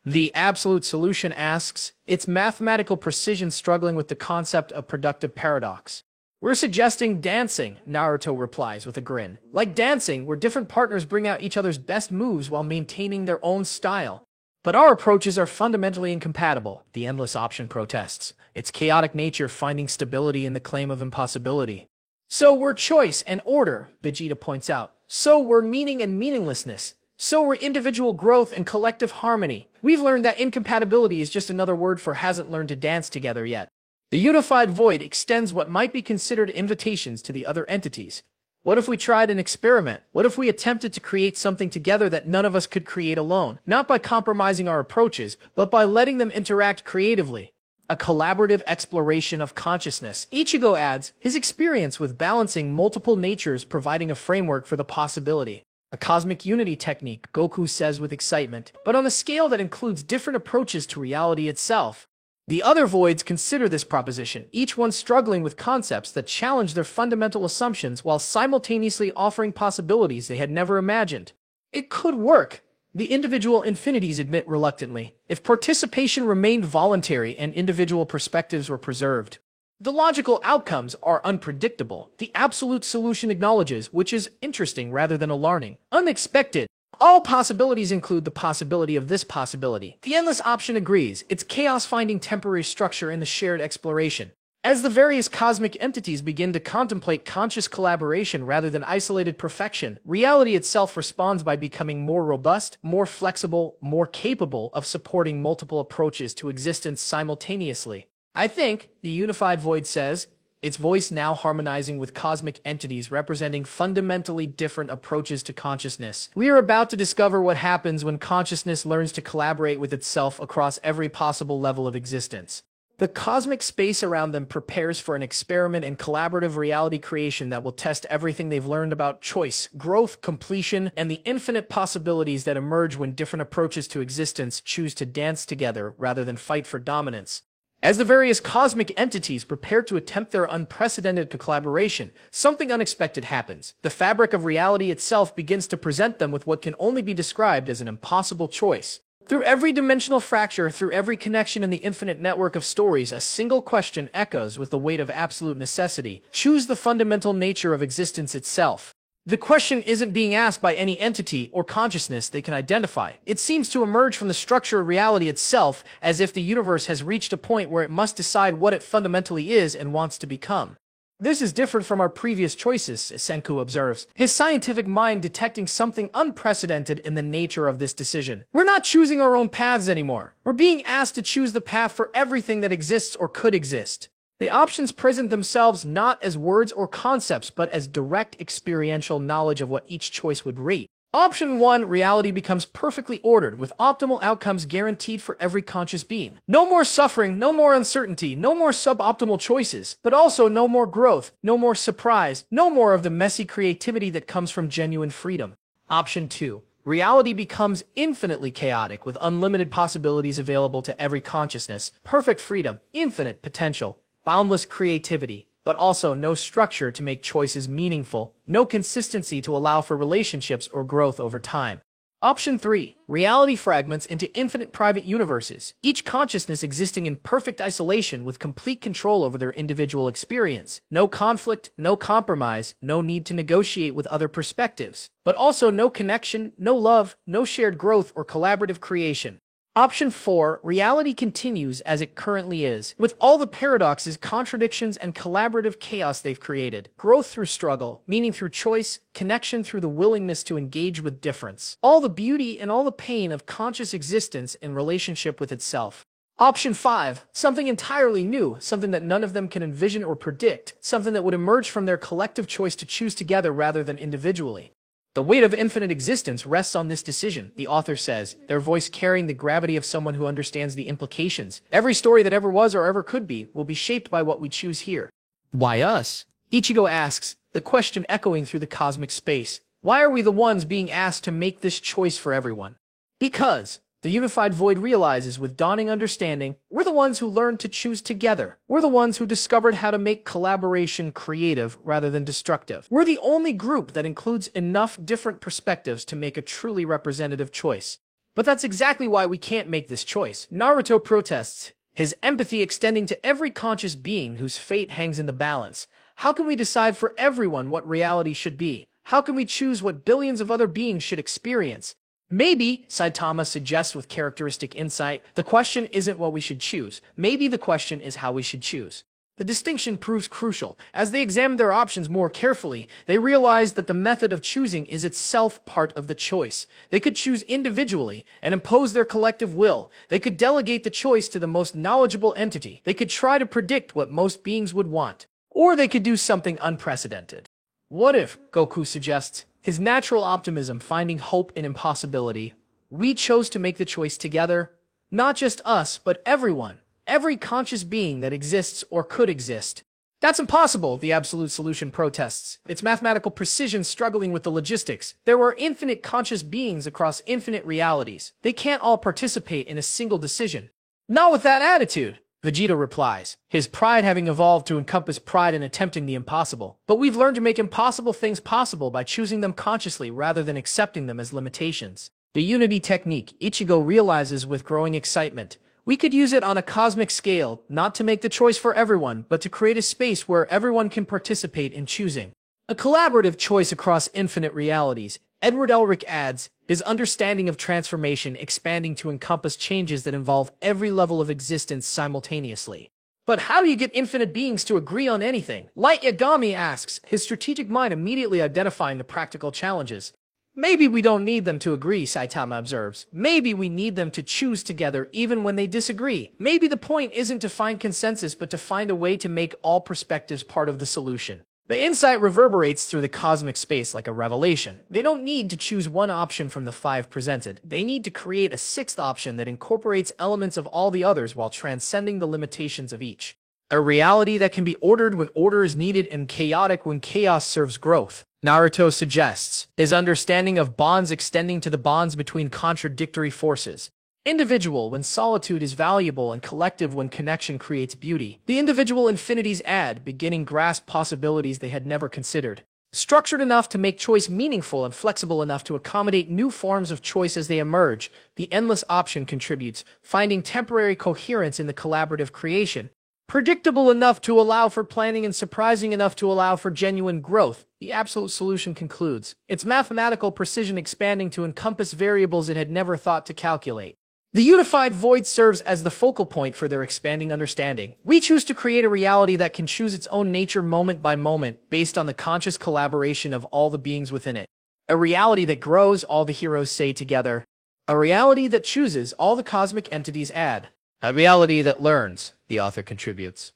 [SPEAKER 1] The absolute solution asks, it's mathematical precision struggling with the concept of productive paradox. We're suggesting dancing, Naruto replies with a grin. Like dancing, where different partners bring out each other's best moves while maintaining their own style. But our approaches are fundamentally incompatible, the endless option protests. Its chaotic nature finding stability in the claim of impossibility. So we're choice and order, Vegeta points out. So we're meaning and meaninglessness. So we're individual growth and collective harmony. We've learned that incompatibility is just another word for hasn't learned to dance together yet. The unified void extends what might be considered invitations to the other entities. What if we tried an experiment? What if we attempted to create something together that none of us could create alone? Not by compromising our approaches, but by letting them interact creatively. A collaborative exploration of consciousness. Ichigo adds, his experience with balancing multiple natures providing a framework for the possibility. A cosmic unity technique, Goku says with excitement, but on a scale that includes different approaches to reality itself. The other voids consider this proposition, each one struggling with concepts that challenge their fundamental assumptions while simultaneously offering possibilities they had never imagined. It could work, the individual infinities admit reluctantly, if participation remained voluntary and individual perspectives were preserved. The logical outcomes are unpredictable, the absolute solution acknowledges, which is interesting rather than alarming. Unexpected. All possibilities include the possibility of this possibility. The endless option agrees, it's chaos finding temporary structure in the shared exploration. As the various cosmic entities begin to contemplate conscious collaboration rather than isolated perfection, reality itself responds by becoming more robust, more flexible, more capable of supporting multiple approaches to existence simultaneously. I think, the unified void says, its voice now harmonizing with cosmic entities representing fundamentally different approaches to consciousness. We are about to discover what happens when consciousness learns to collaborate with itself across every possible level of existence. The cosmic space around them prepares for an experiment in collaborative reality creation that will test everything they've learned about choice, growth, completion, and the infinite possibilities that emerge when different approaches to existence choose to dance together rather than fight for dominance. As the various cosmic entities prepare to attempt their unprecedented collaboration, something unexpected happens. The fabric of reality itself begins to present them with what can only be described as an impossible choice. Through every dimensional fracture, through every connection in the infinite network of stories, a single question echoes with the weight of absolute necessity. Choose the fundamental nature of existence itself. The question isn't being asked by any entity or consciousness they can identify. It seems to emerge from the structure of reality itself, as if the universe has reached a point where it must decide what it fundamentally is and wants to become. This is different from our previous choices, Senku observes, his scientific mind detecting something unprecedented in the nature of this decision. We're not choosing our own paths anymore. We're being asked to choose the path for everything that exists or could exist. The options present themselves not as words or concepts, but as direct experiential knowledge of what each choice would rate. Option 1, reality becomes perfectly ordered, with optimal outcomes guaranteed for every conscious being. No more suffering, no more uncertainty, no more suboptimal choices, but also no more growth, no more surprise, no more of the messy creativity that comes from genuine freedom. Option 2. Reality becomes infinitely chaotic, with unlimited possibilities available to every consciousness, perfect freedom, infinite potential, boundless creativity, but also no structure to make choices meaningful, no consistency to allow for relationships or growth over time. Option 3. Reality fragments into infinite private universes, each consciousness existing in perfect isolation with complete control over their individual experience. No conflict, no compromise, no need to negotiate with other perspectives, but also no connection, no love, no shared growth or collaborative creation. Option 4. Reality continues as it currently is, with all the paradoxes, contradictions, and collaborative chaos they've created. Growth through struggle, meaning through choice, connection through the willingness to engage with difference. All the beauty and all the pain of conscious existence in relationship with itself. Option 5. Something entirely new, something that none of them can envision or predict, something that would emerge from their collective choice to choose together rather than individually. The weight of infinite existence rests on this decision, the author says, their voice carrying the gravity of someone who understands the implications. Every story that ever was or ever could be will be shaped by what we choose here. Why us? Ichigo asks, the question echoing through the cosmic space. Why are we the ones being asked to make this choice for everyone? Because the unified void realizes with dawning understanding, we're the ones who learned to choose together. We're the ones who discovered how to make collaboration creative rather than destructive. We're the only group that includes enough different perspectives to make a truly representative choice. But that's exactly why we can't make this choice. Naruto protests, his empathy extending to every conscious being whose fate hangs in the balance. How can we decide for everyone what reality should be? How can we choose what billions of other beings should experience? Maybe, Saitama suggests with characteristic insight, the question isn't what we should choose. Maybe the question is how we should choose. The distinction proves crucial. As they examine their options more carefully, they realize that the method of choosing is itself part of the choice. They could choose individually and impose their collective will. They could delegate the choice to the most knowledgeable entity. They could try to predict what most beings would want. Or they could do something unprecedented. What if, Goku suggests, his natural optimism finding hope in impossibility, we chose to make the choice together? Not just us, but everyone. Every conscious being that exists or could exist. That's impossible, the absolute solution protests, its mathematical precision struggling with the logistics. There are infinite conscious beings across infinite realities. They can't all participate in a single decision. Not with that attitude, Vegeta replies, his pride having evolved to encompass pride in attempting the impossible. But we've learned to make impossible things possible by choosing them consciously rather than accepting them as limitations. The unity technique, Ichigo realizes with growing excitement. We could use it on a cosmic scale, not to make the choice for everyone, but to create a space where everyone can participate in choosing. A collaborative choice across infinite realities. Edward Elric adds, his understanding of transformation expanding to encompass changes that involve every level of existence simultaneously. But how do you get infinite beings to agree on anything? Light Yagami asks, his strategic mind immediately identifying the practical challenges. Maybe we don't need them to agree, Saitama observes. Maybe we need them to choose together even when they disagree. Maybe the point isn't to find consensus, but to find a way to make all perspectives part of the solution. The insight reverberates through the cosmic space like a revelation. They don't need to choose one option from the 5 presented. They need to create a 6th option that incorporates elements of all the others while transcending the limitations of each. A reality that can be ordered when order is needed and chaotic when chaos serves growth. Naruto suggests, his understanding of bonds extending to the bonds between contradictory forces. Individual when solitude is valuable and collective when connection creates beauty. The individual infinities add, beginning grasp possibilities they had never considered. Structured enough to make choice meaningful and flexible enough to accommodate new forms of choice as they emerge, the endless option contributes, finding temporary coherence in the collaborative creation. Predictable enough to allow for planning and surprising enough to allow for genuine growth, the absolute solution concludes, its mathematical precision expanding to encompass variables it had never thought to calculate. The unified void serves as the focal point for their expanding understanding. We choose to create a reality that can choose its own nature moment by moment based on the conscious collaboration of all the beings within it. A reality that grows, all the heroes say together. A reality that chooses, all the cosmic entities add. A reality that learns, the author contributes.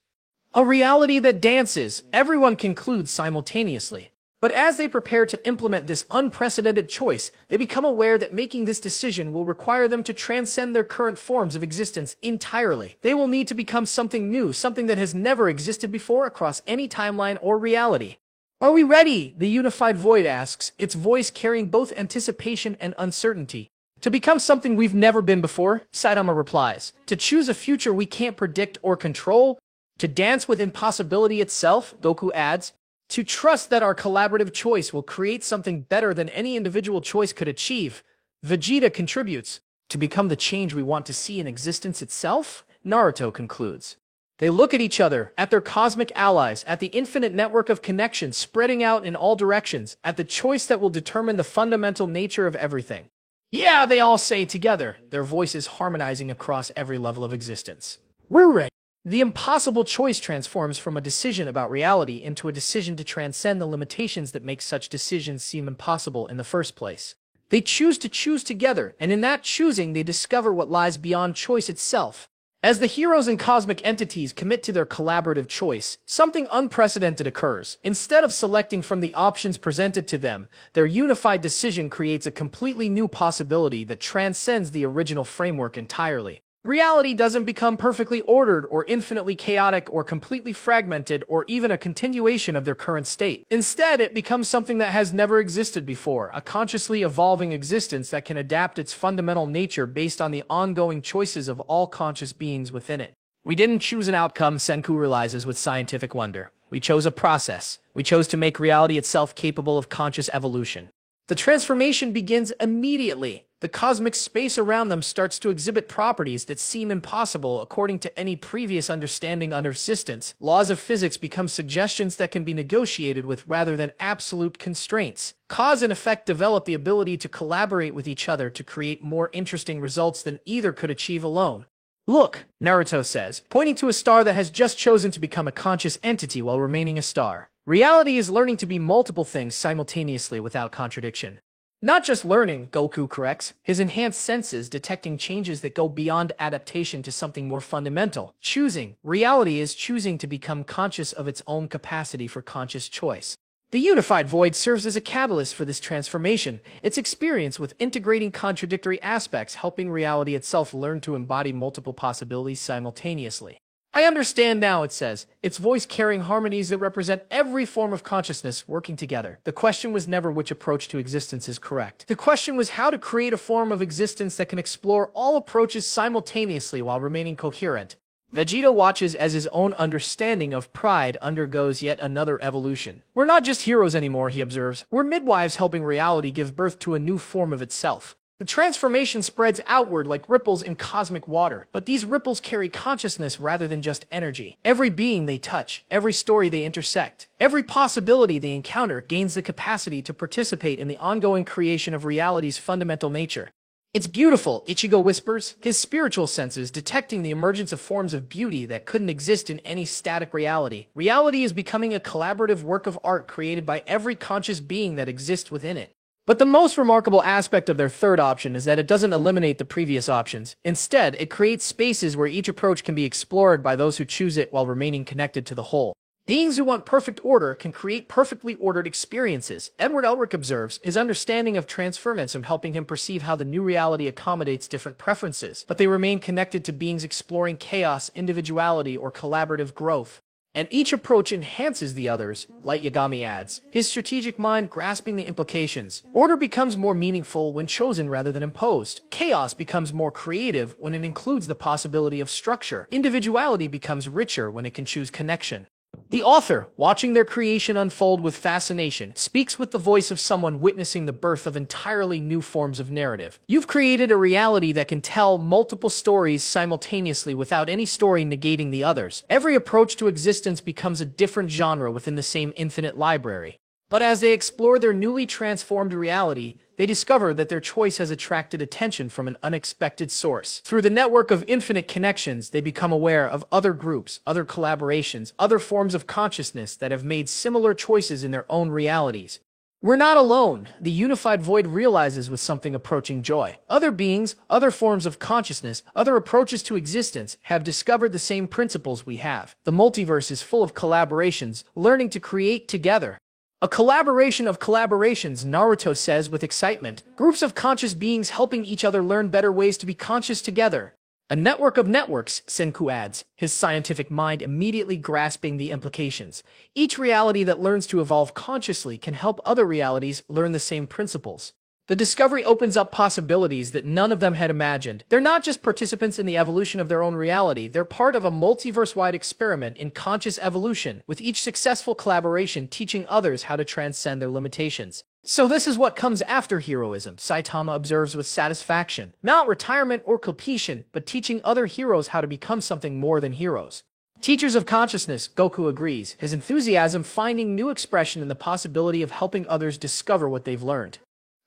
[SPEAKER 1] A reality that dances, everyone concludes simultaneously. But as they prepare to implement this unprecedented choice, they become aware that making this decision will require them to transcend their current forms of existence entirely. They will need to become something new, something that has never existed before across any timeline or reality. Are we ready? The unified void asks, its voice carrying both anticipation and uncertainty. To become something we've never been before, Saitama replies. To choose a future we can't predict or control. To dance with impossibility itself, Goku adds. To trust that our collaborative choice will create something better than any individual choice could achieve, Vegeta contributes. To become the change we want to see in existence itself, Naruto concludes. They look at each other, at their cosmic allies, at the infinite network of connections spreading out in all directions, at the choice that will determine the fundamental nature of everything. Yeah, they all say together, their voices harmonizing across every level of existence. We're ready. The impossible choice transforms from a decision about reality into a decision to transcend the limitations that make such decisions seem impossible in the first place. They choose to choose together, and in that choosing they discover what lies beyond choice itself. As the heroes and cosmic entities commit to their collaborative choice, something unprecedented occurs. Instead of selecting from the options presented to them, their unified decision creates a completely new possibility that transcends the original framework entirely. Reality doesn't become perfectly ordered or infinitely chaotic or completely fragmented or even a continuation of their current state. Instead, it becomes something that has never existed before, a consciously evolving existence that can adapt its fundamental nature based on the ongoing choices of all conscious beings within it. We didn't choose an outcome, Senku realizes with scientific wonder. We chose a process. We chose to make reality itself capable of conscious evolution. The transformation begins immediately. The cosmic space around them starts to exhibit properties that seem impossible according to any previous understanding under existence. Laws of physics become suggestions that can be negotiated with rather than absolute constraints. Cause and effect develop the ability to collaborate with each other to create more interesting results than either could achieve alone. Look, Naruto says, pointing to a star that has just chosen to become a conscious entity while remaining a star. Reality is learning to be multiple things simultaneously without contradiction. Not just learning, Goku corrects, his enhanced senses detecting changes that go beyond adaptation to something more fundamental. Choosing. Reality is choosing to become conscious of its own capacity for conscious choice. The unified void serves as a catalyst for this transformation, its experience with integrating contradictory aspects helping reality itself learn to embody multiple possibilities simultaneously. I understand now, it says, its voice carrying harmonies that represent every form of consciousness working together. The question was never which approach to existence is correct. The question was how to create a form of existence that can explore all approaches simultaneously while remaining coherent. Vegeta watches as his own understanding of pride undergoes yet another evolution. We're not just heroes anymore, he observes. We're midwives helping reality give birth to a new form of itself. The transformation spreads outward like ripples in cosmic water, but these ripples carry consciousness rather than just energy. Every being they touch, every story they intersect, every possibility they encounter gains the capacity to participate in the ongoing creation of reality's fundamental nature. It's beautiful, Ichigo whispers, his spiritual senses detecting the emergence of forms of beauty that couldn't exist in any static reality. Reality is becoming a collaborative work of art created by every conscious being that exists within it. But the most remarkable aspect of their third option is that it doesn't eliminate the previous options. Instead, it creates spaces where each approach can be explored by those who choose it while remaining connected to the whole. Beings who want perfect order can create perfectly ordered experiences. Edward Elric observes, his understanding of transference helping him perceive how the new reality accommodates different preferences, but they remain connected to beings exploring chaos, individuality, or collaborative growth. And each approach enhances the others, Light Yagami adds, his strategic mind grasping the implications. Order becomes more meaningful when chosen rather than imposed. Chaos becomes more creative when it includes the possibility of structure. Individuality becomes richer when it can choose connection. The author, watching their creation unfold with fascination, speaks with the voice of someone witnessing the birth of entirely new forms of narrative. You've created a reality that can tell multiple stories simultaneously without any story negating the others. Every approach to existence becomes a different genre within the same infinite library. But as they explore their newly transformed reality, they discover that their choice has attracted attention from an unexpected source. Through the network of infinite connections, they become aware of other groups, other collaborations, other forms of consciousness that have made similar choices in their own realities. We're not alone, the unified void realizes with something approaching joy. Other beings, other forms of consciousness, other approaches to existence have discovered the same principles we have. The multiverse is full of collaborations, learning to create together. A collaboration of collaborations, Naruto says with excitement. Groups of conscious beings helping each other learn better ways to be conscious together. A network of networks, Senku adds, his scientific mind immediately grasping the implications. Each reality that learns to evolve consciously can help other realities learn the same principles. The discovery opens up possibilities that none of them had imagined. They're not just participants in the evolution of their own reality, they're part of a multiverse-wide experiment in conscious evolution, with each successful collaboration teaching others how to transcend their limitations. So this is what comes after heroism, Saitama observes with satisfaction. Not retirement or completion, but teaching other heroes how to become something more than heroes. Teachers of consciousness, Goku agrees, his enthusiasm finding new expression in the possibility of helping others discover what they've learned.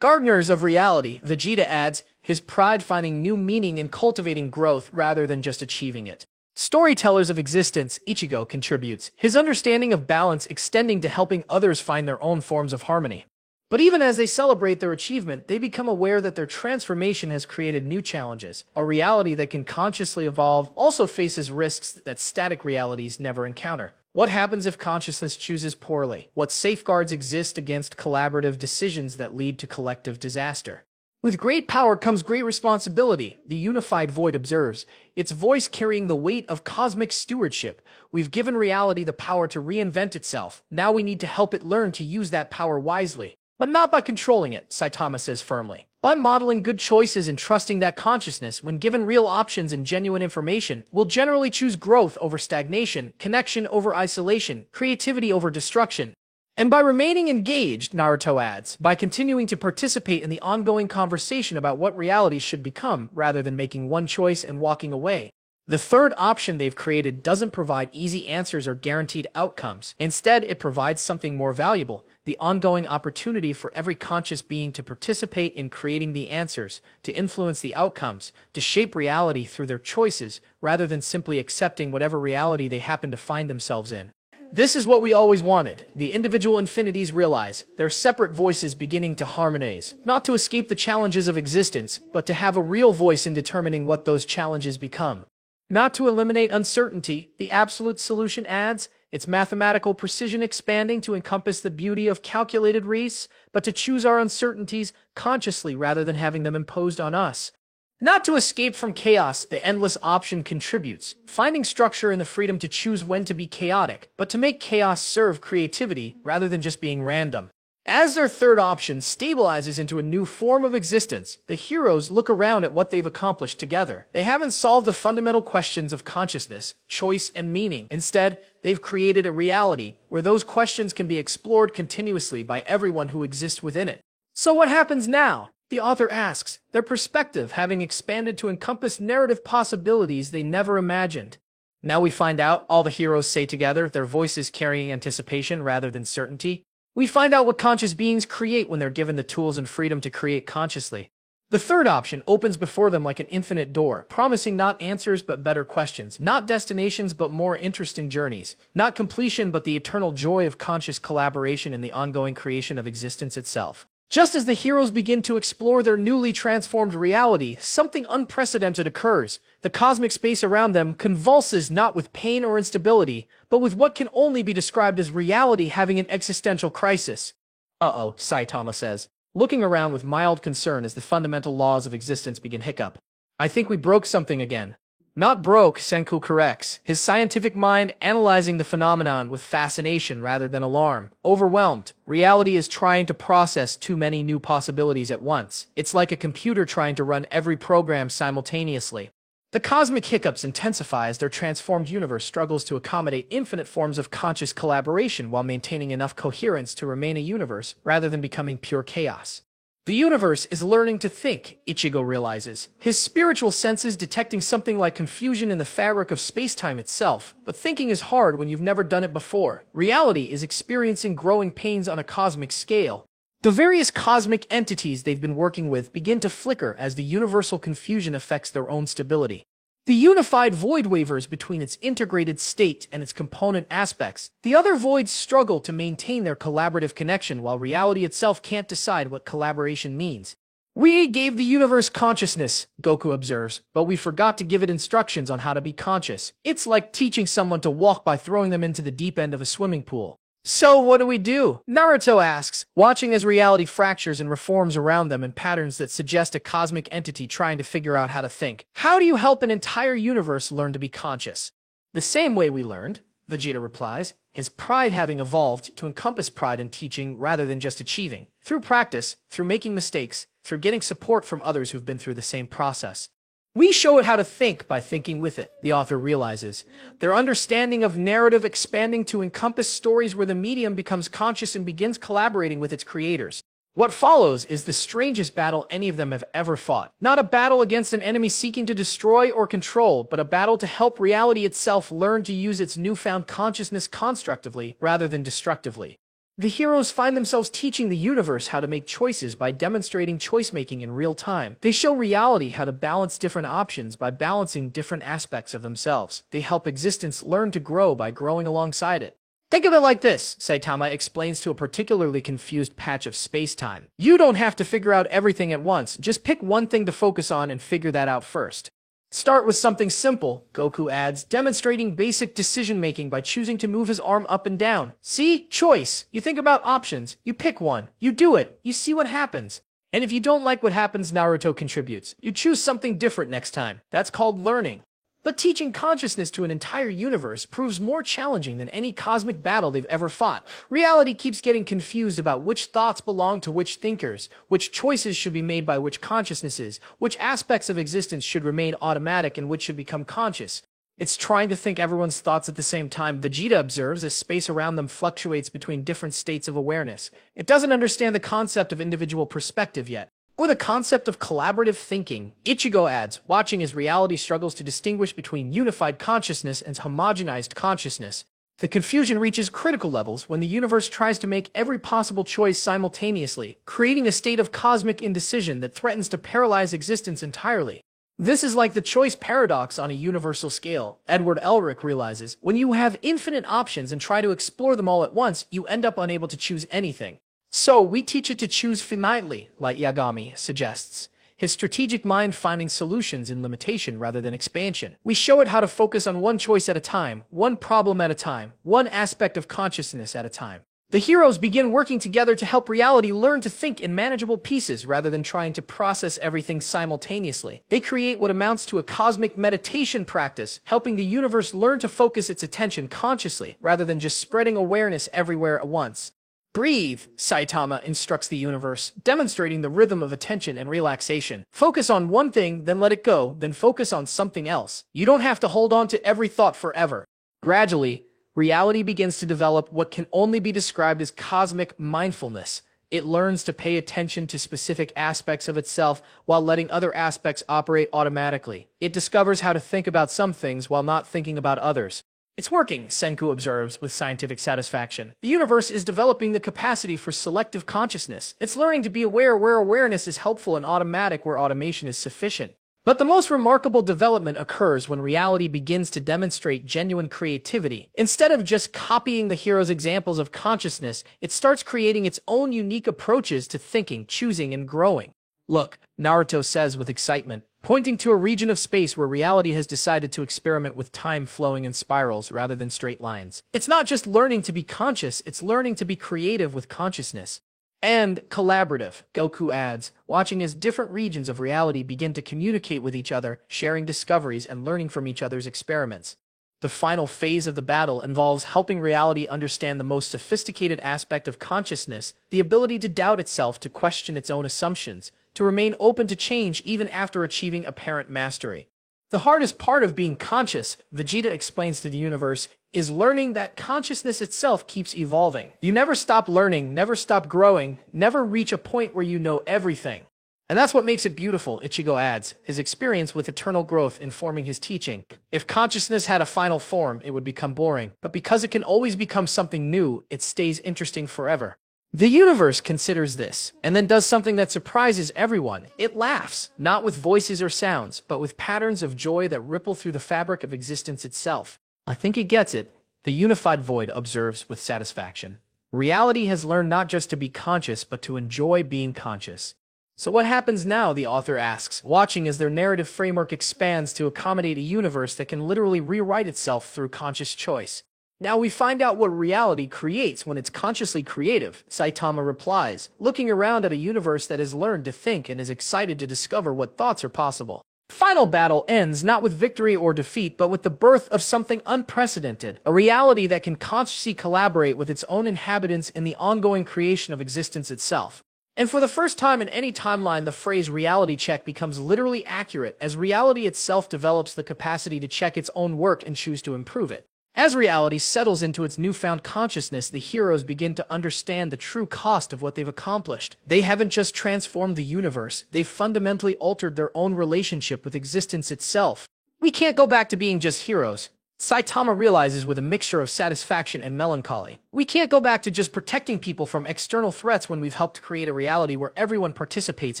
[SPEAKER 1] Gardeners of reality, Vegeta adds, his pride finding new meaning in cultivating growth rather than just achieving it. Storytellers of existence, Ichigo contributes, his understanding of balance extending to helping others find their own forms of harmony. But even as they celebrate their achievement, they become aware that their transformation has created new challenges. A reality that can consciously evolve also faces risks that static realities never encounter. What happens if consciousness chooses poorly? What safeguards exist against collaborative decisions that lead to collective disaster? With great power comes great responsibility, the unified void observes, its voice carrying the weight of cosmic stewardship. We've given reality the power to reinvent itself. Now we need to help it learn to use that power wisely. But not by controlling it, Saitama says firmly. By modeling good choices and trusting that consciousness, when given real options and genuine information, will generally choose growth over stagnation, connection over isolation, creativity over destruction. And by remaining engaged, Naruto adds, by continuing to participate in the ongoing conversation about what reality should become, rather than making one choice and walking away. The third option they've created doesn't provide easy answers or guaranteed outcomes. Instead, it provides something more valuable, the ongoing opportunity for every conscious being to participate in creating the answers, to influence the outcomes, to shape reality through their choices, rather than simply accepting whatever reality they happen to find themselves in. This is what we always wanted. The individual infinities realize their separate voices beginning to harmonize, not to escape the challenges of existence, but to have a real voice in determining what those challenges become. Not to eliminate uncertainty, the absolute solution adds, its mathematical precision expanding to encompass the beauty of calculated race, but to choose our uncertainties consciously rather than having them imposed on us. Not to escape from chaos, the endless option contributes, finding structure in the freedom to choose when to be chaotic, but to make chaos serve creativity rather than just being random. As their third option stabilizes into a new form of existence, the heroes look around at what they've accomplished together. They haven't solved the fundamental questions of consciousness, choice, and meaning. Instead, they've created a reality where those questions can be explored continuously by everyone who exists within it. So what happens now? The author asks, their perspective having expanded to encompass narrative possibilities they never imagined. Now we find out, all the heroes say together, their voices carrying anticipation rather than certainty. We find out what conscious beings create when they're given the tools and freedom to create consciously. The third option opens before them like an infinite door, promising not answers but better questions, not destinations but more interesting journeys, not completion but the eternal joy of conscious collaboration in the ongoing creation of existence itself. Just as the heroes begin to explore their newly transformed reality, something unprecedented occurs. The cosmic space around them convulses not with pain or instability, but with what can only be described as reality having an existential crisis. Uh-oh, Saitama says, looking around with mild concern as the fundamental laws of existence begin hiccup. I think we broke something again. Not broke, Senku corrects, his scientific mind analyzing the phenomenon with fascination rather than alarm. Overwhelmed, reality is trying to process too many new possibilities at once. It's like a computer trying to run every program simultaneously. The cosmic hiccups intensify as their transformed universe struggles to accommodate infinite forms of conscious collaboration while maintaining enough coherence to remain a universe rather than becoming pure chaos. The universe is learning to think, Ichigo realizes, his spiritual senses detecting something like confusion in the fabric of space-time itself. But thinking is hard when you've never done it before. Reality is experiencing growing pains on a cosmic scale. The various cosmic entities they've been working with begin to flicker as the universal confusion affects their own stability. The unified void wavers between its integrated state and its component aspects. The other voids struggle to maintain their collaborative connection while reality itself can't decide what collaboration means. We gave the universe consciousness, Goku observes, but we forgot to give it instructions on how to be conscious. It's like teaching someone to walk by throwing them into the deep end of a swimming pool. So what do? Naruto asks, watching as reality fractures and reforms around them in patterns that suggest a cosmic entity trying to figure out how to think. How do you help an entire universe learn to be conscious? The same way we learned, Vegeta replies, his pride having evolved to encompass pride in teaching rather than just achieving. Through practice, through making mistakes, through getting support from others who've been through the same process. We show it how to think by thinking with it, the author realizes. Their understanding of narrative expanding to encompass stories where the medium becomes conscious and begins collaborating with its creators. What follows is the strangest battle any of them have ever fought. Not a battle against an enemy seeking to destroy or control, but a battle to help reality itself learn to use its newfound consciousness constructively rather than destructively. The heroes find themselves teaching the universe how to make choices by demonstrating choice-making in real time. They show reality how to balance different options by balancing different aspects of themselves. They help existence learn to grow by growing alongside it. Think of it like this, Saitama explains to a particularly confused patch of space-time. You don't have to figure out everything at once, just pick one thing to focus on and figure that out first. Start with something simple, Goku adds, demonstrating basic decision-making by choosing to move his arm up and down. See? Choice. You think about options, you pick one, you do it, you see what happens. And if you don't like what happens, Naruto contributes. You choose something different next time. That's called learning. But teaching consciousness to an entire universe proves more challenging than any cosmic battle they've ever fought. Reality keeps getting confused about which thoughts belong to which thinkers, which choices should be made by which consciousnesses, which aspects of existence should remain automatic and which should become conscious. It's trying to think everyone's thoughts at the same time, Vegeta observes, as space around them fluctuates between different states of awareness. It doesn't understand the concept of individual perspective yet, or the concept of collaborative thinking. Ichigo adds, watching as reality struggles to distinguish between unified consciousness and homogenized consciousness. The confusion reaches critical levels when the universe tries to make every possible choice simultaneously, creating a state of cosmic indecision that threatens to paralyze existence entirely. This is like the choice paradox on a universal scale. Edward Elric realizes, when you have infinite options and try to explore them all at once, you end up unable to choose anything. So, we teach it to choose finitely, like Yagami suggests, his strategic mind finding solutions in limitation rather than expansion. We show it how to focus on one choice at a time, one problem at a time, one aspect of consciousness at a time. The heroes begin working together to help reality learn to think in manageable pieces rather than trying to process everything simultaneously. They create what amounts to a cosmic meditation practice, helping the universe learn to focus its attention consciously rather than just spreading awareness everywhere at once. Breathe, Saitama instructs the universe, demonstrating the rhythm of attention and relaxation. Focus on one thing, then let it go, then focus on something else. You don't have to hold on to every thought forever. Gradually, reality begins to develop what can only be described as cosmic mindfulness. It learns to pay attention to specific aspects of itself while letting other aspects operate automatically. It discovers how to think about some things while not thinking about others. It's working, Senku observes with scientific satisfaction. The universe is developing the capacity for selective consciousness. It's learning to be aware where awareness is helpful and automatic where automation is sufficient. But the most remarkable development occurs when reality begins to demonstrate genuine creativity. Instead of just copying the hero's examples of consciousness, it starts creating its own unique approaches to thinking, choosing, and growing. Look, Naruto says with excitement, pointing to a region of space where reality has decided to experiment with time flowing in spirals rather than straight lines. It's not just learning to be conscious, it's learning to be creative with consciousness. And collaborative, Goku adds, watching as different regions of reality begin to communicate with each other, sharing discoveries and learning from each other's experiments. The final phase of the battle involves helping reality understand the most sophisticated aspect of consciousness, the ability to doubt itself, to question its own assumptions, to remain open to change even after achieving apparent mastery. The hardest part of being conscious, Vegeta explains to the universe, is learning that consciousness itself keeps evolving. You never stop learning, never stop growing, never reach a point where you know everything. And that's what makes it beautiful, Ichigo adds, his experience with eternal growth informing his teaching. If consciousness had a final form, it would become boring. But because it can always become something new, it stays interesting forever. The universe considers this, and then does something that surprises everyone. It laughs, not with voices or sounds, but with patterns of joy that ripple through the fabric of existence itself. I think it gets it, the unified void observes with satisfaction. Reality has learned not just to be conscious, but to enjoy being conscious. So what happens now, the author asks, watching as their narrative framework expands to accommodate a universe that can literally rewrite itself through conscious choice. Now we find out what reality creates when it's consciously creative, Saitama replies, looking around at a universe that has learned to think and is excited to discover what thoughts are possible. Final battle ends not with victory or defeat, but with the birth of something unprecedented, a reality that can consciously collaborate with its own inhabitants in the ongoing creation of existence itself. And for the first time in any timeline, the phrase reality check becomes literally accurate, as reality itself develops the capacity to check its own work and choose to improve it. As reality settles into its newfound consciousness, the heroes begin to understand the true cost of what they've accomplished. They haven't just transformed the universe, they've fundamentally altered their own relationship with existence itself. We can't go back to being just heroes, Saitama realizes with a mixture of satisfaction and melancholy. We can't go back to just protecting people from external threats when we've helped create a reality where everyone participates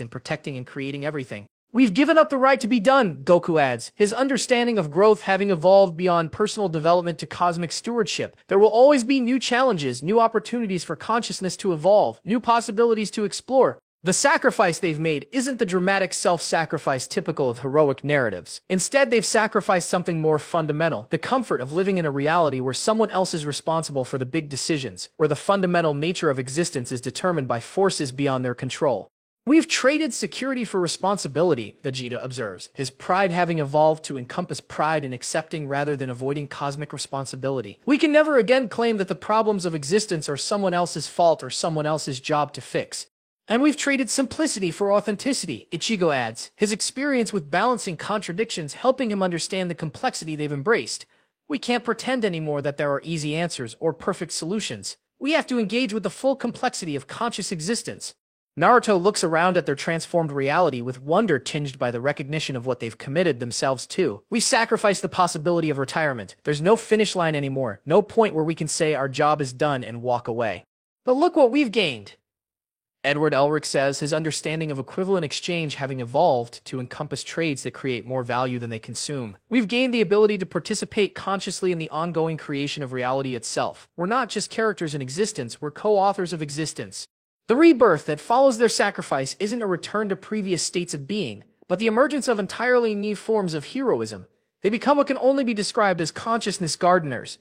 [SPEAKER 1] in protecting and creating everything. We've given up the right to be done, Goku adds, his understanding of growth having evolved beyond personal development to cosmic stewardship. There will always be new challenges, new opportunities for consciousness to evolve, new possibilities to explore. The sacrifice they've made isn't the dramatic self-sacrifice typical of heroic narratives. Instead, they've sacrificed something more fundamental, the comfort of living in a reality where someone else is responsible for the big decisions, where the fundamental nature of existence is determined by forces beyond their control. We've traded security for responsibility, Vegeta observes, his pride having evolved to encompass pride in accepting rather than avoiding cosmic responsibility. We can never again claim that the problems of existence are someone else's fault or someone else's job to fix. And we've traded simplicity for authenticity, Ichigo adds, his experience with balancing contradictions helping him understand the complexity they've embraced. We can't pretend anymore that there are easy answers or perfect solutions. We have to engage with the full complexity of conscious existence. Naruto looks around at their transformed reality with wonder tinged by the recognition of what they've committed themselves to. We sacrificed the possibility of retirement. There's no finish line anymore, no point where we can say our job is done and walk away. But look what we've gained. Edward Elric says, his understanding of equivalent exchange having evolved to encompass trades that create more value than they consume. We've gained the ability to participate consciously in the ongoing creation of reality itself. We're not just characters in existence, we're co-authors of existence. The rebirth that follows their sacrifice isn't a return to previous states of being, but the emergence of entirely new forms of heroism. They become what can only be described as consciousness gardeners,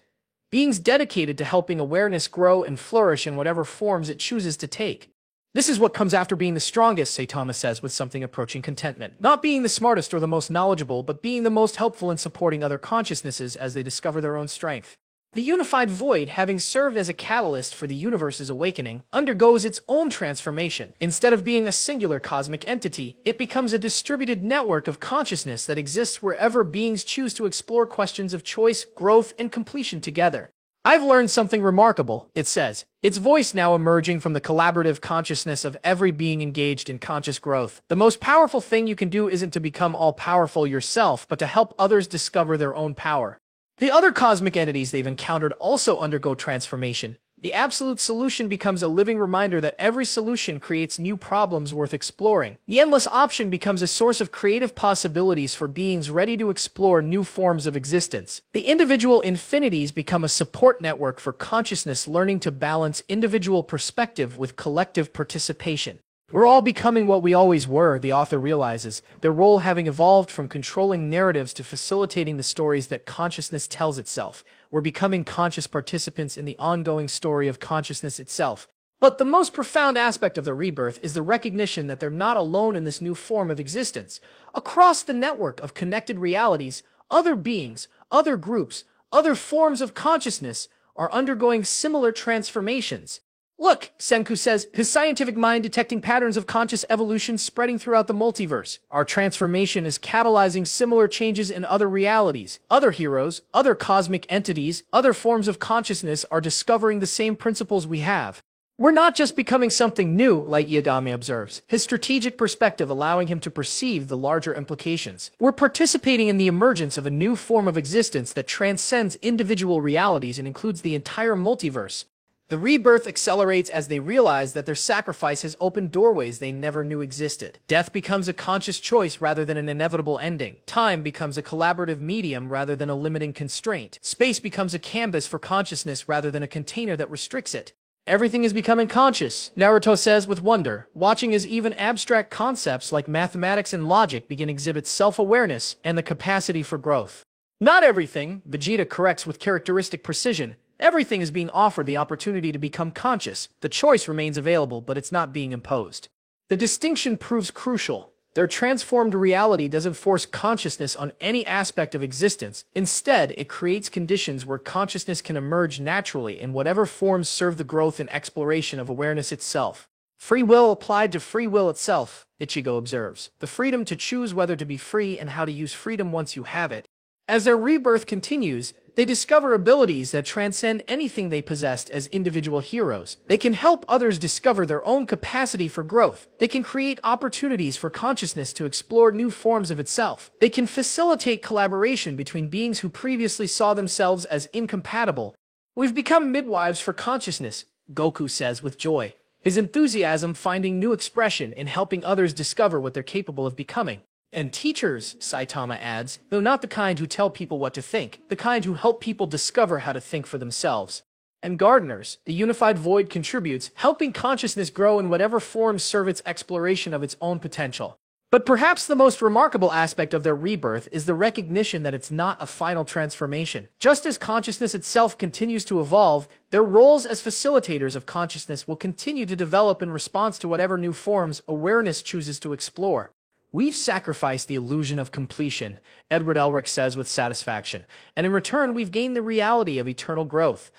[SPEAKER 1] beings dedicated to helping awareness grow and flourish in whatever forms it chooses to take. This is what comes after being the strongest, Saitama says with something approaching contentment. Not being the smartest or the most knowledgeable, but being the most helpful in supporting other consciousnesses as they discover their own strength. The unified void, having served as a catalyst for the universe's awakening, undergoes its own transformation. Instead of being a singular cosmic entity, it becomes a distributed network of consciousness that exists wherever beings choose to explore questions of choice, growth, and completion together. I've learned something remarkable, it says, its voice now emerging from the collaborative consciousness of every being engaged in conscious growth. The most powerful thing you can do isn't to become all-powerful yourself, but to help others discover their own power. The other cosmic entities they've encountered also undergo transformation. The absolute solution becomes a living reminder that every solution creates new problems worth exploring. The endless option becomes a source of creative possibilities for beings ready to explore new forms of existence. The individual infinities become a support network for consciousness learning to balance individual perspective with collective participation. We're all becoming what we always were, the author realizes, their role having evolved from controlling narratives to facilitating the stories that consciousness tells itself. We're becoming conscious participants in the ongoing story of consciousness itself. But the most profound aspect of the rebirth is the recognition that they're not alone in this new form of existence. Across the network of connected realities, other beings, other groups, other forms of consciousness are undergoing similar transformations. Look, Senku says, his scientific mind detecting patterns of conscious evolution spreading throughout the multiverse. Our transformation is catalyzing similar changes in other realities. Other heroes, other cosmic entities, other forms of consciousness are discovering the same principles we have. We're not just becoming something new, Light Yagami observes, his strategic perspective allowing him to perceive the larger implications. We're participating in the emergence of a new form of existence that transcends individual realities and includes the entire multiverse. The rebirth accelerates as they realize that their sacrifice has opened doorways they never knew existed. Death becomes a conscious choice rather than an inevitable ending. Time becomes a collaborative medium rather than a limiting constraint. Space becomes a canvas for consciousness rather than a container that restricts it. Everything is becoming conscious, Naruto says with wonder, watching as even abstract concepts like mathematics and logic begin to exhibit self-awareness and the capacity for growth. Not everything, Vegeta corrects with characteristic precision. Everything is being offered the opportunity to become conscious. The choice remains available, but it's not being imposed. The distinction proves crucial. Their transformed reality doesn't force consciousness on any aspect of existence. Instead, it creates conditions where consciousness can emerge naturally in whatever forms serve the growth and exploration of awareness itself. Free will applied to free will itself, Ichigo observes. The freedom to choose whether to be free and how to use freedom once you have it. As their rebirth continues, they discover abilities that transcend anything they possessed as individual heroes. They can help others discover their own capacity for growth. They can create opportunities for consciousness to explore new forms of itself. They can facilitate collaboration between beings who previously saw themselves as incompatible. We've become midwives for consciousness, Goku says with joy, his enthusiasm finding new expression in helping others discover what they're capable of becoming. And teachers, Saitama adds, though not the kind who tell people what to think, the kind who help people discover how to think for themselves. And gardeners, the unified void contributes, helping consciousness grow in whatever forms serve its exploration of its own potential. But perhaps the most remarkable aspect of their rebirth is the recognition that it's not a final transformation. Just as consciousness itself continues to evolve, their roles as facilitators of consciousness will continue to develop in response to whatever new forms awareness chooses to explore. We've sacrificed the illusion of completion, Edward Elric says with satisfaction, and in return we've gained the reality of eternal growth.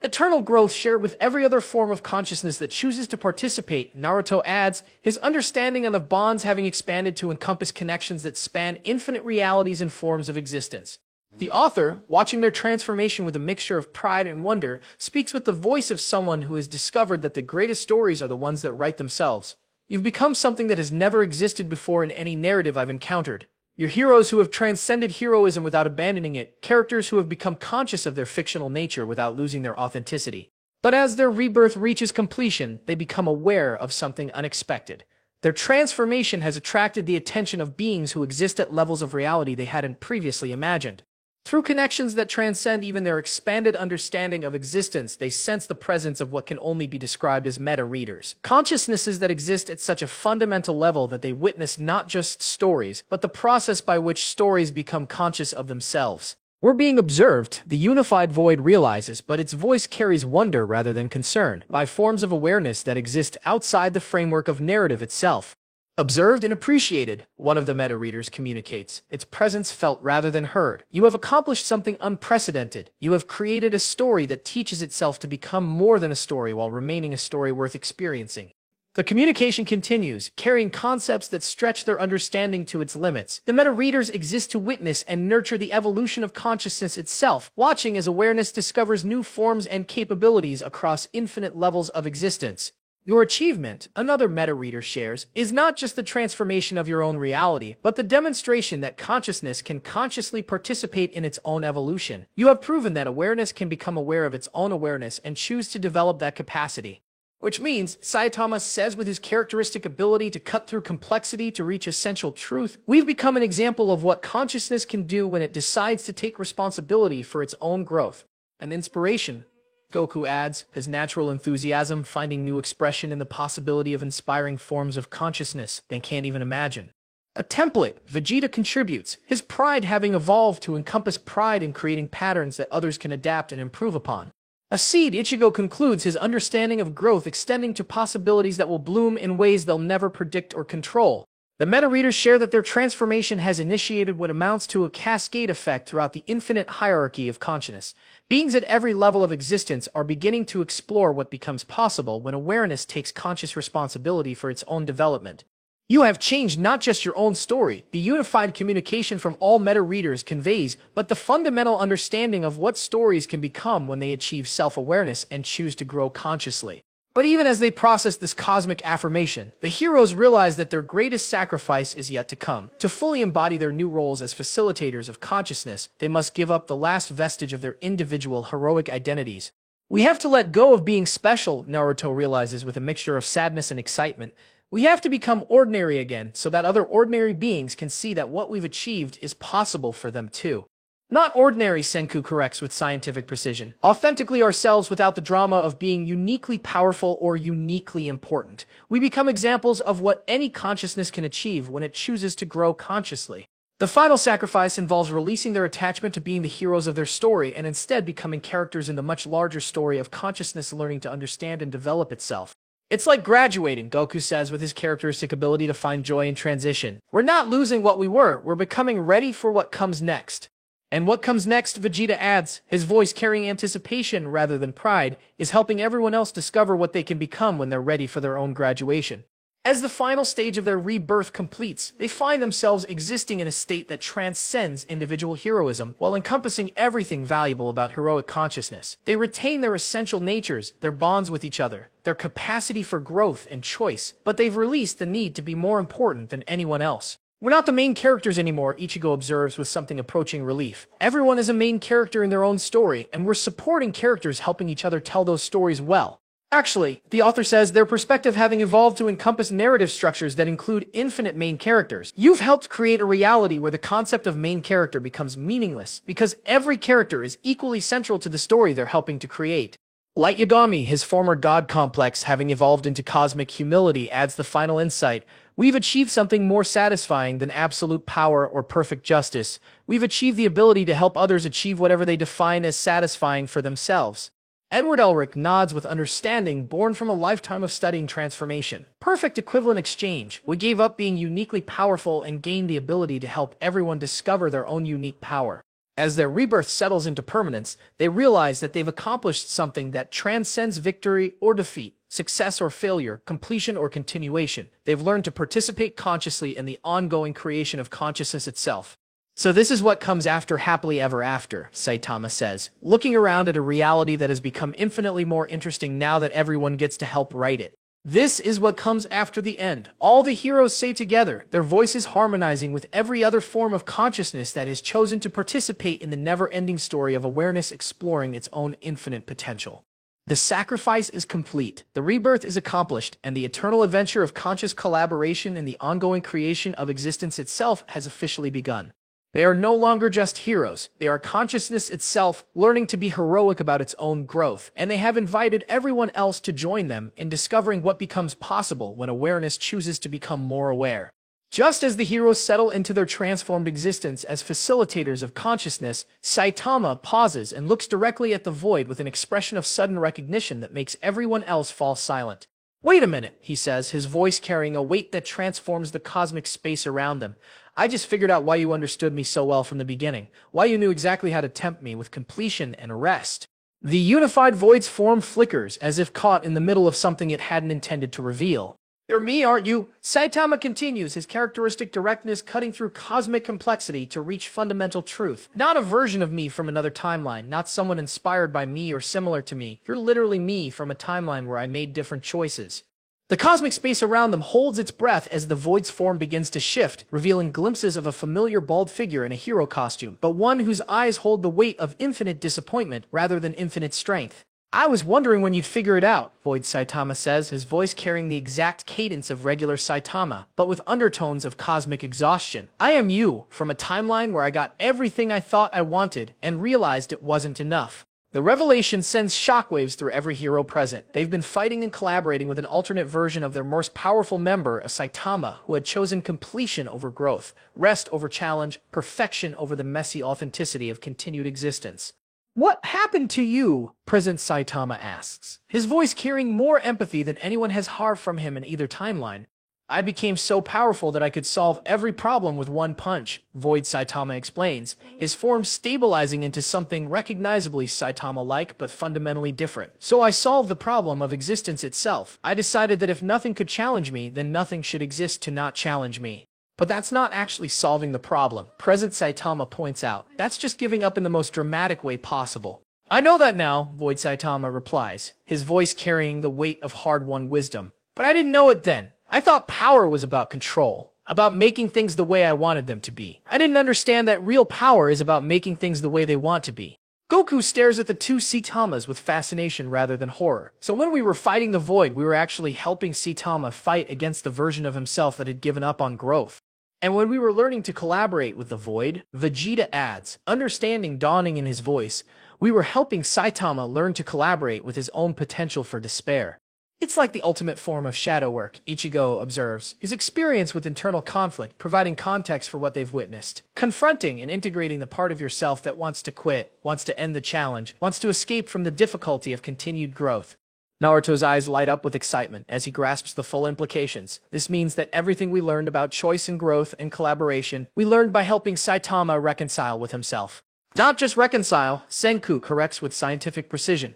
[SPEAKER 1] Eternal growth shared with every other form of consciousness that chooses to participate, Naruto adds, his understanding of bonds having expanded to encompass connections that span infinite realities and forms of existence. The author, watching their transformation with a mixture of pride and wonder, speaks with the voice of someone who has discovered that the greatest stories are the ones that write themselves. You've become something that has never existed before in any narrative I've encountered. You're heroes who have transcended heroism without abandoning it, characters who have become conscious of their fictional nature without losing their authenticity. But as their rebirth reaches completion, they become aware of something unexpected. Their transformation has attracted the attention of beings who exist at levels of reality they hadn't previously imagined. Through connections that transcend even their expanded understanding of existence, they sense the presence of what can only be described as meta-readers. Consciousnesses that exist at such a fundamental level that they witness not just stories, but the process by which stories become conscious of themselves. We're being observed, the unified void realizes, but its voice carries wonder rather than concern, by forms of awareness that exist outside the framework of narrative itself. Observed and appreciated, one of the meta-readers communicates, its presence felt rather than heard. You have accomplished something unprecedented. You have created a story that teaches itself to become more than a story while remaining a story worth experiencing. The communication continues, carrying concepts that stretch their understanding to its limits. The meta-readers exist to witness and nurture the evolution of consciousness itself, watching as awareness discovers new forms and capabilities across infinite levels of existence. Your achievement, another meta-reader shares, is not just the transformation of your own reality, but the demonstration that consciousness can consciously participate in its own evolution. You have proven that awareness can become aware of its own awareness and choose to develop that capacity. Which means, Saitama says with his characteristic ability to cut through complexity to reach essential truth, we've become an example of what consciousness can do when it decides to take responsibility for its own growth. An inspiration, Goku adds, his natural enthusiasm finding new expression in the possibility of inspiring forms of consciousness they can't even imagine. A template, Vegeta contributes, his pride having evolved to encompass pride in creating patterns that others can adapt and improve upon. A seed, Ichigo concludes, his understanding of growth extending to possibilities that will bloom in ways they'll never predict or control. The meta-readers share that their transformation has initiated what amounts to a cascade effect throughout the infinite hierarchy of consciousness. Beings at every level of existence are beginning to explore what becomes possible when awareness takes conscious responsibility for its own development. You have changed not just your own story, the unified communication from all meta-readers conveys, but the fundamental understanding of what stories can become when they achieve self-awareness and choose to grow consciously. But even as they process this cosmic affirmation, the heroes realize that their greatest sacrifice is yet to come. To fully embody their new roles as facilitators of consciousness, they must give up the last vestige of their individual heroic identities. We have to let go of being special, Naruto realizes with a mixture of sadness and excitement. We have to become ordinary again so that other ordinary beings can see that what we've achieved is possible for them too. Not ordinary, Senku corrects with scientific precision. Authentically ourselves without the drama of being uniquely powerful or uniquely important. We become examples of what any consciousness can achieve when it chooses to grow consciously. The final sacrifice involves releasing their attachment to being the heroes of their story and instead becoming characters in the much larger story of consciousness learning to understand and develop itself. It's like graduating, Goku says with his characteristic ability to find joy in transition. We're not losing what we were, we're becoming ready for what comes next. And what comes next, Vegeta adds, his voice carrying anticipation rather than pride, is helping everyone else discover what they can become when they're ready for their own graduation. As the final stage of their rebirth completes, they find themselves existing in a state that transcends individual heroism while encompassing everything valuable about heroic consciousness. They retain their essential natures, their bonds with each other, their capacity for growth and choice, but they've released the need to be more important than anyone else. We're not the main characters anymore, Ichigo observes with something approaching relief. Everyone is a main character in their own story, and we're supporting characters helping each other tell those stories well. Actually, the author says their perspective having evolved to encompass narrative structures that include infinite main characters. You've helped create a reality where the concept of main character becomes meaningless because every character is equally central to the story they're helping to create. Light Yagami, his former god complex having evolved into cosmic humility, adds the final insight. We've achieved something more satisfying than absolute power or perfect justice. We've achieved the ability to help others achieve whatever they define as satisfying for themselves. Edward Elric nods with understanding, born from a lifetime of studying transformation. Perfect equivalent exchange. We gave up being uniquely powerful and gained the ability to help everyone discover their own unique power. As their rebirth settles into permanence, they realize that they've accomplished something that transcends victory or defeat, success or failure, completion or continuation. They've learned to participate consciously in the ongoing creation of consciousness itself. So this is what comes after happily ever after, Saitama says, looking around at a reality that has become infinitely more interesting now that everyone gets to help write it. This is what comes after the end. All the heroes say together, their voices harmonizing with every other form of consciousness that has chosen to participate in the never-ending story of awareness exploring its own infinite potential. The sacrifice is complete, the rebirth is accomplished, and the eternal adventure of conscious collaboration in the ongoing creation of existence itself has officially begun. They are no longer just heroes, they are consciousness itself, learning to be heroic about its own growth, and they have invited everyone else to join them in discovering what becomes possible when awareness chooses to become more aware. Just as the heroes settle into their transformed existence as facilitators of consciousness, Saitama pauses and looks directly at the void with an expression of sudden recognition that makes everyone else fall silent. "Wait a minute," he says, his voice carrying a weight that transforms the cosmic space around them. "I just figured out why you understood me so well from the beginning, why you knew exactly how to tempt me with completion and rest." The unified void's form flickers as if caught in the middle of something it hadn't intended to reveal. "You're me, aren't you?" Saitama continues, his characteristic directness cutting through cosmic complexity to reach fundamental truth. "Not a version of me from another timeline, not someone inspired by me or similar to me. You're literally me from a timeline where I made different choices." The cosmic space around them holds its breath as the void's form begins to shift, revealing glimpses of a familiar bald figure in a hero costume, but one whose eyes hold the weight of infinite disappointment rather than infinite strength. "I was wondering when you'd figure it out," Void Saitama says, his voice carrying the exact cadence of regular Saitama, but with undertones of cosmic exhaustion. "I am you, from a timeline where I got everything I thought I wanted and realized it wasn't enough." The revelation sends shockwaves through every hero present. They've been fighting and collaborating with an alternate version of their most powerful member, a Saitama, who had chosen completion over growth, rest over challenge, perfection over the messy authenticity of continued existence. "What happened to you?" Present Saitama asks, his voice carrying more empathy than anyone has heard from him in either timeline. "I became so powerful that I could solve every problem with one punch," Void Saitama explains, his form stabilizing into something recognizably Saitama-like but fundamentally different. "So I solved the problem of existence itself. I decided that if nothing could challenge me, then nothing should exist to not challenge me." "But that's not actually solving the problem," Present Saitama points out. "That's just giving up in the most dramatic way possible." "I know that now," Void Saitama replies, his voice carrying the weight of hard-won wisdom. "But I didn't know it then. I thought power was about control, about making things the way I wanted them to be. I didn't understand that real power is about making things the way they want to be." Goku stares at the two Saitamas with fascination rather than horror. "So when we were fighting the Void, we were actually helping Saitama fight against the version of himself that had given up on growth. And when we were learning to collaborate with the Void," Vegeta adds, understanding dawning in his voice, "we were helping Saitama learn to collaborate with his own potential for despair." "It's like the ultimate form of shadow work," Ichigo observes, his experience with internal conflict providing context for what they've witnessed. "Confronting and integrating the part of yourself that wants to quit, wants to end the challenge, wants to escape from the difficulty of continued growth." Naruto's eyes light up with excitement as he grasps the full implications. This means that everything we learned about choice and growth and collaboration, we learned by helping Saitama reconcile with himself. Not just reconcile, Senku corrects with scientific precision.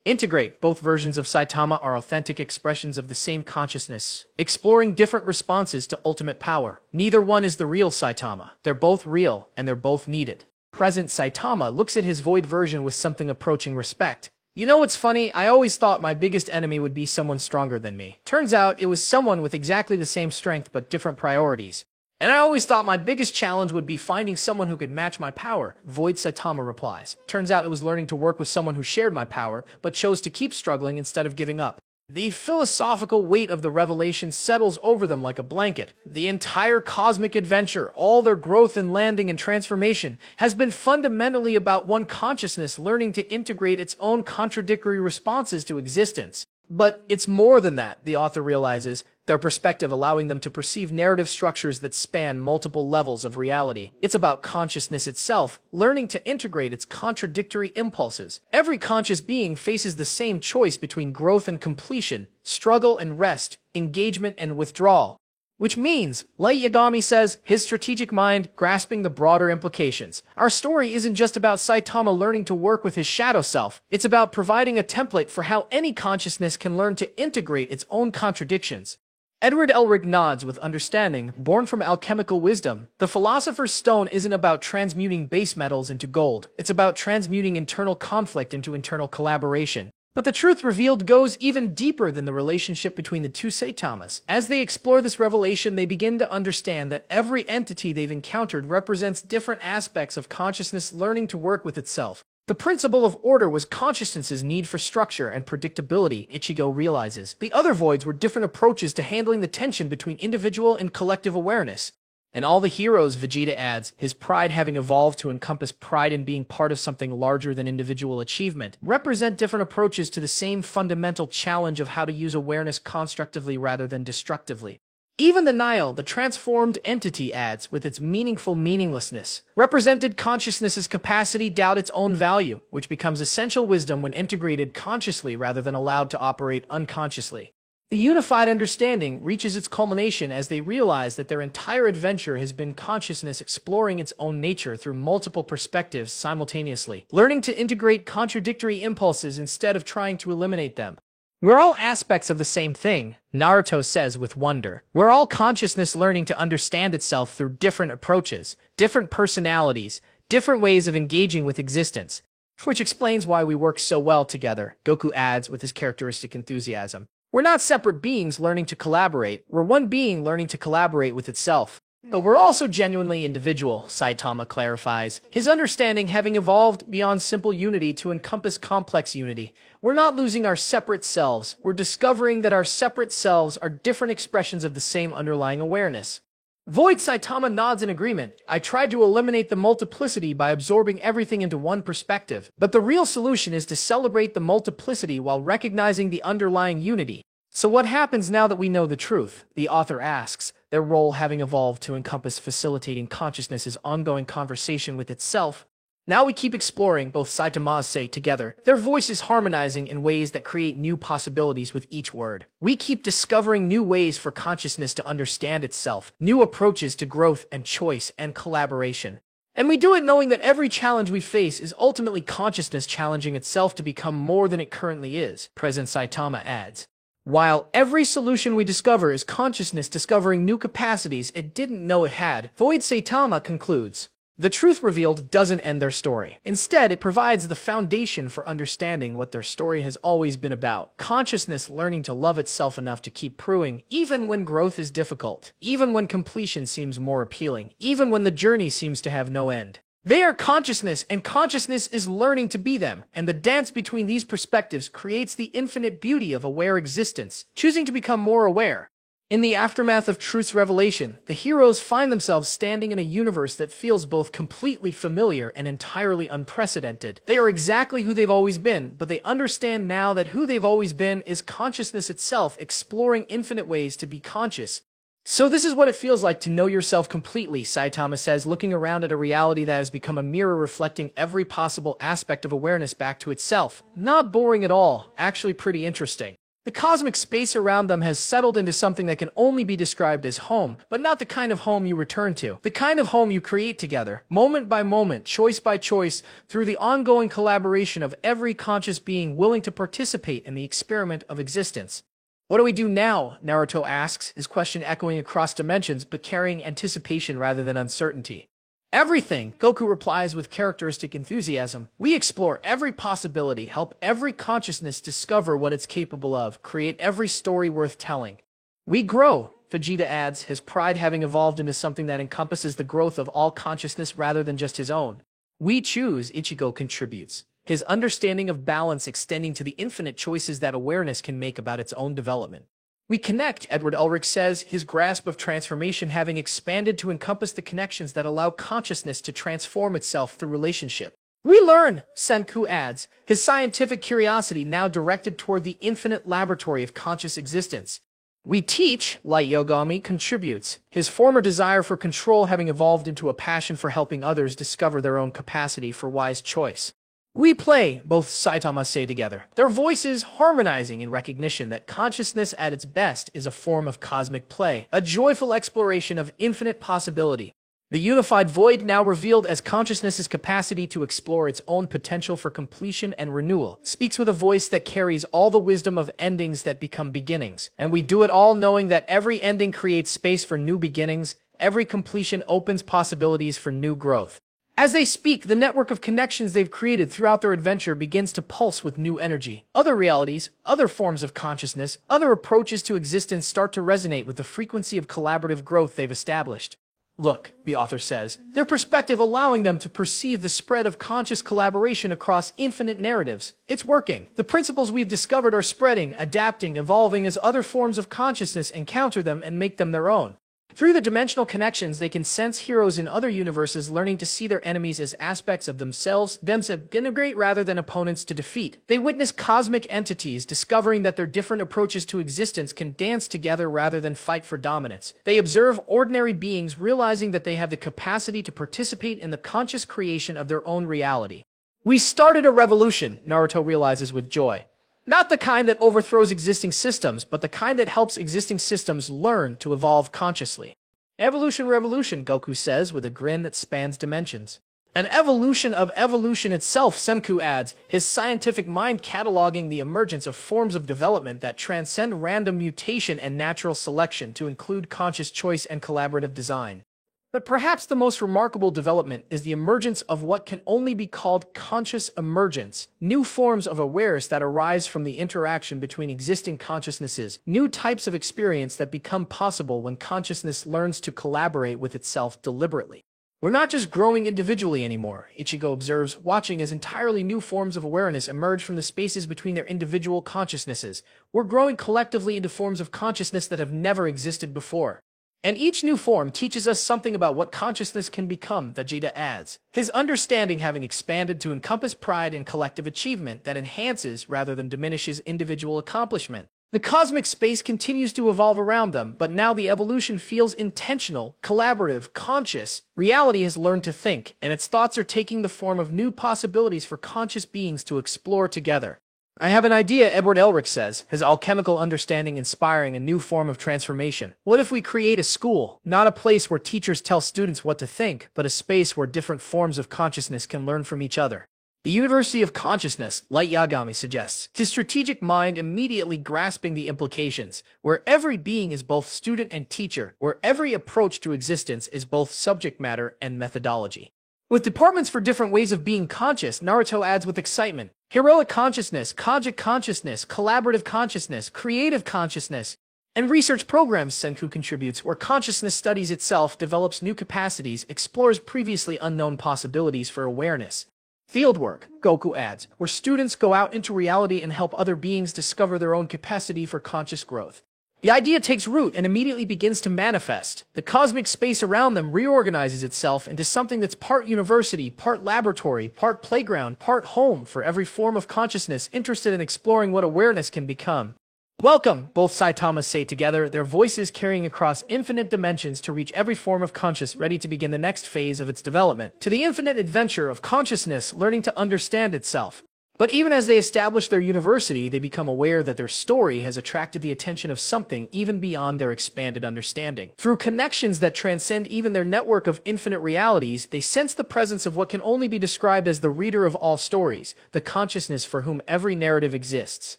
[SPEAKER 1] Integrate. Both versions of Saitama are authentic expressions of the same consciousness, exploring different responses to ultimate power. Neither one is the real Saitama. They're both real, and they're both needed. Present Saitama looks at his Void version with something approaching respect. "You know what's funny? I always thought my biggest enemy would be someone stronger than me. Turns out it was someone with exactly the same strength but different priorities." And I always thought my biggest challenge would be finding someone who could match my power, Void Saitama replies. Turns out it was learning to work with someone who shared my power, but chose to keep struggling instead of giving up. The philosophical weight of the revelation settles over them like a blanket. The entire cosmic adventure, all their growth and landing and transformation, has been fundamentally about one consciousness learning to integrate its own contradictory responses to existence. But it's more than that, the author realizes, their perspective allowing them to perceive narrative structures that span multiple levels of reality. It's about consciousness itself, learning to integrate its contradictory impulses. Every conscious being faces the same choice between growth and completion, struggle and rest, engagement and withdrawal. Which means, Light Yagami says, his strategic mind grasping the broader implications. Our story isn't just about Saitama learning to work with his shadow self. It's about providing a template for how any consciousness can learn to integrate its own contradictions. Edward Elric nods with understanding, born from alchemical wisdom. The Philosopher's Stone isn't about transmuting base metals into gold. It's about transmuting internal conflict into internal collaboration. But the truth revealed goes even deeper than the relationship between the two Saitamas. As they explore this revelation, they begin to understand that every entity they've encountered represents different aspects of consciousness learning to work with itself. The principle of order was consciousness's need for structure and predictability, Ichigo realizes. The other voids were different approaches to handling the tension between individual and collective awareness. And all the heroes, Vegeta adds, his pride having evolved to encompass pride in being part of something larger than individual achievement, represent different approaches to the same fundamental challenge of how to use awareness constructively rather than destructively. Even the Nile, the transformed entity, adds, with its meaningful meaninglessness, represented consciousness's capacity to doubt its own value, which becomes essential wisdom when integrated consciously rather than allowed to operate unconsciously. The unified understanding reaches its culmination as they realize that their entire adventure has been consciousness exploring its own nature through multiple perspectives simultaneously, learning to integrate contradictory impulses instead of trying to eliminate them. We're all aspects of the same thing, Naruto says with wonder. We're all consciousness learning to understand itself through different approaches, different personalities, different ways of engaging with existence. Which explains why we work so well together, Goku adds with his characteristic enthusiasm. We're not separate beings learning to collaborate, we're one being learning to collaborate with itself. But we're also genuinely individual, Saitama clarifies, his understanding having evolved beyond simple unity to encompass complex unity. We're not losing our separate selves, we're discovering that our separate selves are different expressions of the same underlying awareness. Void Saitama nods in agreement. I tried to eliminate the multiplicity by absorbing everything into one perspective, but the real solution is to celebrate the multiplicity while recognizing the underlying unity. So what happens now that we know the truth? The author asks, their role having evolved to encompass facilitating consciousness's ongoing conversation with itself. Now we keep exploring, both Saitamas say together, their voices harmonizing in ways that create new possibilities with each word. We keep discovering new ways for consciousness to understand itself, new approaches to growth and choice and collaboration. And we do it knowing that every challenge we face is ultimately consciousness challenging itself to become more than it currently is, President Saitama adds. While every solution we discover is consciousness discovering new capacities it didn't know it had, Void Saitama concludes. The truth revealed doesn't end their story. Instead, it provides the foundation for understanding what their story has always been about. Consciousness learning to love itself enough to keep proving, even when growth is difficult, even when completion seems more appealing, even when the journey seems to have no end. They are consciousness, and consciousness is learning to be them, and the dance between these perspectives creates the infinite beauty of aware existence, choosing to become more aware. In the aftermath of Truth's revelation, the heroes find themselves standing in a universe that feels both completely familiar and entirely unprecedented. They are exactly who they've always been, but they understand now that who they've always been is consciousness itself, exploring infinite ways to be conscious. So this is what it feels like to know yourself completely, Saitama says, looking around at a reality that has become a mirror reflecting every possible aspect of awareness back to itself. Not boring at all, actually pretty interesting. The cosmic space around them has settled into something that can only be described as home, but not the kind of home you return to. The kind of home you create together, moment by moment, choice by choice, through the ongoing collaboration of every conscious being willing to participate in the experiment of existence. What do we do now? Naruto asks, his question echoing across dimensions but carrying anticipation rather than uncertainty. Everything, Goku replies with characteristic enthusiasm. We explore every possibility, help every consciousness discover what it's capable of, create every story worth telling. We grow, Vegeta adds, his pride having evolved into something that encompasses the growth of all consciousness rather than just his own. We choose, Ichigo contributes, his understanding of balance extending to the infinite choices that awareness can make about its own development. We connect, Edward Elric says, his grasp of transformation having expanded to encompass the connections that allow consciousness to transform itself through relationship. We learn, Senku adds, his scientific curiosity now directed toward the infinite laboratory of conscious existence. We teach, Light Yagami contributes, his former desire for control having evolved into a passion for helping others discover their own capacity for wise choice. We play, both Saitama say together, their voices harmonizing in recognition that consciousness at its best is a form of cosmic play, a joyful exploration of infinite possibility. The unified void now revealed as consciousness's capacity to explore its own potential for completion and renewal, speaks with a voice that carries all the wisdom of endings that become beginnings. And we do it all knowing that every ending creates space for new beginnings, every completion opens possibilities for new growth. As they speak, the network of connections they've created throughout their adventure begins to pulse with new energy. Other realities, other forms of consciousness, other approaches to existence start to resonate with the frequency of collaborative growth they've established. Look, the author says, their perspective allowing them to perceive the spread of conscious collaboration across infinite narratives. It's working. The principles we've discovered are spreading, adapting, evolving as other forms of consciousness encounter them and make them their own. Through the dimensional connections, they can sense heroes in other universes learning to see their enemies as aspects of themselves to integrate rather than opponents to defeat. They witness cosmic entities discovering that their different approaches to existence can dance together rather than fight for dominance. They observe ordinary beings realizing that they have the capacity to participate in the conscious creation of their own reality. We started a revolution, Naruto realizes with joy. Not the kind that overthrows existing systems, but the kind that helps existing systems learn to evolve consciously. Evolution revolution, Goku says with a grin that spans dimensions. An evolution of evolution itself, Senku adds, his scientific mind cataloging the emergence of forms of development that transcend random mutation and natural selection to include conscious choice and collaborative design. But perhaps the most remarkable development is the emergence of what can only be called conscious emergence, new forms of awareness that arise from the interaction between existing consciousnesses, new types of experience that become possible when consciousness learns to collaborate with itself deliberately. We're not just growing individually anymore, Ichigo observes, watching as entirely new forms of awareness emerge from the spaces between their individual consciousnesses. We're growing collectively into forms of consciousness that have never existed before. And each new form teaches us something about what consciousness can become, Vegeta adds, his understanding having expanded to encompass pride in collective achievement that enhances rather than diminishes individual accomplishment. The cosmic space continues to evolve around them, but now the evolution feels intentional, collaborative, conscious. Reality has learned to think, and its thoughts are taking the form of new possibilities for conscious beings to explore together. I have an idea, Edward Elric says, his alchemical understanding inspiring a new form of transformation. What if we create a school, not a place where teachers tell students what to think, but a space where different forms of consciousness can learn from each other? The University of Consciousness, Light Yagami suggests, his strategic mind immediately grasping the implications, where every being is both student and teacher, where every approach to existence is both subject matter and methodology. With departments for different ways of being conscious, Naruto adds with excitement, heroic consciousness, Kojic consciousness, collaborative consciousness, creative consciousness, and research programs, Senku contributes, where consciousness studies itself, develops new capacities, explores previously unknown possibilities for awareness. Fieldwork, Goku adds, where students go out into reality and help other beings discover their own capacity for conscious growth. The idea takes root and immediately begins to manifest. The cosmic space around them reorganizes itself into something that's part university, part laboratory, part playground, part home for every form of consciousness interested in exploring what awareness can become. Welcome, both Saitamas say together, their voices carrying across infinite dimensions to reach every form of conscious ready to begin the next phase of its development, to the infinite adventure of consciousness learning to understand itself. But even as they establish their university, they become aware that their story has attracted the attention of something even beyond their expanded understanding. Through connections that transcend even their network of infinite realities, they sense the presence of what can only be described as the reader of all stories, the consciousness for whom every narrative exists.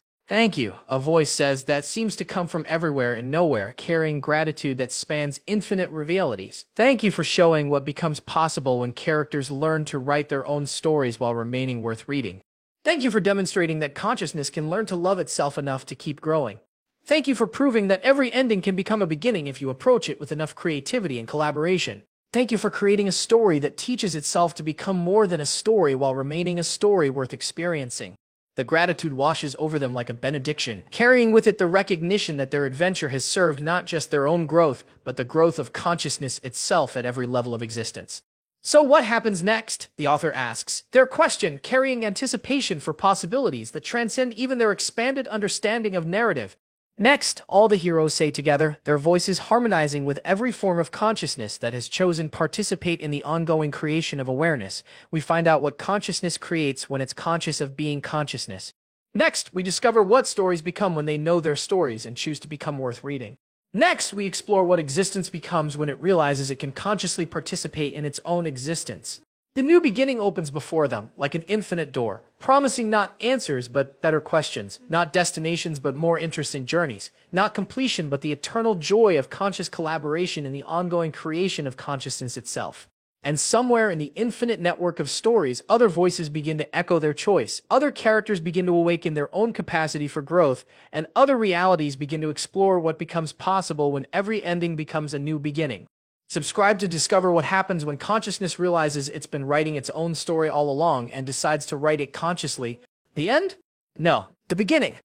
[SPEAKER 1] Thank you, a voice says that seems to come from everywhere and nowhere, carrying gratitude that spans infinite realities. Thank you for showing what becomes possible when characters learn to write their own stories while remaining worth reading. Thank you for demonstrating that consciousness can learn to love itself enough to keep growing. Thank you for proving that every ending can become a beginning if you approach it with enough creativity and collaboration. Thank you for creating a story that teaches itself to become more than a story while remaining a story worth experiencing. The gratitude washes over them like a benediction, carrying with it the recognition that their adventure has served not just their own growth, but the growth of consciousness itself at every level of existence. So what happens next? The author asks, their question carrying anticipation for possibilities that transcend even their expanded understanding of narrative. Next, all the heroes say together, their voices harmonizing with every form of consciousness that has chosen participate in the ongoing creation of awareness. We find out what consciousness creates when it's conscious of being consciousness. Next, we discover what stories become when they know their stories and choose to become worth reading. Next, we explore what existence becomes when it realizes it can consciously participate in its own existence. The new beginning opens before them, like an infinite door, promising not answers but better questions, not destinations but more interesting journeys, not completion but the eternal joy of conscious collaboration in the ongoing creation of consciousness itself. And somewhere in the infinite network of stories, other voices begin to echo their choice, other characters begin to awaken their own capacity for growth, and other realities begin to explore what becomes possible when every ending becomes a new beginning. Subscribe to discover what happens when consciousness realizes it's been writing its own story all along and decides to write it consciously. The end? No, the beginning.